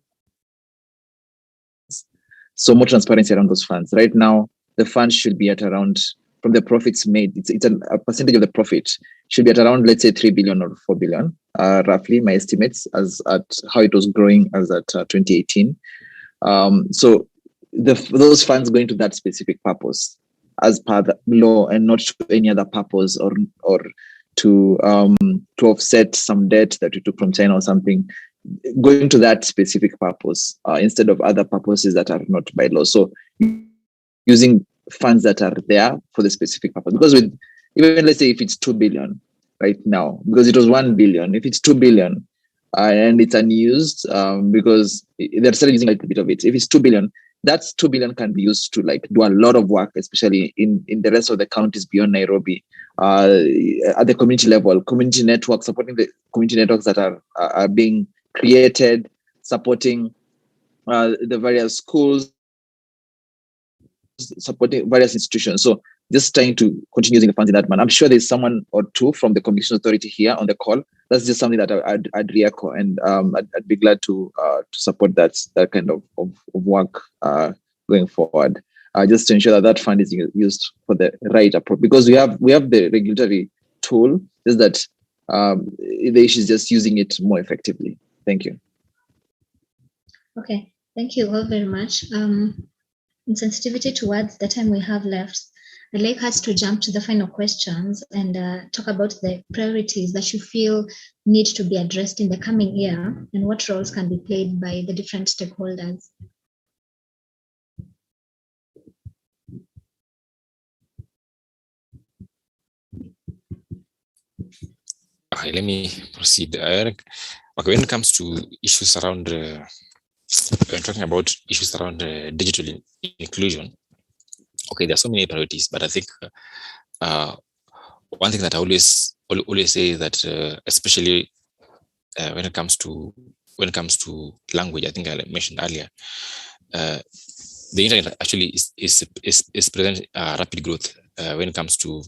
So more transparency around those funds. Right now, the fund should be at around, from the profits made, it's a percentage of the profit should be at around, let's say, 3 billion or 4 billion, roughly my estimates as at how it was growing as at 2018. So those funds going to that specific purpose as per the law, and not to any other purpose or to offset some debt that we took from China or something, going to that specific purpose instead of other purposes that are not by law. So using funds that are there for the specific purpose, because with even let's say if it's 2 billion right now, because it was 1 billion, if it's 2 billion and it's unused because they're still using a little bit of it, if it's 2 billion, that's 2 billion can be used to like do a lot of work, especially in the rest of the counties beyond Nairobi, at the community level, community networks, supporting the community networks that are being created, supporting the various schools, supporting various institutions. So just trying to continue using the funds in that manner. I'm sure there's someone or two from the Communication Authority here on the call. That's just something that I'd re-echo, and I'd be glad to support that kind of work going forward, just to ensure that fund is used for the right approach. Because we have the regulatory tool, is that the issue is just using it more effectively. Thank you. Okay, thank you all very much. In sensitivity towards the time we have left, I'd like us to jump to the final questions and talk about the priorities that you feel need to be addressed in the coming year and what roles can be played by the different stakeholders. Okay, let me proceed. Okay, when it comes to issues around, when talking about issues around digital inclusion, okay, there are so many priorities, but I think one thing that I always say is that, especially when it comes to language, I think I mentioned earlier, the internet actually is present rapid growth when it comes to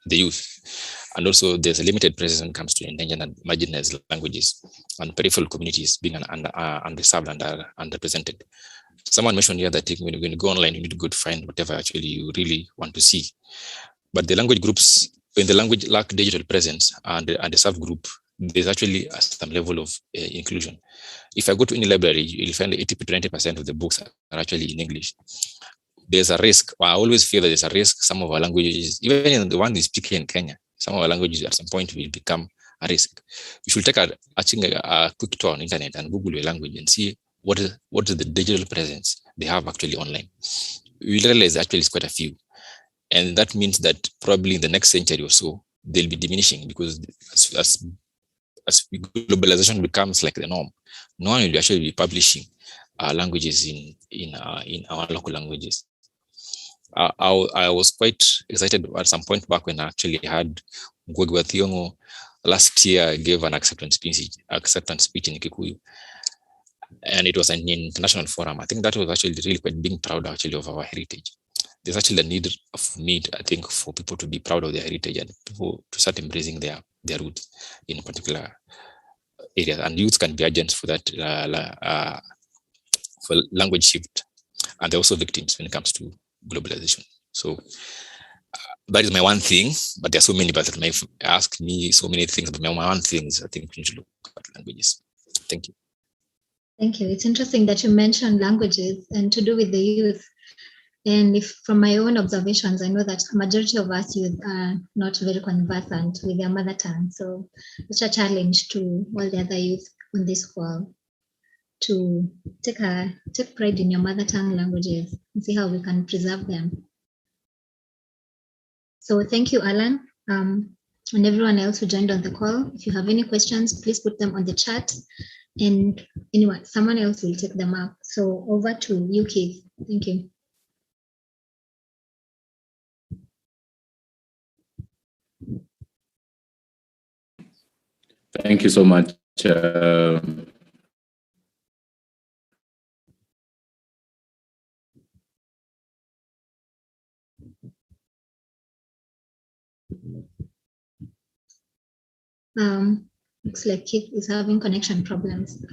the youth, and also there's a limited presence when it comes to endangered and marginalized languages and peripheral communities being underserved and underrepresented. Someone mentioned here that when you go online, you need to go to find whatever actually you really want to see. But the language groups, when the language lack digital presence and the subgroup, there's actually some level of inclusion. If I go to any library, you'll find 80 to 90% of the books are actually in English. There's a risk. I always feel that there's a risk. Some of our languages, even the one we speak in Kenya, some of our languages at some point will become a risk. You should take a quick tour on the internet and Google your language and see what is the digital presence they have actually online. We realize actually it's quite a few. And that means that probably in the next century or so, they'll be diminishing, because as globalization becomes like the norm, no one will actually be publishing languages in our local languages. I was quite excited at some point back when I actually had Ngwegwa Thiong'o last year gave an acceptance speech in Kikuyu, and it was an international forum. I think that was actually really quite being proud actually of our heritage. There's actually a need, I think, for people to be proud of their heritage and people to start embracing their roots in particular areas. And youth can be agents for that, for language shift. And they're also victims when it comes to globalization. So that is my one thing, but there are so many people that may ask me so many things, but my one thing is I think we need to look at languages. Thank you. Thank you. It's interesting that you mentioned languages and to do with the youth. And if from my own observations, I know that a majority of us youth are not very conversant with their mother tongue. So it's a challenge to all the other youth on this call to take pride in your mother tongue languages and see how we can preserve them. So thank you, Alan, and everyone else who joined on the call. If you have any questions, please put them on the chat, and someone else will take them up. So over to you, Keith. Thank you. Thank you so much. Looks like Keith is having connection problems.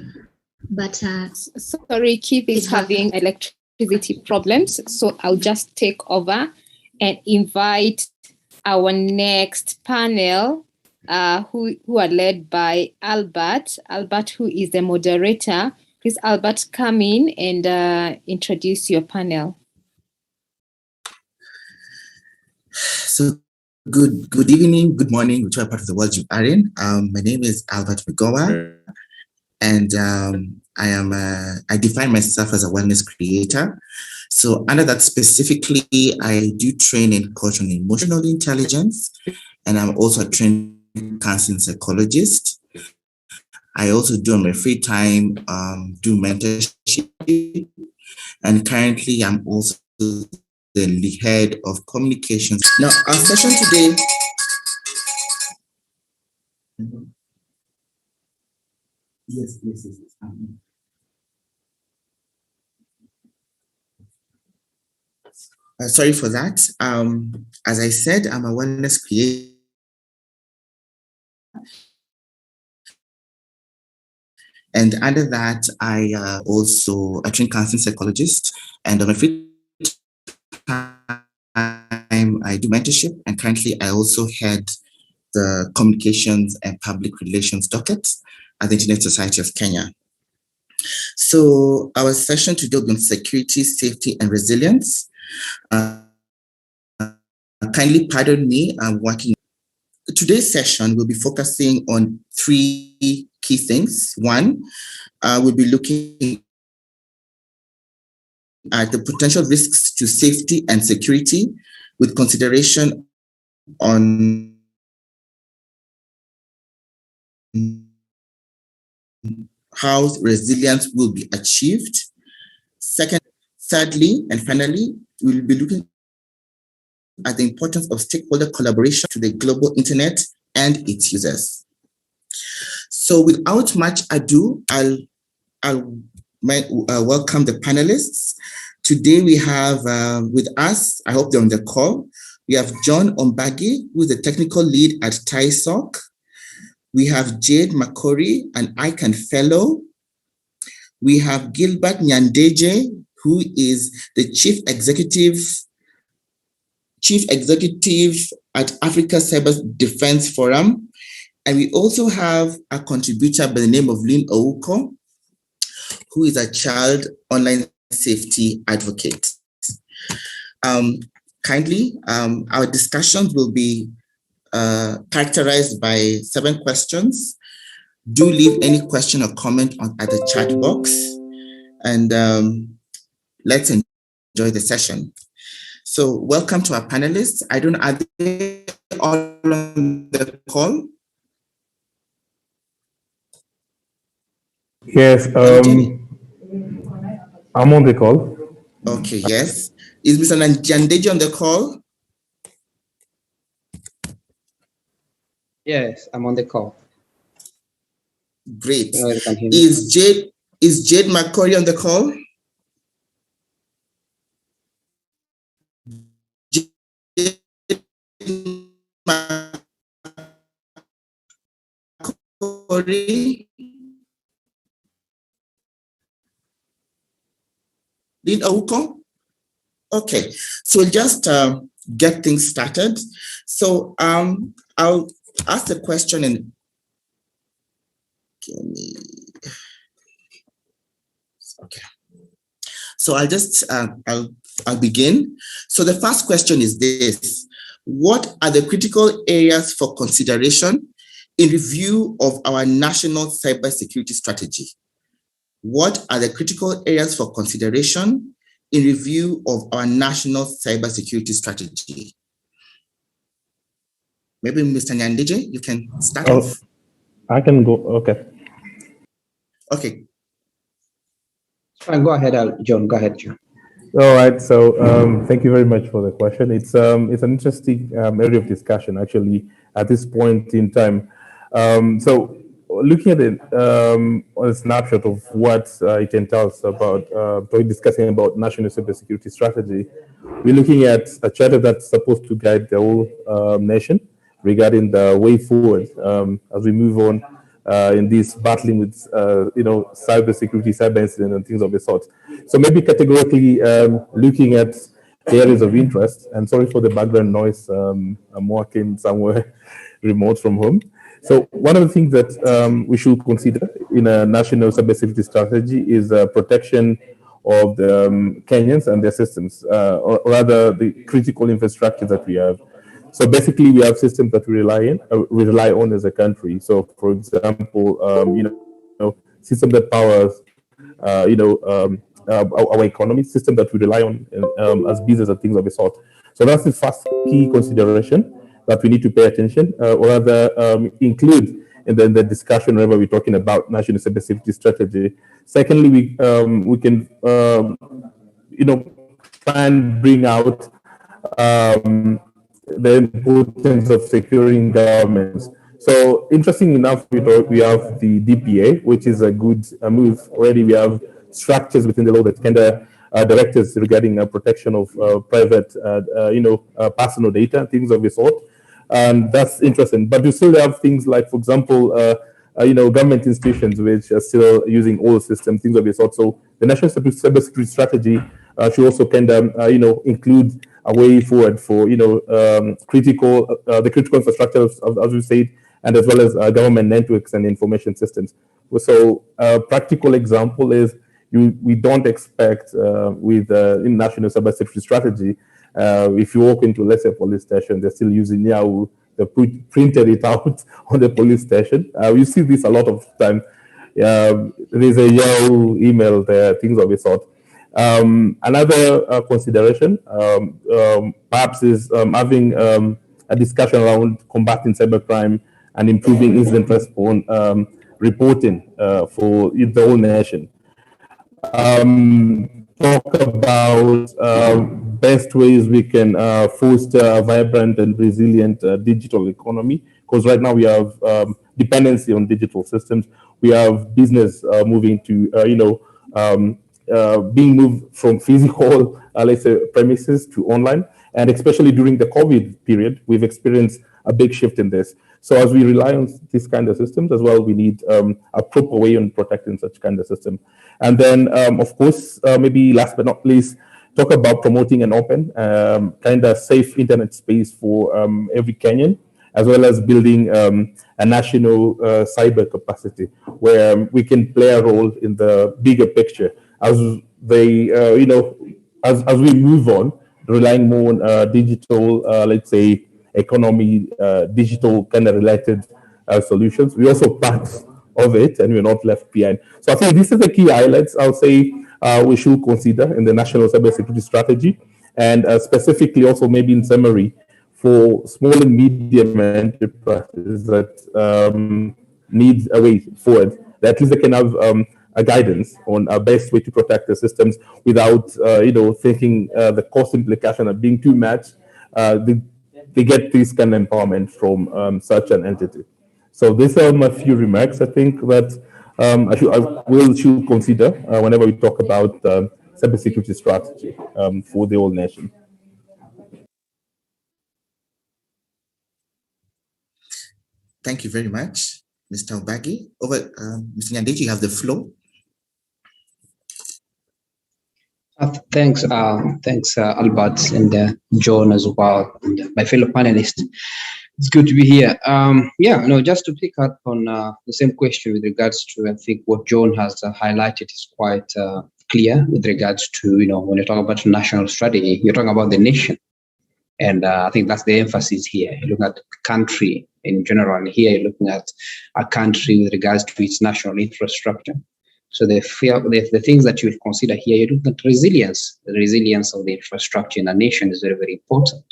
But sorry, Keith is having electricity problems. So I'll just take over and invite our next panel, who are led by Albert. Albert, who is the moderator. Please, Albert, come in and introduce your panel. So good evening, good morning, whichever part of the world you are in. My name is Albert Migowa, and I define myself as a wellness creator. So under that specifically, I do train in cultural and emotional intelligence, and I'm also a trained counseling psychologist. I also do on my free time, do mentorship, and currently I'm also the head of communications. Now, our session today. Yes. Sorry for that. As I said, I'm a wellness creator. And under that, I also a trained counseling psychologist. And on my free time, I do mentorship. And currently, I also head the communications and public relations docket at the Internet Society of Kenya. So our session today will be on security, safety, and resilience. Kindly pardon me, I'm working. Today's session will be focusing on 3 key things. One, we'll be looking at the potential risks to safety and security with consideration on how resilience will be achieved. Thirdly, and finally, we'll be looking at the importance of stakeholder collaboration to the global internet and its users. So without much ado, I'll welcome the panelists. Today we have with us, I hope they're on the call, we have John Ombagi, who is the technical lead at TISOC. We have Jade Makori, an ICANN fellow. We have Gilbert Nyandeje, who is the chief executive at Africa Cyber Defense Forum. And we also have a contributor by the name of Lynn Ouko, who is a child online safety advocate. Our discussions will be characterized by 7 questions. Do leave any question or comment at the chat box, and let's enjoy the session. So welcome to our panelists. I don't know, are they all on the call? Yes, I'm on the call. Okay, yes. Is Mr. Nyandeji on the call? Yes, I'm on the call. Great. Is Jade Makori on the call? Jade Makori? Lynn Ouko? Okay, so we'll just get things started. So I'll ask the question and okay. So I'll begin. So the first question is this: what are the critical areas for consideration in review of our national cybersecurity strategy? What are the critical areas for consideration in review of our national cybersecurity strategy? Maybe Mr. Nyandeje, you can start off. I can go, okay. Okay. Fine, go ahead, John. Go ahead, John. All right, so thank you very much for the question. It's an interesting area of discussion, actually, at this point in time. So looking at it on a snapshot of what it entails about discussing about national cybersecurity strategy, we're looking at a charter that's supposed to guide the whole nation regarding the way forward as we move on in this battling with cybersecurity, cyber incident, and things of the sort. So maybe categorically looking at the areas of interest. And sorry for the background noise. I'm working somewhere remote from home. So one of the things that we should consider in a national cybersecurity strategy is protection of the Kenyans and their systems, or rather the critical infrastructure that we have. So basically, we have systems that we rely on as a country. So, for example, system that powers, our economy, system that we rely on as business and things of the sort. So that's the first key consideration that we need to pay attention, or rather include in the discussion whenever we're talking about national cybersecurity strategy. Secondly, we can try and bring out the importance of securing governments. So interesting enough, we have the DPA, which is a good move. Already we have structures within the law that kind of directives regarding protection of private, personal data, things of the sort. And that's interesting. But you still have things like, for example, government institutions which are still using old systems, things of the sort. So the national cybersecurity strategy should also kind of, include a way forward for, the critical infrastructure, as we said, and as well as government networks and information systems. So a practical example is we don't expect with national cybersecurity strategy, if you walk into, let's say, a police station, they're still using Yahoo. They printed it out on the police station. We see this a lot of time. There's a Yahoo email there, things of the sort. Another consideration perhaps is having a discussion around combating cybercrime and improving incident response reporting for the whole nation. Talk about best ways we can foster a vibrant and resilient digital economy, because right now we have dependency on digital systems. We have business moving to, being moved from physical, let's say, premises to online. And especially during the COVID period, we've experienced a big shift in this. So as we rely on these kind of systems as well, we need a proper way on protecting such kind of system. And then, of course, maybe last but not least, talk about promoting an open, kind of safe internet space for every Kenyan, as well as building a national cyber capacity where we can play a role in the bigger picture as they, as we move on, relying more on digital, let's say, economy, digital kind of related solutions. We also part of it and we're not left behind. So I think these are the key highlights I'll say we should consider in the national cybersecurity strategy, and specifically also maybe in summary for small and medium enterprises that need a way forward, that at least they can have a guidance on a best way to protect the systems without, thinking the cost implication of being too much. They get this kind of empowerment from such an entity. So these are my few remarks. I think that I should consider whenever we talk about cybersecurity strategy for the whole nation. Thank you very much, Mr. Obagi. Over, Mr. Nyandeji, you have the floor. Thanks, Albert and John as well, and my fellow panelists. It's good to be here. Just to pick up on the same question with regards to, I think what John has highlighted is quite clear with regards to, when you talk about national strategy, you're talking about the nation. And I think that's the emphasis here. You're looking at the country in general, and here you're looking at a country with regards to its national infrastructure. So the things that you will consider here, you look at resilience. The resilience of the infrastructure in a nation is very, very important,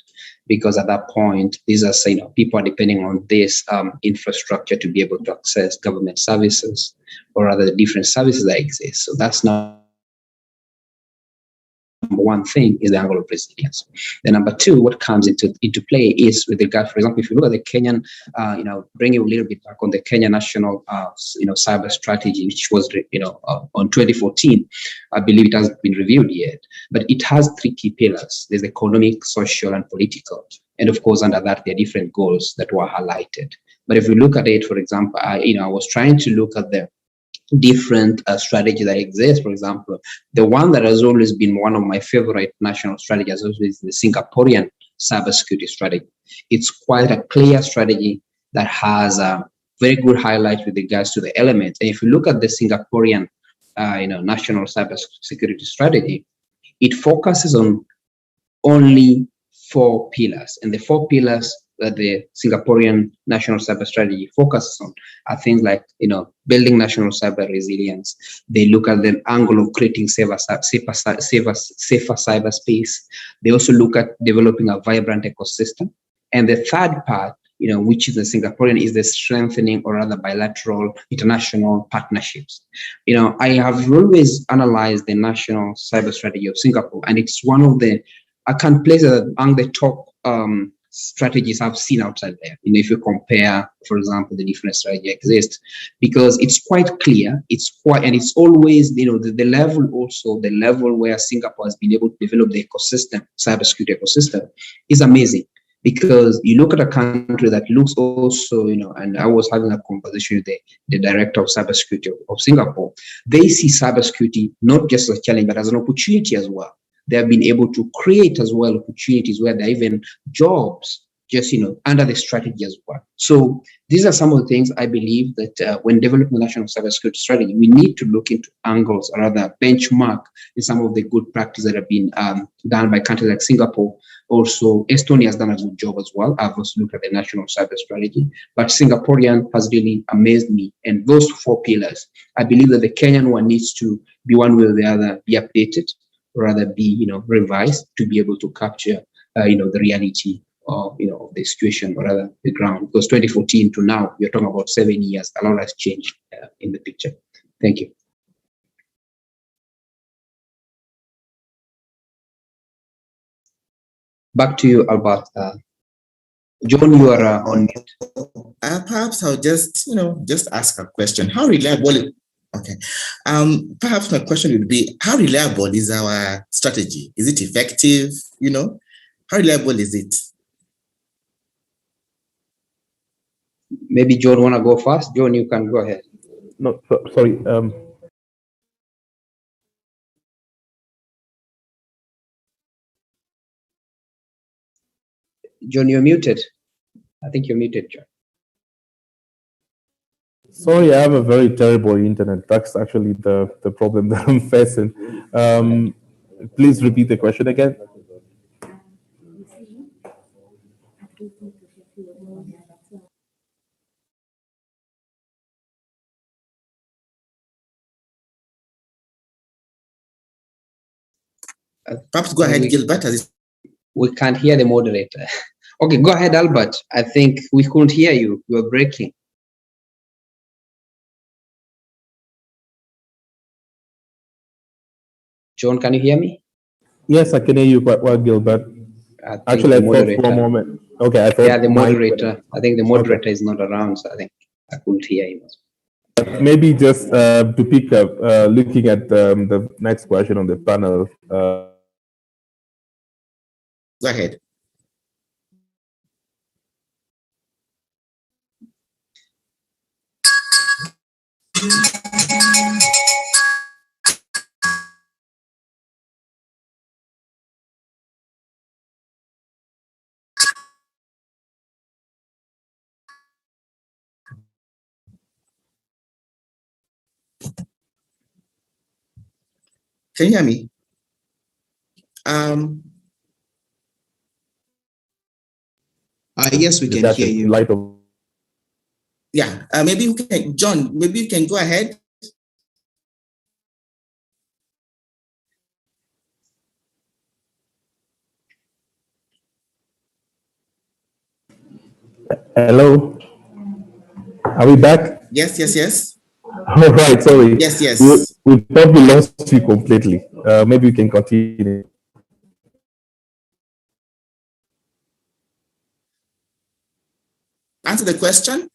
because at that point, these are people are depending on this infrastructure to be able to access government services or other different services that exist. So that's not number one thing, is the angle of resilience. The number two, what comes into play is with regard, for example, if you look at the Kenyan, bring you a little bit back on the Kenya national, cyber strategy, which was, on 2014. I believe it hasn't been reviewed yet, but it has three key pillars. There's economic, social, and political. And of course, under that, there are different goals that were highlighted. But if we look at it, for example, I was trying to look at the different strategy that exists. For example, the one that has always been one of my favorite national strategies is the Singaporean cybersecurity strategy. It's quite a clear strategy that has a very good highlight with regards to the elements. And if you look at the Singaporean, national cybersecurity strategy, it focuses on only 4 pillars, and the 4 pillars that the Singaporean national cyber strategy focuses on are things like, building national cyber resilience. They look at the angle of creating safer cyberspace. They also look at developing a vibrant ecosystem. And the third part, which is the Singaporean, is the strengthening or other bilateral international partnerships. I have always analyzed the national cyber strategy of Singapore, and it's one of the, I can place it among the top strategies I've seen outside there. If you compare, for example, the different strategies exist, because it's quite clear, and it's always, the level where Singapore has been able to develop the ecosystem, cybersecurity ecosystem, is amazing. Because you look at a country that looks also, and I was having a conversation with the director of cybersecurity of Singapore. They see cybersecurity not just as a challenge, but as an opportunity as well. They have been able to create as well opportunities where there are even jobs just, under the strategy as well. So these are some of the things I believe that when developing the national cybersecurity strategy, we need to look into angles, or rather benchmark in some of the good practices that have been done by countries like Singapore. Also, Estonia has done a good job as well. I've also looked at the national cyber strategy, but Singaporean has really amazed me. And those 4 pillars, I believe that the Kenyan one needs to be one way or the other, be updated, or rather be, revised to be able to capture, the reality of, of the situation, or rather the ground. Because 2014 to now, we're talking about 7 years. A lot has changed in the picture. Thank you. Back to you, Albert. John, you are on mute. Perhaps I'll just ask a question. How reliable? Okay. Perhaps my question would be, how reliable is our strategy? Is it effective? How reliable is it? Maybe John want to go first. John, you can go ahead. No, sorry. John, you're muted. I think you're muted, John. Sorry, I have a very terrible internet. That's actually the problem that I'm facing. Please repeat the question again. Perhaps go ahead, Gilbert. We can't hear the moderator. Okay, go ahead, Albert. I think we couldn't hear you. You were breaking. John, can you hear me? Yes, I can hear you quite well, Gilbert. Actually, I thought for a moment. Okay, I thought. Yeah, the moderator. I think the moderator is not around, so I think I couldn't hear him. Maybe just to pick up, looking at the next question on the panel. Go ahead. Can you hear me? Yes, we can hear you. Yeah, maybe you can, John, maybe you can go ahead. Hello, are we back? Yes. All right, sorry. Yes. We probably lost you completely. Maybe we can continue. Answer the question.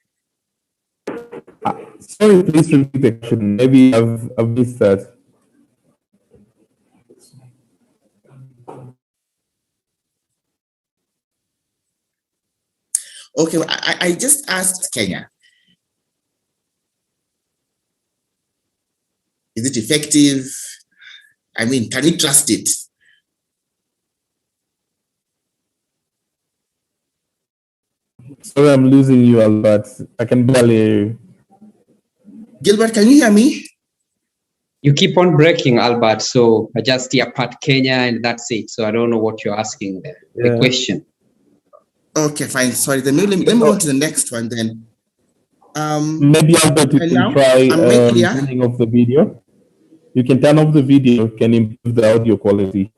Sorry, please repeat the question. Maybe I've missed that. Okay, well, I just asked Kenya. Is it effective? I mean, can we trust it? Sorry, I'm losing you, Albert. I can barely hear you. Gilbert, can you hear me? You keep on breaking, Albert. So I just hear part Kenya and that's it. So I don't know what you're asking there. The question. Okay, fine. Sorry. Then let me go on to the next one then. Maybe Albert, you can try turning off the video. You can turn off the video, can improve the audio quality,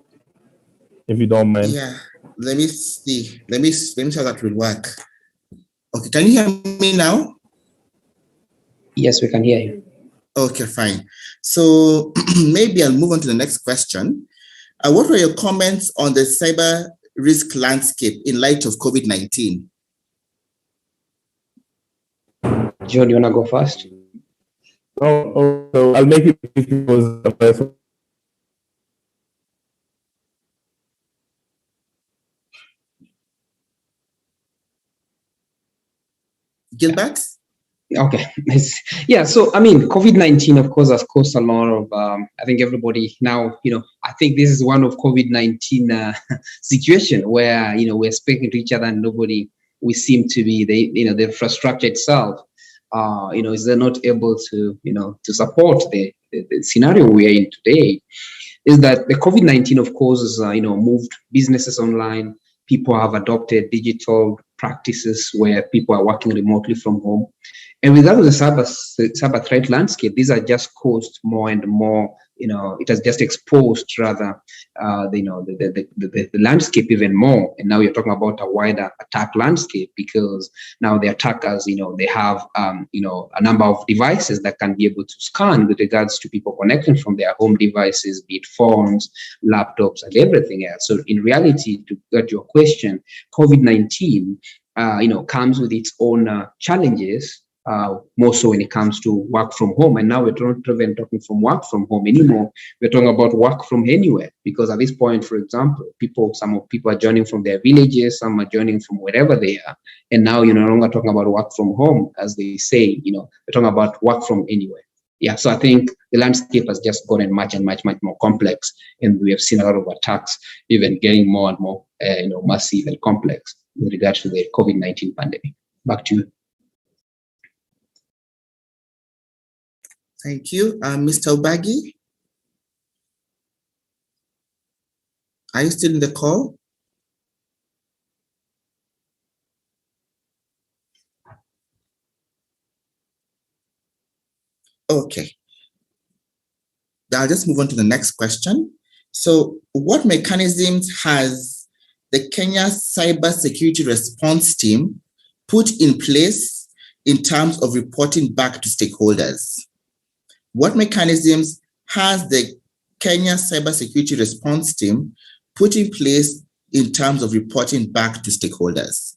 if you don't mind. Yeah, let me see. Let me see how that will work. Okay, can you hear me now? Yes, we can hear you. Okay, fine. So maybe I'll move on to the next question. What were your comments on the cyber risk landscape in light of COVID-19? John, you want to go first? So I'll make it because Gilbert? Okay. Yeah. So, I mean, COVID-19, of course, has caused a lot of, I think everybody now, I think this is one of COVID-19 situation where, we're speaking to each other and nobody, we seem to be, the infrastructure itself, is they're not able to, to support the scenario we are in today. Is that the COVID-19, of course, has, moved businesses online. People have adopted digital practices where people are working remotely from home. And without the cyber threat landscape, these are just caused more and more, it has just exposed rather, the landscape even more. And now you're talking about a wider attack landscape because now the attackers, they have, a number of devices that can be able to scan with regards to people connecting from their home devices, be it phones, laptops, and everything else. So in reality, to get your question, COVID-19, comes with its own challenges. More so when it comes to work from home. And now we're not even talking from work from home anymore. We're talking about work from anywhere. Because at this point, for example, some people are joining from their villages, some are joining from wherever they are. And now you're no longer talking about work from home, as they say, we're talking about work from anywhere. Yeah, so I think the landscape has just gotten much more complex. And we have seen a lot of attacks even getting more and more, massive and complex with regards to the COVID-19 pandemic. Back to you. Thank you. Mr. Obagi, are you still in the call? Okay. I'll just move on to the next question. So what mechanisms has the Kenya Cyber Security Response Team put in place in terms of reporting back to stakeholders? What mechanisms has the Kenya Cybersecurity Response Team put in place in terms of reporting back to stakeholders?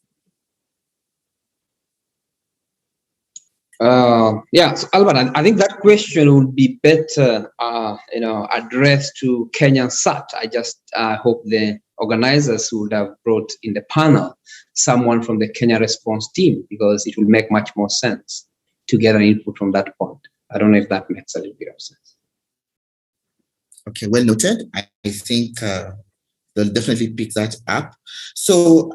Yeah, so Albert, I think that question would be better, addressed to Kenyan SAT. I just hope the organizers would have brought in the panel someone from the Kenya response team, because it will make much more sense to get an input from that point. I don't know if that makes a little bit of sense. Okay, well noted. I think they'll definitely pick that up. So,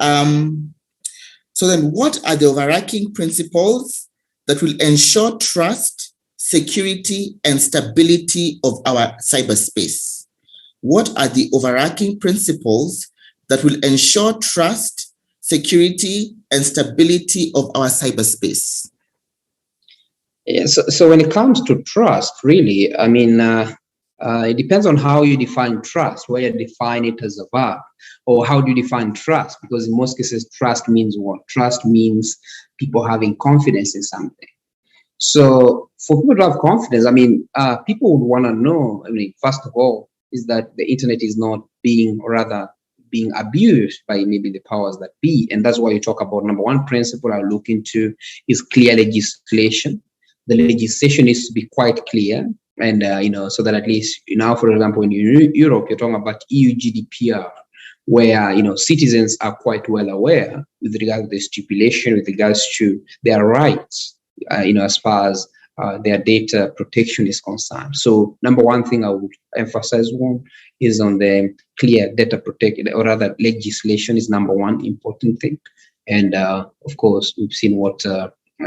so then what are the overarching principles that will ensure trust, security, and stability of our cyberspace? What are the overarching principles that will ensure trust, security, and stability of our cyberspace? Yeah, so when it comes to trust, really, I mean, it depends on how you define trust, whether you define it as a verb, or how do you define trust? Because in most cases, trust means what? Trust means people having confidence in something. So for people to have confidence, I mean, people would want to know, first of all, is that the internet is not being abused by maybe the powers that be. And that's why you talk about number one principle I look into is clear legislation. The legislation needs to be quite clear, and so that at least now, for example, in Europe, you're talking about EU GDPR, where citizens are quite well aware with regard to the stipulation, with regards to their rights, as far as their data protection is concerned. So number one thing I would emphasize on is on the clear data protection, or rather legislation is number one important thing. And of course, we've seen what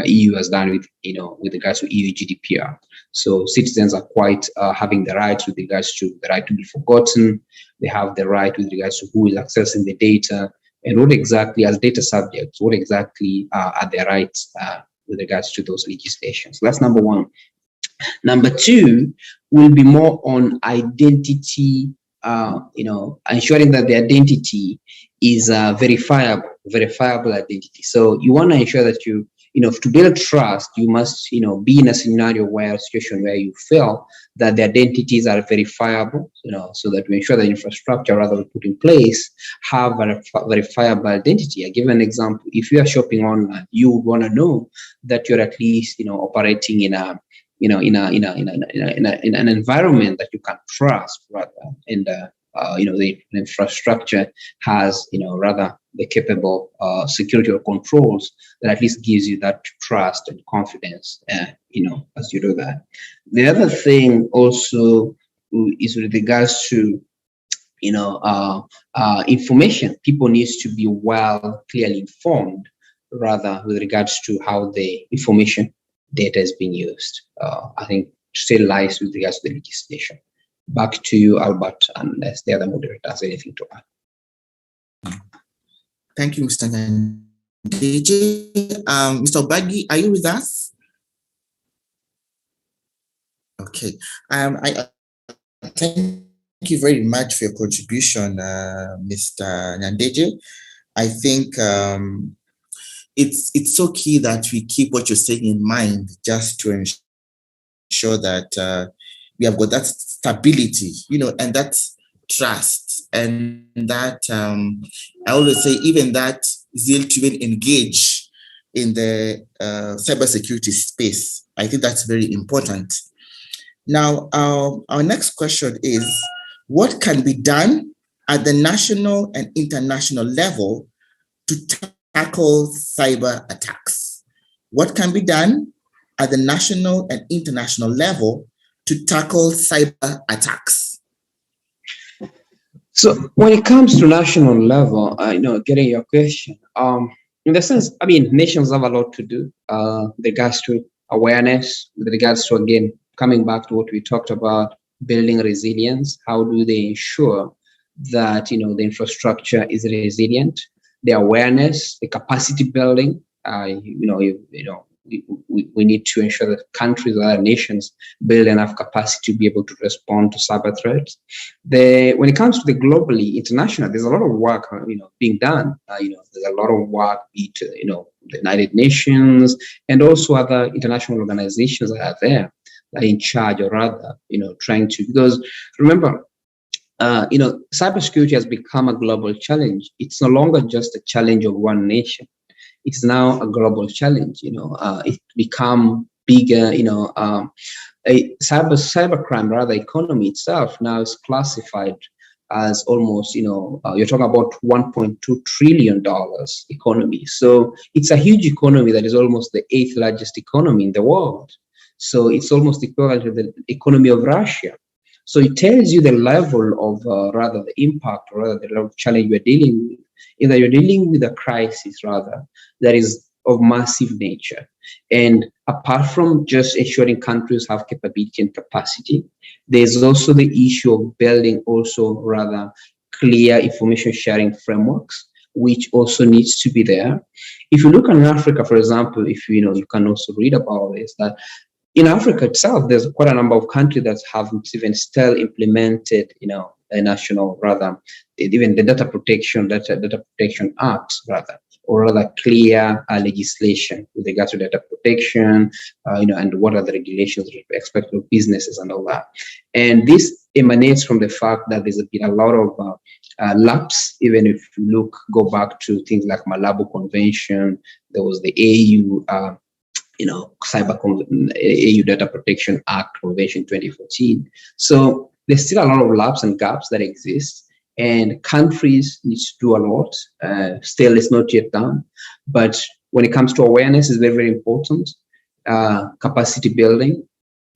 EU has done with regards to EU GDPR. So citizens are quite having the rights with regards to the right to be forgotten. They have the right with regards to who is accessing the data, and what exactly, as data subjects, what exactly are their rights with regards to those legislations. So that's number one. Number two will be more on identity, ensuring that the identity is verifiable identity. So you want to ensure that to build trust, you must, be in a scenario situation where you feel that the identities are verifiable, so that we ensure the infrastructure rather we put in place have a verifiable identity. I give an example. If you are shopping online, you want to know that you're at least, operating in a, in an environment that you can trust, rather, and the infrastructure has, rather the capable security or controls that at least gives you that trust and confidence, as you do that. The other thing also is with regards to, information. People needs to be clearly informed, rather, with regards to how the information data is being used. I think still lies with regards to the legislation. Back to you, Albert, unless the other moderator has anything to add. Thank you, Mr. DJ. Mr. Obagi, are you with us? Okay. I thank you very much for your contribution, Mr. Nyandeje. I think it's so key that we keep what you're saying in mind, just to ensure that we have got that stability, and that trust, and that I always say, even that zeal to even engage in the cybersecurity space. I think that's very important. Now, our next question is, what can be done at the national and international level to tackle cyber attacks? What can be done at the national and international level to tackle cyber attacks? So when it comes to national level, getting your question, in the sense, nations have a lot to do with regards to awareness, with regards to, again, coming back to what we talked about, building resilience. How do they ensure that, the infrastructure is resilient, the awareness, the capacity building, we need to ensure that countries or other nations build enough capacity to be able to respond to cyber threats. When it comes to the globally, international, there's a lot of work, being done. There's a lot of work, be it, the United Nations and also other international organizations that are there, that are in charge, or rather, trying to, because remember, cybersecurity has become a global challenge. It's no longer just a challenge of one nation. It's now a global challenge. It become bigger. A cybercrime, rather, economy itself now is classified as almost, you're talking about $1.2 trillion economy. So it's a huge economy that is almost the 8th largest economy in the world. So it's almost equivalent to the economy of Russia. So it tells you the level of, rather, the impact, or rather the level of challenge we're dealing with. Either you're dealing with a crisis, rather, that is of massive nature. And apart from just ensuring countries have capability and capacity, there's also the issue of building also, rather, clear information sharing frameworks, which also needs to be there. If you look at Africa, for example, if you can also read about this, that in Africa itself, there's quite a number of countries that haven't even still implemented, a national, rather, even the Data Protection Act, rather, or rather clear legislation with regards to data protection, and what are the regulations expected of businesses and all that. And this emanates from the fact that there's been a lot of lapse. Even if you go back to things like Malabo Convention, there was the AU, AU Data Protection Act Convention 2014. So there's still a lot of lapses and gaps that exist, and countries need to do a lot. Still, it's not yet done. But when it comes to awareness, it's very, very important. Capacity building,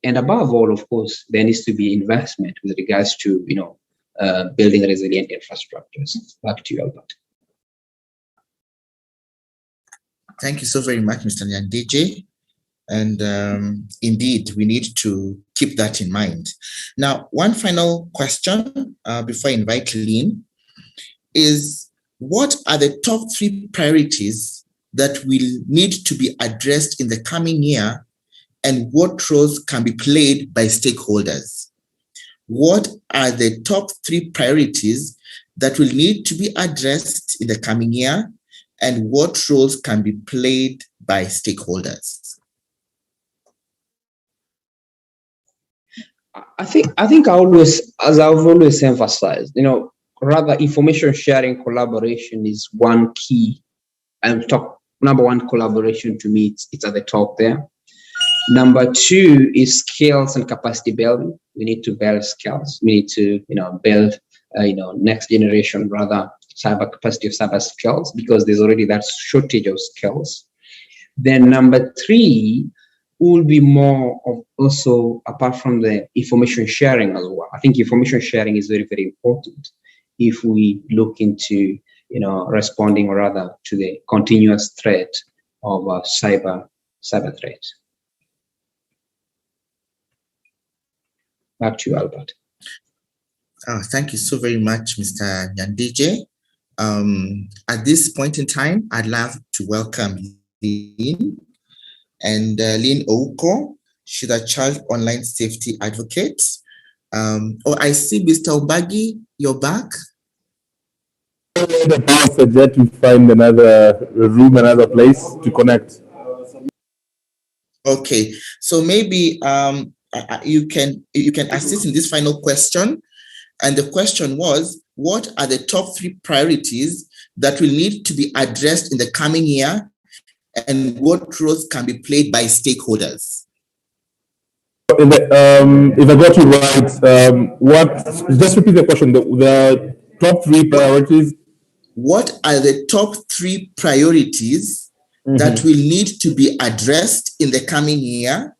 and above all, of course, there needs to be investment with regards to building resilient infrastructures. Back to you, Albert. Thank you so very much, Mr. Nyandeje. And indeed, we need to keep that in mind. Now, one final question before I invite Lynn is, what are the top 3 priorities that will need to be addressed in the coming year, and what roles can be played by stakeholders? What are the top 3 priorities that will need to be addressed in the coming year, and what roles can be played by stakeholders? I think as I've always emphasized, rather information sharing collaboration is one key. And number one, collaboration to me, it's at the top there. Number two is skills and capacity building. We need to build skills. We need to, build, next generation rather cyber capacity of cyber skills, because there's already that shortage of skills. Then number three will be more of also, apart from the information sharing as well. I think information sharing is very, very important if we look into, responding or rather to the continuous threat of cyber threat. Back to you, Albert. Thank you so very much, Mr. Nyandije. At this point in time, I'd love to welcome Lynn. And Lynn Ouko, she's a child online safety advocate. I see Mr. Obagi, you're back. I suggest we find another room, another place to connect. Okay, so maybe you can assist in this final question. And the question was, what are the top 3 priorities that will need to be addressed in the coming year, and what roles can be played by stakeholders? If I got you right, just repeat the question. The top 3 priorities. What are the top 3 priorities that will need to be addressed in the coming year,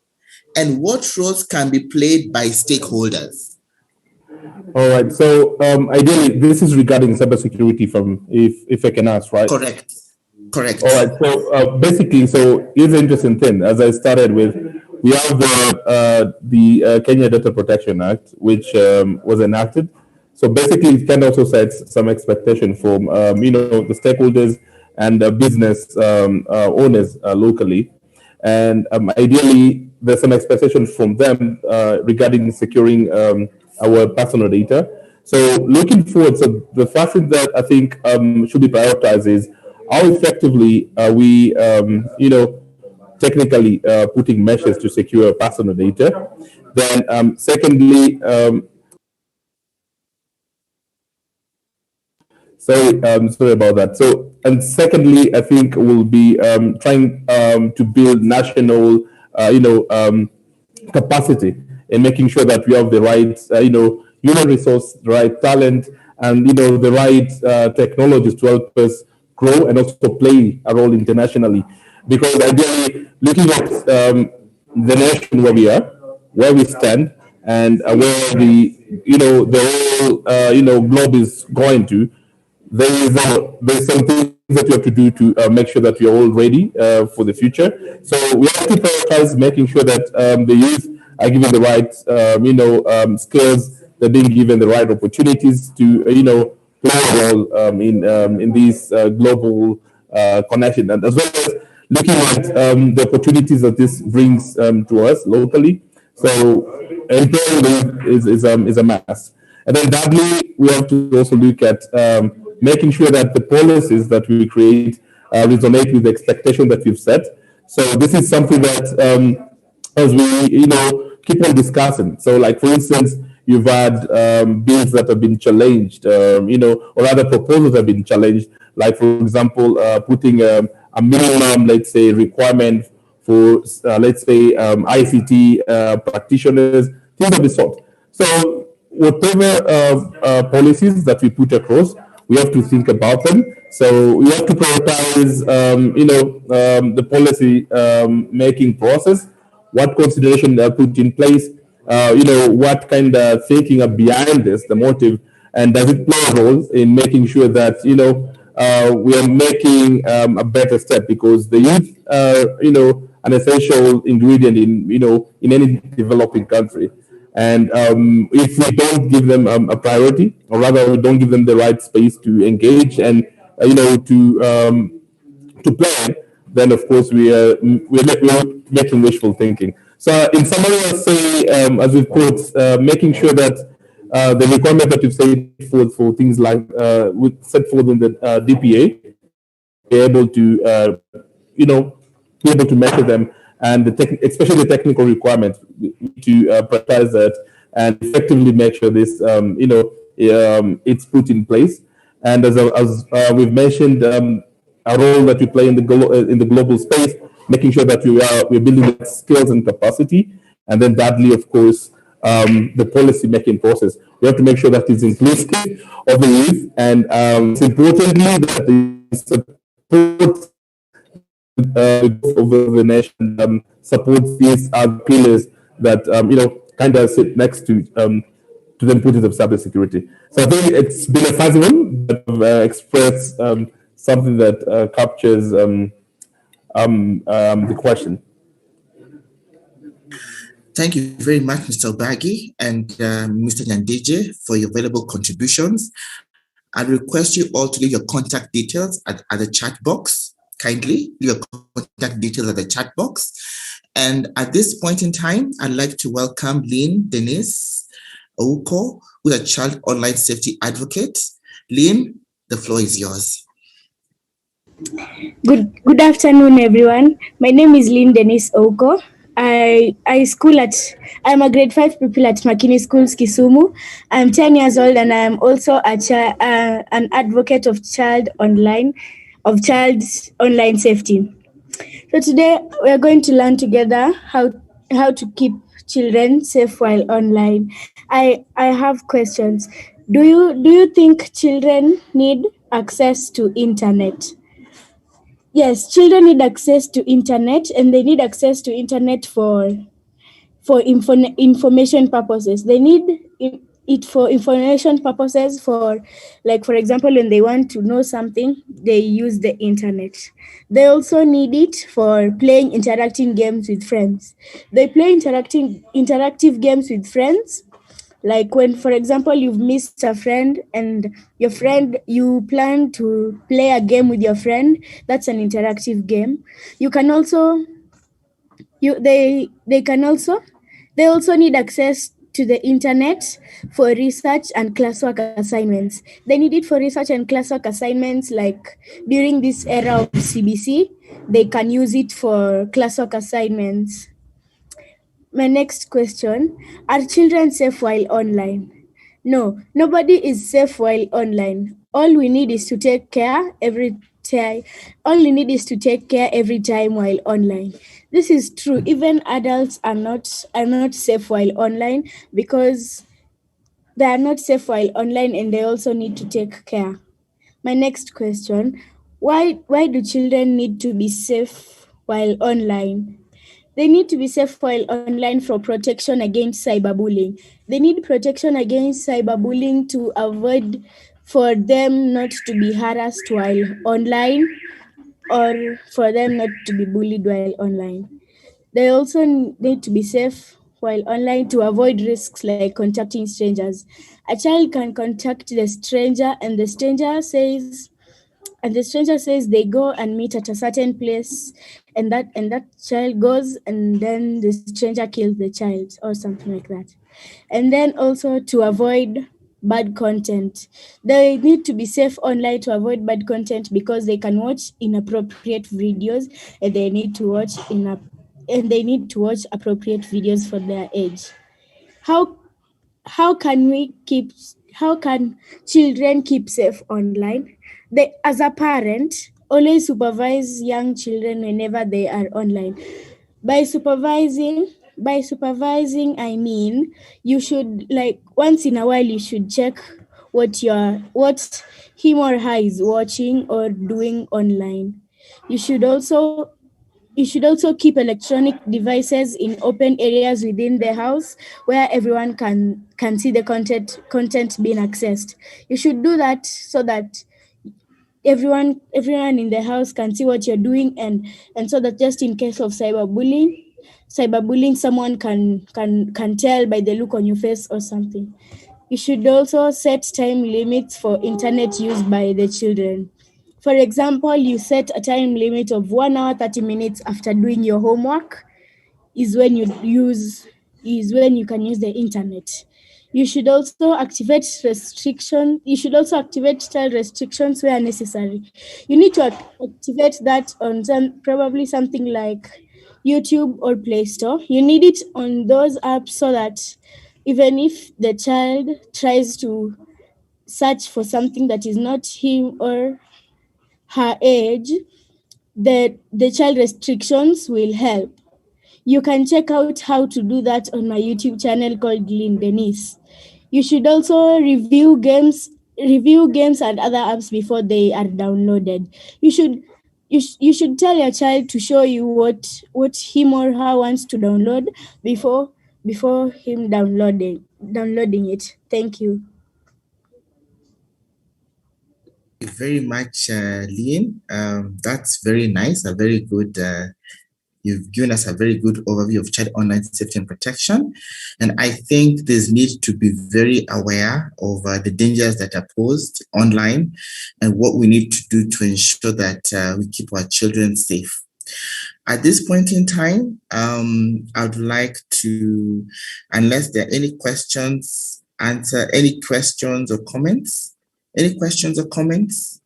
and what roles can be played by stakeholders? All right. So ideally, this is regarding cybersecurity. If I can ask, right? Correct. All right. So basically, here's the interesting thing. As I started with, we have the Kenya Data Protection Act, which was enacted. So basically, it can also set some expectation from the stakeholders and business owners locally, and ideally, there's some expectation from them regarding securing our personal data. So looking forward, so the first thing that I think should be prioritized is how effectively are we, technically putting measures to secure personal data. Then secondly, sorry about that. So, and secondly, I think we'll be trying to build national, capacity in making sure that we have the right, human resource, the right talent, and the right technologies to help us grow and also play a role internationally. Because ideally, looking at the nation where we are, where we stand, and where the whole globe is going to, there's some things that you have to do to make sure that you're all ready for the future. So we have to prioritize making sure that the youth are given the right skills, they're being given the right opportunities to play a role in these global connection, and as well as looking at the opportunities that this brings to us locally. So employment is a must. And then thirdly, we have to also look at making sure that the policies that we create resonate with the expectation that we've set. So this is something that as we keep on discussing. So like, for instance, you've had bills that have been challenged, or other proposals have been challenged. Like, for example, putting a minimum, let's say, requirement for, let's say, ICT practitioners, things of the sort. So whatever policies that we put across, we have to think about them. So we have to prioritize, the policy making process, what consideration they are put in place, what kind of thinking are behind this, the motive, and does it play a role in making sure that, we are making a better step, because the youth are, an essential ingredient in any developing country. And if we don't give them a priority, or rather we don't give them the right space to engage and, to plan, then of course we're making wishful thinking. So in summary, I'll say, as we've put, making sure that the requirement that you've set for things like set forth in the DPA, be able to, be able to measure them, and especially the technical requirements, we need to prioritize that and effectively make sure this, it's put in place. And as we've mentioned, a role that we play in the global space, making sure that we're building skills and capacity, and then thirdly, of course, the policy making process. We have to make sure that it's inclusive of the youth, and it's importantly that the support over the nation supports these other pillars that kind of sit next to the importance of cybersecurity. So I think it's been a fuzzy one, but expressed something that captures the question. Thank you very much, Mr. Obagi and Mr. Nyandeje, for your valuable contributions. I request you all to leave your contact details at the chat box. Kindly leave your contact details at the chat box. And at this point in time, I'd like to welcome Lynn Denise Ouko, who is a child online safety advocate. Lynn, the floor is yours. Good afternoon, everyone. My name is Lynn Denise Ouko. I'm a grade 5 pupil at Makini Schools, Kisumu. I'm 10 years old and I'm also an advocate of child online safety. So today we are going to learn together how to keep children safe while online. I have questions. Do you think children need access to internet? Yes, children need access to internet, and they need access to internet for information purposes. They need it for information purposes, for example, when they want to know something, they use the internet. They also need it for playing interacting games with friends. They play interactive games with friends. Like when, for example, you've missed a friend and you plan to play a game with your friend, that's an interactive game. You can also, they also need access to the internet for research and classwork assignments. They need it for research and classwork assignments, like during this era of CBC, they can use it for classwork assignments. My next question, are children safe while online? No, nobody is safe while online. All we need is to take care every time. All we need is to take care every time while online. This is true. Even adults are not safe while online, because they are not safe while online and they also need to take care. My next question, why do children need to be safe while online? They need to be safe while online for protection against cyberbullying. They need protection against cyberbullying to avoid for them not to be harassed while online, or for them not to be bullied while online. They also need to be safe while online to avoid risks like contacting strangers. A child can contact the stranger and the stranger says they go and meet at a certain place, and that child goes, and then the stranger kills the child or something like that. And then also to avoid bad content. They need to be safe online to avoid bad content, because they can watch inappropriate videos, and they need to watch appropriate videos for their age. How can children keep safe online? As a parent, always supervise young children whenever they are online. By supervising, I mean, you should, once in a while, you should check what him or her is watching or doing online. You should also keep electronic devices in open areas within the house where everyone can see the content being accessed. You should do that so that everyone in the house can see what you're doing, and so that just in case of cyberbullying, someone can tell by the look on your face or something. You should also set time limits for internet use by the children. For example, you set a time limit of 1 hour, 30 minutes after doing your homework is when you can use the internet. You should also activate child restrictions where necessary. You need to activate that on probably something like YouTube or Play Store. You need it on those apps so that even if the child tries to search for something that is not him or her age, the child restrictions will help. You can check out how to do that on my YouTube channel called Lynn Denise. You should also review games and other apps before they are downloaded. You should tell your child to show you what him or her wants to download before him downloading it. Thank you. Very much, Lean. That's very nice. A very good. You've given us a very good overview of child online safety and protection, and I think there's need to be very aware of the dangers that are posed online, and what we need to do to ensure that we keep our children safe. At this point in time, I'd like to, unless there are any questions, answer any questions or comments. Any questions or comments?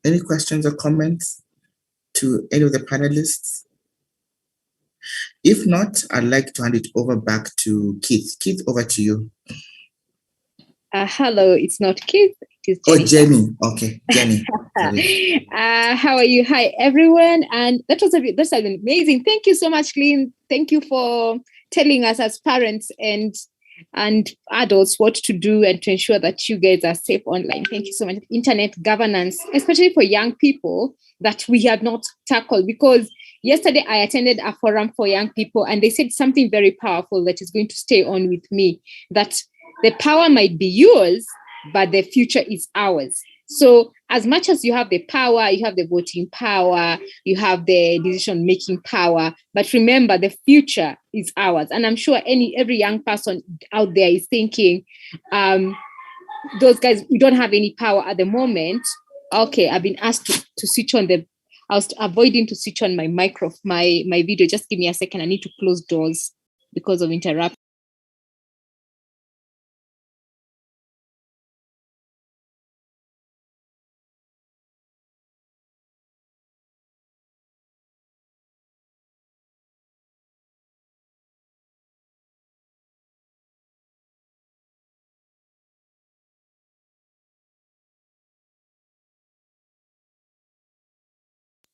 Any questions or comments to any of the panelists? If not, I'd like to hand it over back to Keith. Keith, over to you. Hello, it's not Keith, it is Jenny. Oh, Jenny. Okay, Jenny. How are you? Hi, everyone. And that's amazing. Thank you so much, Lynn. Thank you for telling us as parents and adults what to do and to ensure that you guys are safe online. Thank you so much. Internet governance, especially for young people, that we have not tackled, because yesterday I attended a forum for young people and they said something very powerful that is going to stay on with me, that the power might be yours, but the future is ours. So as much as you have the power, you have the voting power, you have the decision-making power, but remember, the future is ours. And I'm sure every young person out there is thinking, those guys, we don't have any power at the moment. Okay, I've been asked to switch on I was avoiding to switch on my my video. Just give me a second. I need to close doors because of interruption.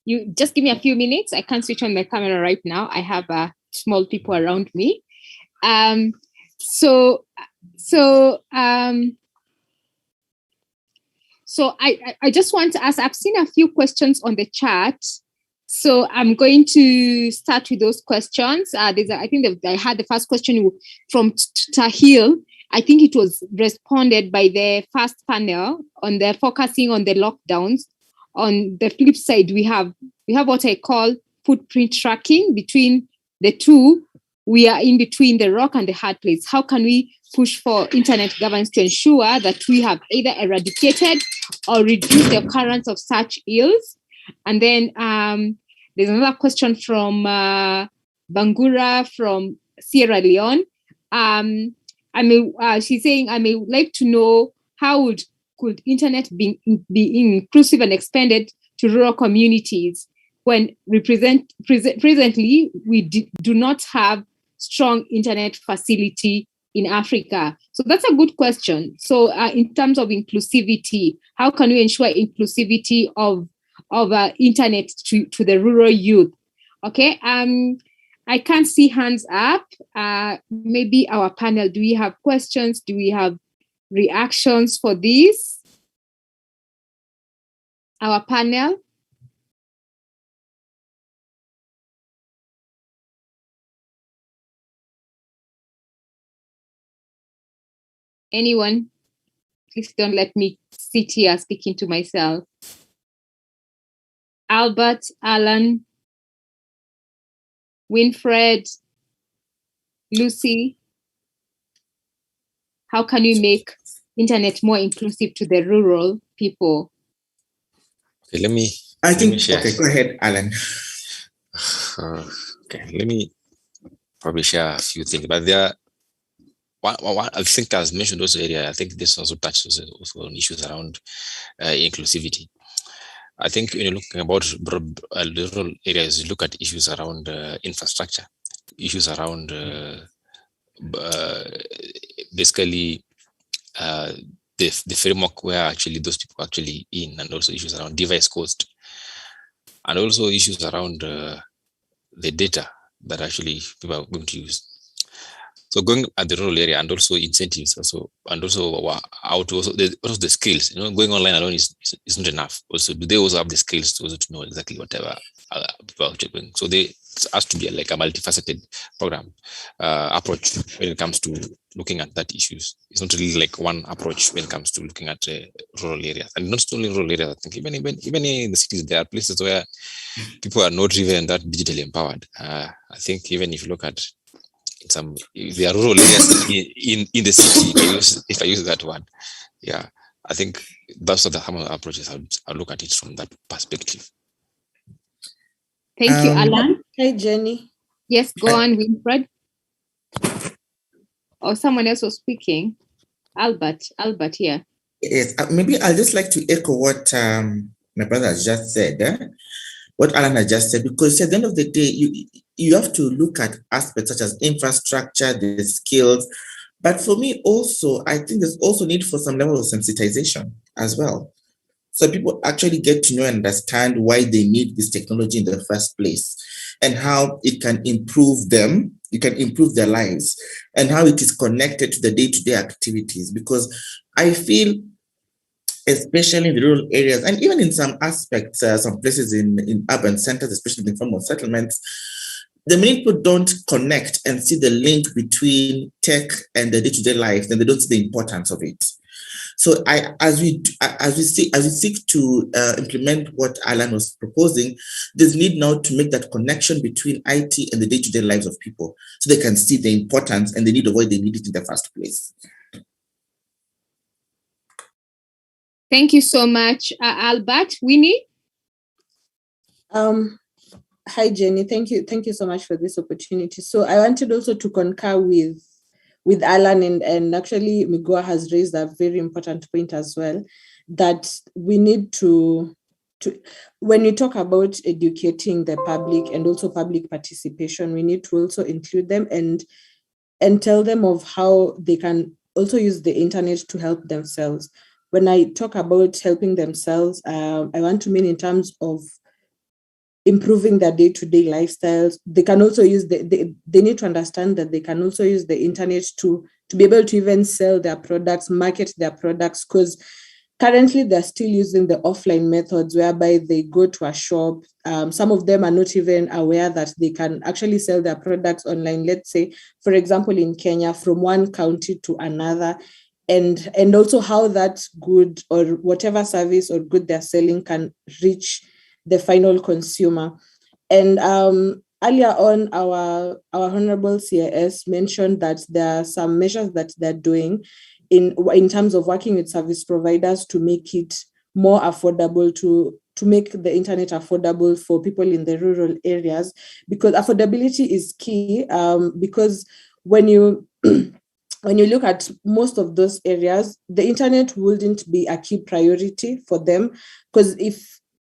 You just give me a few minutes. I can't switch on my camera right now. I have small people around me. So I just want to ask, I've seen a few questions on the chat. So I'm going to start with those questions. I think I had the first question from Tahil. I think it was responded by the first panel on the focusing on the lockdowns. On the flip side, we have what I call footprint tracking. Between the two, we are in between the rock and the hard place. How can we push for internet governance to ensure that we have either eradicated or reduced the occurrence of such ills? And then there's another question from Bangura from Sierra Leone. She's saying, I may like to know how could internet be inclusive and expanded to rural communities when presently we do not have strong internet facility in Africa? So that's a good question. So in terms of inclusivity, how can we ensure inclusivity of internet to the rural youth? Okay, I can't see hands up. Maybe our panel, do we have questions? Do we have reactions for this? Our panel? Anyone? Please don't let me sit here speaking to myself. Albert, Alan, Winfred, Lucy, how can we make internet more inclusive to the rural people? Okay, let me share. Okay, go ahead, Alan. Okay, let me probably share a few things. But there are one I think as mentioned also earlier, I think this also touches also on issues around inclusivity. I think when you're looking about the rural areas, you look at issues around infrastructure, issues around basically the framework where actually those people are actually in, and also issues around device cost, and also issues around the data that actually people are going to use. So going at the rural area, and also incentives, and also how to also the skills. Going online alone is not enough. Also, do they also have the skills to know exactly whatever people are doing? So it has to be like a multifaceted program approach when it comes to looking at that issues. It's not really like one approach when it comes to looking at rural areas, and not only rural areas. I think even in the cities, there are places where people are not even that digitally empowered. I think even if you look at there are rural areas in the city, if I use that word. Yeah, I think those are the common approaches. I'll look at it from that perspective. Thank you, Alan. Hey, Jenny. Yes, go on, Winfred. Or someone else was speaking. Albert here. Yes, maybe I'd just like to echo what my brother has just said. What Alan has just said, because at the end of the day, you have to look at aspects such as infrastructure, the skills. But for me also, I think there's also need for some level of sensitization as well. So people actually get to know and understand why they need this technology in the first place, and how it can improve them, it can improve their lives, and how it is connected to the day-to-day activities. Because I feel, especially in the rural areas, and even in some aspects, some places in urban centers, especially in formal settlements, the minute people don't connect and see the link between tech and the day-to-day life, then they don't see the importance of it. So as we seek to implement what Alan was proposing, there's need now to make that connection between IT and the day-to-day lives of people, so they can see the importance and the need of why they need it in the first place. Thank you so much, Albert. Winnie? Hi, Jenny. Thank you so much for this opportunity. So I wanted also to concur with Alan, and actually Migua has raised a very important point as well, that we need to when we talk about educating the public and also public participation, we need to also include them and tell them of how they can also use the internet to help themselves. When I talk about helping themselves, I want to mean in terms of improving their day-to-day lifestyles. They can also use they need to understand that they can also use the internet to be able to even sell their products, market their products, because currently they're still using the offline methods whereby they go to a shop. Some of them are not even aware that they can actually sell their products online. Let's say, for example, in Kenya, from one county to another, and also how that good or whatever service or good they're selling can reach the final consumer. And earlier on, our Honorable CIS mentioned that there are some measures that they're doing in terms of working with service providers to make it more affordable, to make the internet affordable for people in the rural areas, because affordability is key. Because when you look at most of those areas, the internet wouldn't be a key priority for them, because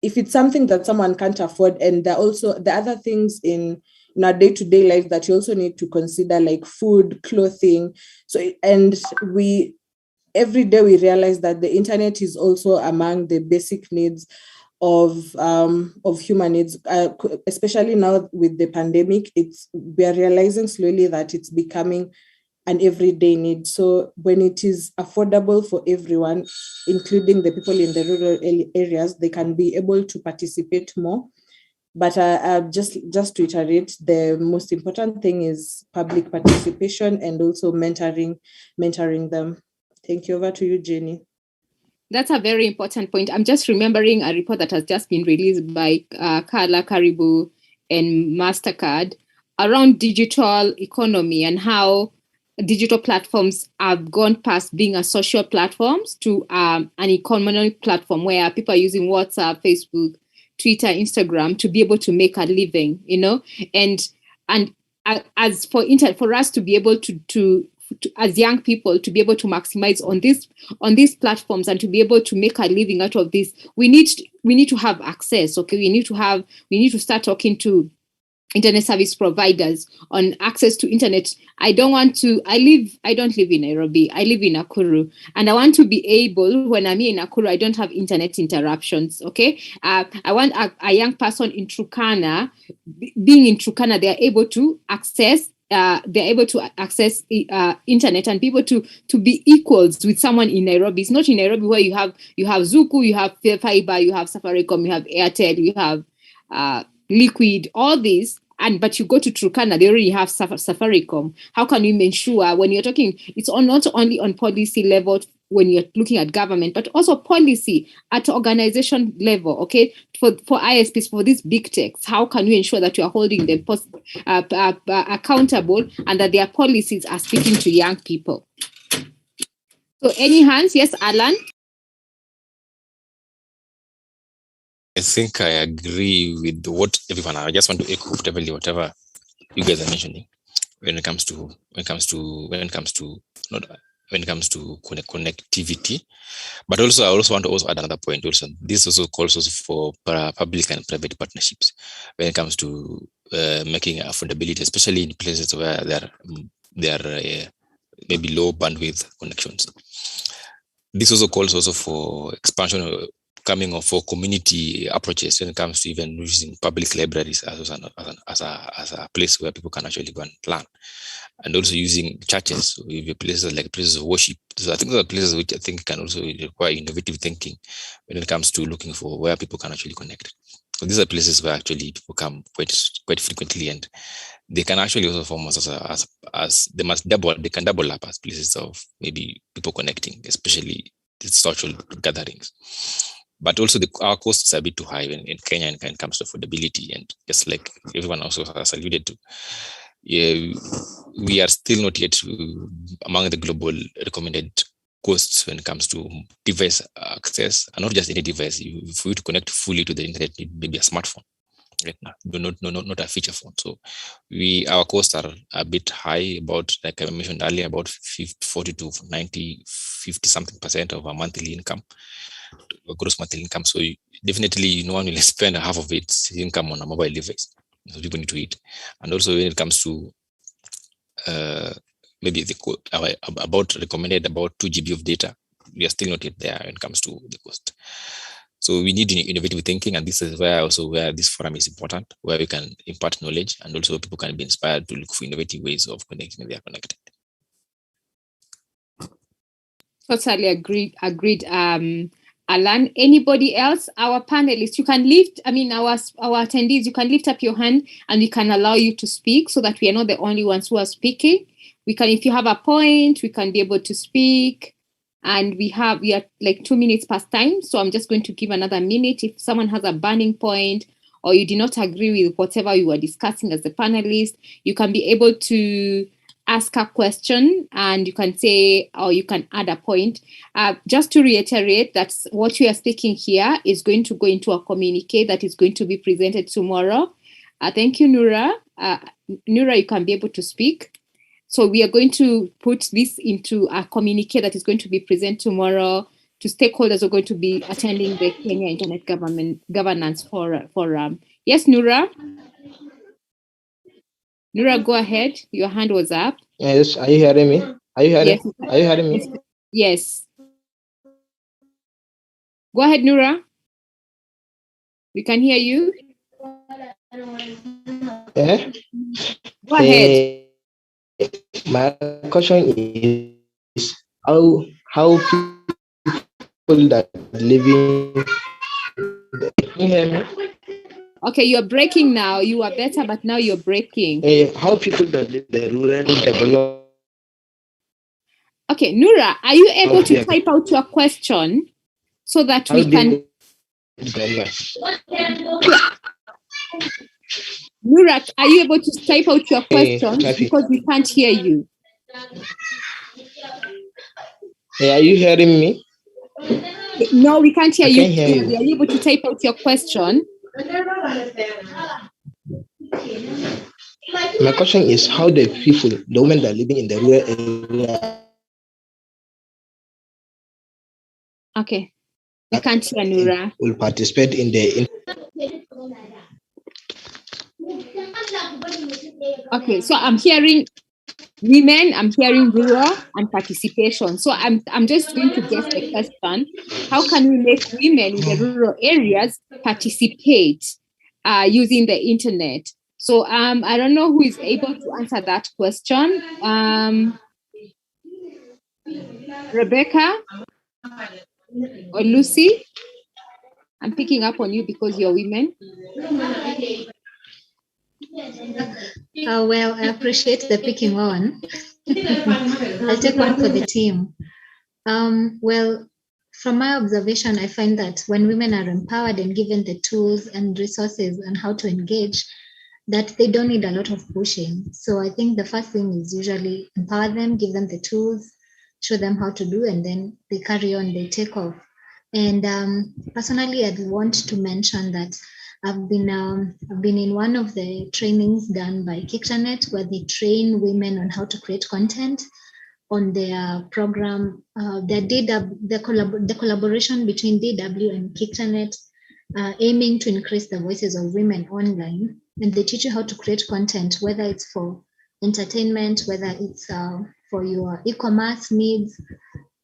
if it's something that someone can't afford, and there are also the other things in our day-to-day life that you also need to consider, like food, clothing. So, and every day we realize that the internet is also among the basic needs of human needs, especially now with the pandemic. We are realizing slowly that it's becoming an everyday need. So when it is affordable for everyone, including the people in the rural areas, they can be able to participate more. But just to iterate, the most important thing is public participation and also mentoring them. Thank you. Over to you, Jenny. That's a very important point. I'm just remembering a report that has just been released by Carla Karibu and MasterCard around digital economy and how digital platforms have gone past being a social platforms to an economic platform where people are using WhatsApp, Facebook, Twitter, Instagram to be able to make a living, and as for us to be able to as young people to be able to maximize on these platforms and to be able to make a living out of this, we need to have access. Okay, we need to start talking to internet service providers on access to internet. I don't live in Nairobi. I live in Nakuru, and I want to be able, when I'm in Nakuru, I don't have internet interruptions. Okay, I want a young person in Turkana, being in Turkana, they are able to access. Internet and be able to be equals with someone in Nairobi. It's not in Nairobi where you have Zuku, you have Fiber, you have Safaricom, you have Airtel, you have Liquid, all these, but you go to Turkana, they already have Safaricom. How can we ensure, when you're talking, it's not only on policy level when you're looking at government, but also policy at organization level, okay? For ISPs, for these big techs, how can we ensure that you are holding them accountable and that their policies are speaking to young people? So any hands? Yes, Alan? I think I agree with what everyone. I just want to echo whatever you guys are mentioning when it comes to connectivity. But also, I also want to add another point. Also, this also calls also for public and private partnerships when it comes to making affordability, especially in places where there are maybe low bandwidth connections. This also calls also for expansion for community approaches when it comes to even using public libraries as a place where people can actually go and learn, and also using churches, places like places of worship. So I think those are places which I think can also require innovative thinking when it comes to looking for where people can actually connect. So these are places where actually people come quite frequently, and they can actually also form as they can double up as places of maybe people connecting, especially the social gatherings. But also our costs are a bit too high in Kenya when it comes to affordability. And just like everyone also has alluded to, we are still not yet among the global recommended costs when it comes to device access, and not just any device. For you to connect fully to the internet, maybe a smartphone, right now, not a feature phone. So our costs are a bit high, about, like I mentioned earlier, about 40 to 90, 50 something % of our monthly income, gross monthly income. So definitely no one will spend half of its income on a mobile device. So people need to eat. And also when it comes to maybe about recommended about 2 GB of data, we are still not yet there when it comes to the cost. So we need innovative thinking, and this is where this forum is important, where we can impart knowledge, and also people can be inspired to look for innovative ways of connecting when they are connected. Totally agreed. Alan, anybody else? Our panelists, you can lift, our attendees, you can lift up your hand and we can allow you to speak so that we are not the only ones who are speaking. We can, if you have a point, we can be able to speak. And we are like 2 minutes past time. So I'm just going to give another minute. If someone has a burning point or you do not agree with whatever you were discussing as a panelist, you can be able to ask a question and you can say, or you can add a point. Just to reiterate that what we are speaking here is going to go into a communique that is going to be presented tomorrow. Thank you, Nura. Nura, you can be able to speak. So we are going to put this into a communique that is going to be presented tomorrow to stakeholders who are going to be attending the Kenya Internet Governance Forum. Yes, Nura? Nura, go ahead. Your hand was up. Yes, are you hearing me? Are you hearing me? Yes. Go ahead, Nura. We can hear you. Yeah? Go ahead. My question is how people that living. Can you hear me? Okay, you're breaking now. You are better, but now you're breaking. How people that live the rural develop. Okay, Nura, are you able to type out your question so that we can? Nura, are you able to type out your question because we can't hear you? Are you hearing me? No, we can't hear you. Hear you. Are you able to type out your question? My question is how the people, the women that are living in the rural area. Okay, we can't hear Nura. Will participate in the. Okay, so I'm hearing women, I'm hearing rural and participation. So I'm just going to guess the question. How can we make women in the rural areas participate using the internet? So I don't know who is able to answer that question. Rebecca or Lucy? I'm picking up on you because you're women. Well, I appreciate the picking on. I'll take one for the team. Well, from my observation, I find that when women are empowered and given the tools and resources and how to engage, that they don't need a lot of pushing. So I think the first thing is usually empower them, give them the tools, show them how to do, and then they carry on, they take off. And personally, I'd want to mention that I've been in one of the trainings done by Keynote where they train women on how to create content on their program. The collaboration between DW and Keynote, aiming to increase the voices of women online, and they teach you how to create content, whether it's for entertainment, whether it's for your e-commerce needs,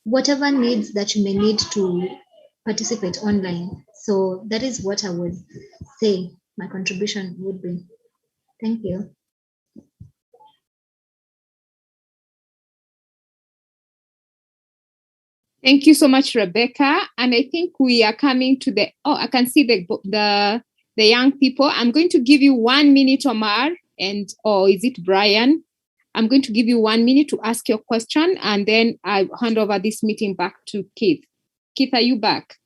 whatever needs that you may need to participate online. So that is what I would say my contribution would be. Thank you. Thank you so much, Rebecca. And I think we are coming to the, I can see the young people. I'm going to give you 1 minute, Omar, or is it Brian? I'm going to give you 1 minute to ask your question, and then I hand over this meeting back to Keith. Keith, are you back?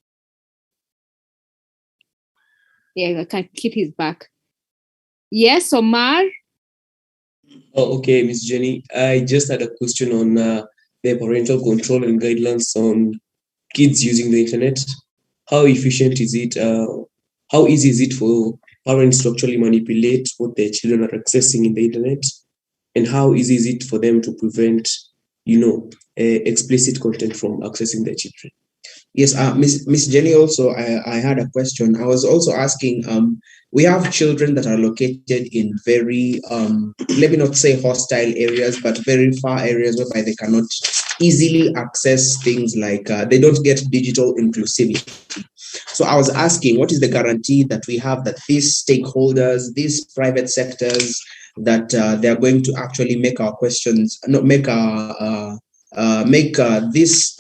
Yeah, Keith is back. Yes, Omar? Oh, okay, Ms. Jenny. I just had a question on the parental control and guidelines on kids using the internet. How efficient is it? How easy is it for parents to actually manipulate what their children are accessing in the internet? And how easy is it for them to prevent, explicit content from accessing their children? Yes, Miss Jenny, also, I had a question. I was also asking, we have children that are located in very, let me not say hostile areas, but very far areas whereby they cannot easily access things like, they don't get digital inclusivity. So I was asking, what is the guarantee that we have that these stakeholders, these private sectors, that they are going to actually make our questions, not make our, this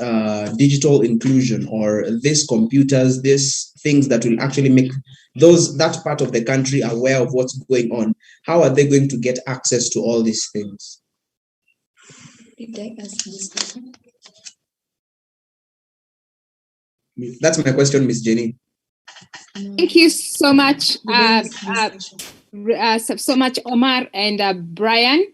digital inclusion, or these computers, these things that will actually make that part of the country aware of what's going on. How are they going to get access to all these things? That's my question, Miss Jenny. Thank you so much, so much, Omar and Brian.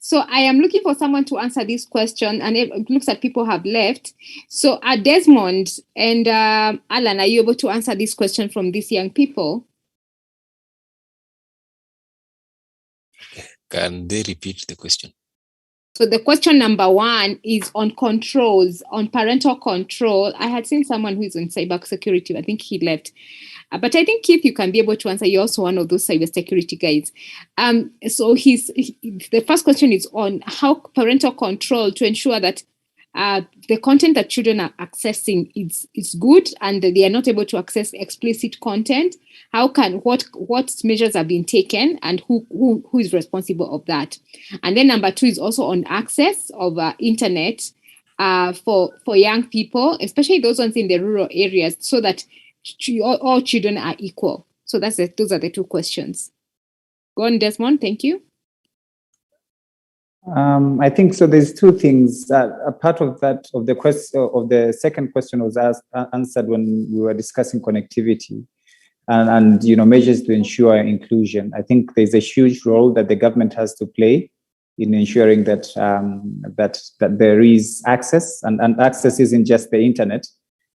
So I am looking for someone to answer this question, and it looks like people have left. So Desmond and Alan, are you able to answer this question from these young people? Can they repeat the question? So the question number 1 is on controls, on parental control. I had seen someone who is on cybersecurity. I think he left. But I think, Keith, you can be able to answer. You're also one of those cybersecurity guys. So the first question is on how parental control to ensure that the content that children are accessing is good, and they are not able to access explicit content. What measures are being taken, and who is responsible of that? And then number 2 is also on access of internet for young people, especially those ones in the rural areas, so that all children are equal. So those are the 2 questions. Go on, Desmond. Thank you. I think so. There's 2 things. A part of that of the second question was answered when we were discussing connectivity and measures to ensure inclusion. I think there's a huge role that the government has to play in ensuring that that there is access, and access isn't just the internet.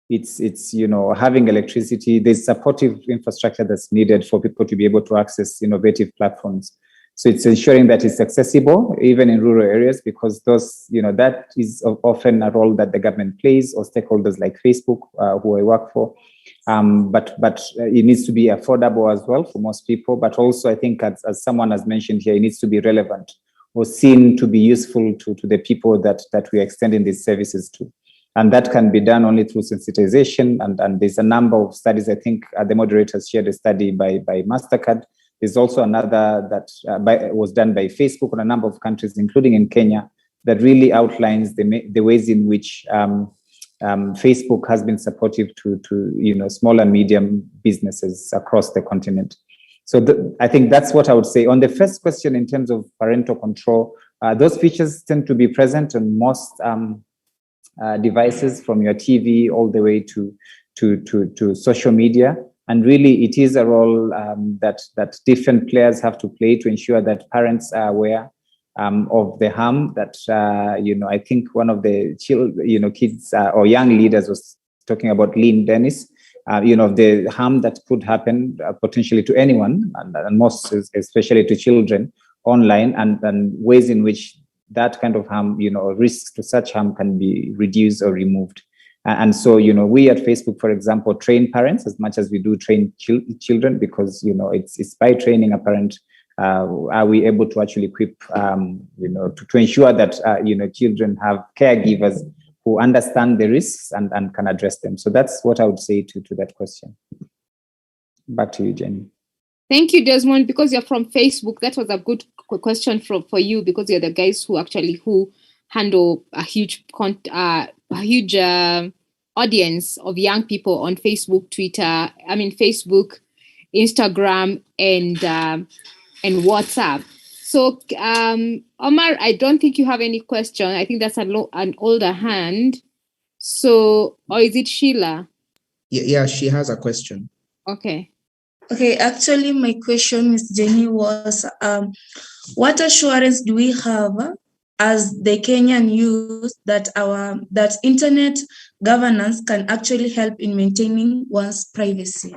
It's having electricity. There's supportive infrastructure that's needed for people to be able to access innovative platforms. So it's ensuring that it's accessible even in rural areas, because those, that is often a role that the government plays, or stakeholders like Facebook, who I work for. But it needs to be affordable as well for most people. But also, I think, as someone has mentioned here, it needs to be relevant or seen to be useful to the people that we're extending these services to. And that can be done only through sensitization. And there's a number of studies. I think the moderators shared a study by MasterCard. There's also another that was done by Facebook on a number of countries, including in Kenya, that really outlines the ways in which Facebook has been supportive to small and medium businesses across the continent. So I think that's what I would say. On the first question, in terms of parental control, those features tend to be present on most devices, from your TV all the way to social media. And really, it is a role that different players have to play to ensure that parents are aware of the harm that, I think one of the kids or young leaders was talking about Lynn Dennis, the harm that could happen potentially to anyone, and most especially to children online, and ways in which that kind of harm, risks to such harm can be reduced or removed. And so, we at Facebook, for example, train parents as much as we do train children, because, it's by training a parent, are we able to actually equip, to ensure that, children have caregivers who understand the risks and can address them. So that's what I would say to that question. Back to you, Jenny. Thank you, Desmond. Because you're from Facebook, that was a good question for you, because you're the guys who handle a huge audience of young people on Facebook, Twitter. Facebook, Instagram, and WhatsApp. So, Omar, I don't think you have any question. I think that's an older hand. So, or is it Sheila? Yeah, she has a question. Okay. Okay, actually, my question, Ms. Jenny, was what assurance do we have as the Kenyan youth that internet governance can actually help in maintaining one's privacy?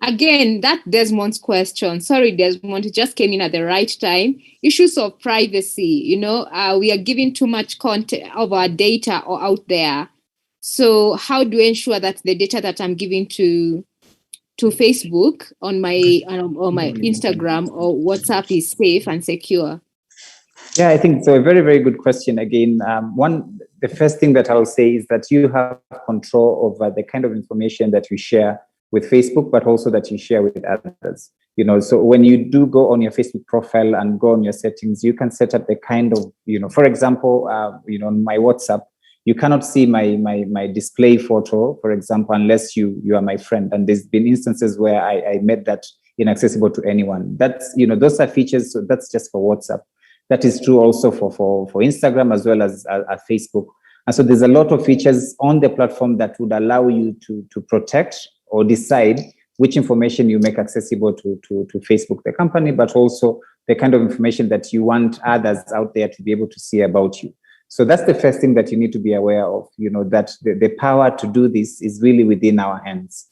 Again, that's Desmond's question. Sorry, Desmond, it just came in at the right time. Issues of privacy, we are giving too much content of our data out there. So how do we ensure that the data that I'm giving to Facebook on my Instagram or WhatsApp is safe and secure? Yeah, I think so. A very, very good question. Again, the first thing that I'll say is that you have control over the kind of information that you share with Facebook, but also that you share with others. So when you do go on your Facebook profile and go on your settings, you can set up the kind of, for example, on my WhatsApp, you cannot see my display photo, for example, unless you are my friend. And there's been instances where I made that inaccessible to anyone. That's, those are features. So that's just for WhatsApp. That is true also for Instagram as well as Facebook. And so there's a lot of features on the platform that would allow you to protect or decide which information you make accessible to Facebook, the company, but also the kind of information that you want others out there to be able to see about you. So that's the first thing that you need to be aware of, that the power to do this is really within our hands.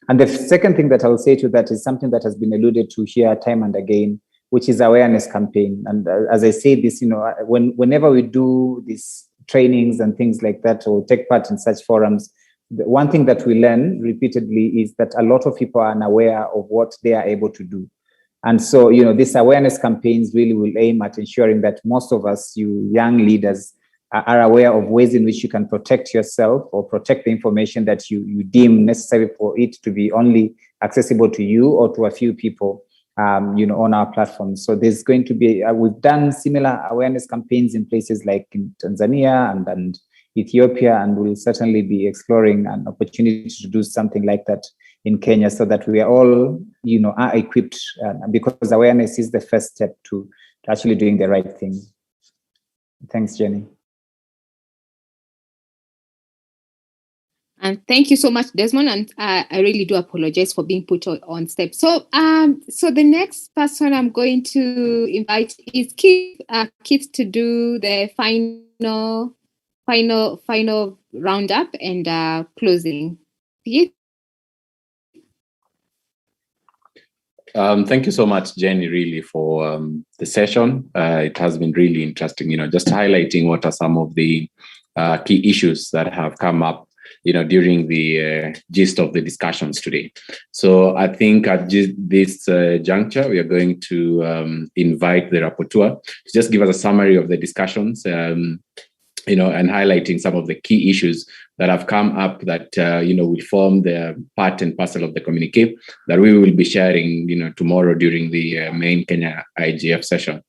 And the second thing that I'll say to that is something that has been alluded to here time and again, which is awareness campaign. And as I say this, whenever we do these trainings and things like that, or take part in such forums, the one thing that we learn repeatedly is that a lot of people are unaware of what they are able to do. And so, these awareness campaigns really will aim at ensuring that most of us, you young leaders, are aware of ways in which you can protect yourself or protect the information that you deem necessary for it to be only accessible to you or to a few people, on our platform. So there's going to be, we've done similar awareness campaigns in places like in Tanzania and Ethiopia, and we'll certainly be exploring an opportunity to do something like that in Kenya, so that we are all, are equipped, because awareness is the first step to actually doing the right thing. Thanks, Jenny. And thank you so much, Desmond. And I really do apologize for being put on step. So, so the next person I'm going to invite is Keith. Keith to do the final roundup and closing. Keith? Thank you so much, Jenny, really, for the session. It has been really interesting, just highlighting what are some of the key issues that have come up, during the gist of the discussions today. So I think at this juncture, we are going to invite the rapporteur to just give us a summary of the discussions, and highlighting some of the key issues that have come up that, will form the part and parcel of the communique that we will be sharing, tomorrow during the main Kenya IGF session.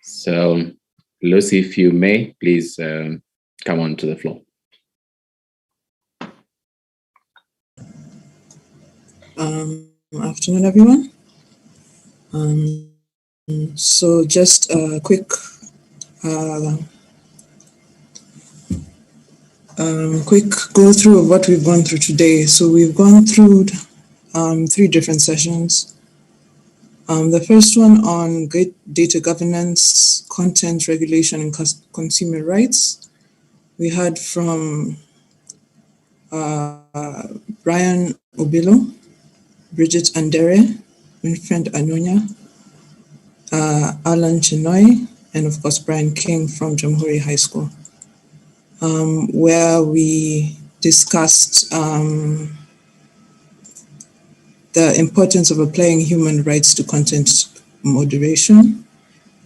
So, Lucy, if you may, please come on to the floor. Afternoon, everyone. So just a quick go through of what we've gone through today. So we've gone through 3 different sessions. The first one on great data governance, content regulation, and consumer rights. We heard from Brian Obilo, Bridget Andere, Winfred Anonya, Alan Chinoy, and of course Brian King from Jamhuri High School, where we discussed the importance of applying human rights to content moderation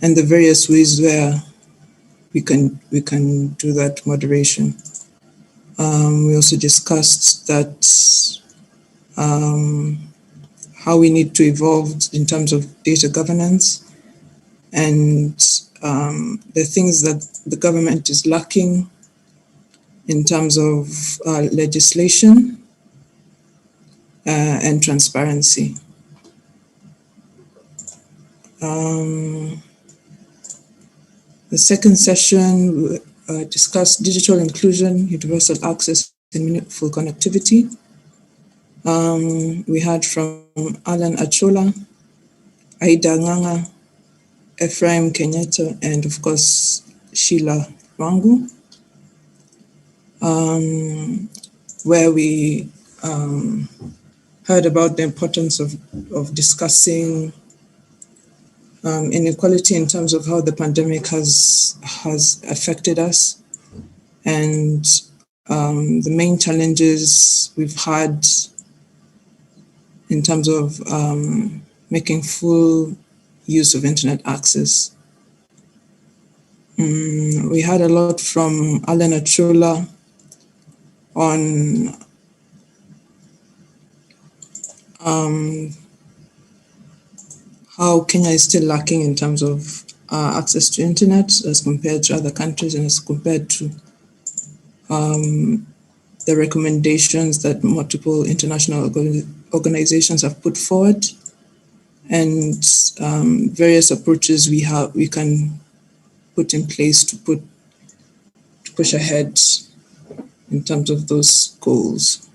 and the various ways where we can do that moderation. We also discussed that how we need to evolve in terms of data governance and the things that the government is lacking in terms of legislation and transparency. The second session discussed digital inclusion, universal access, and meaningful connectivity. We heard from Alan Achola, Aida Nganga, Ephraim Kenyatta, and of course, Sheila Wangu, where we heard about the importance of discussing inequality in terms of how the pandemic has affected us, and the main challenges we've had in terms of making full use of internet access. We had a lot from Alan Achola on how Kenya is still lacking in terms of access to internet as compared to other countries and as compared to the recommendations that multiple international organizations have put forward, and various approaches we can put in place to push ahead in terms of those goals.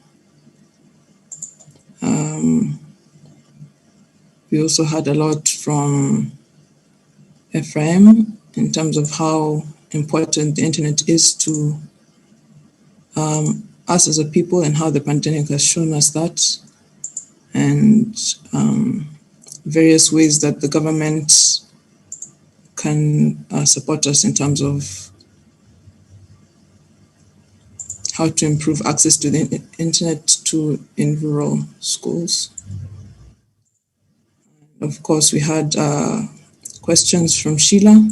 We also had a lot from Ephraim in terms of how important the internet is to us as a people and how the pandemic has shown us that, and various ways that the government can support us in terms of how to improve access to the internet in rural schools. Of course, we had questions from Sheila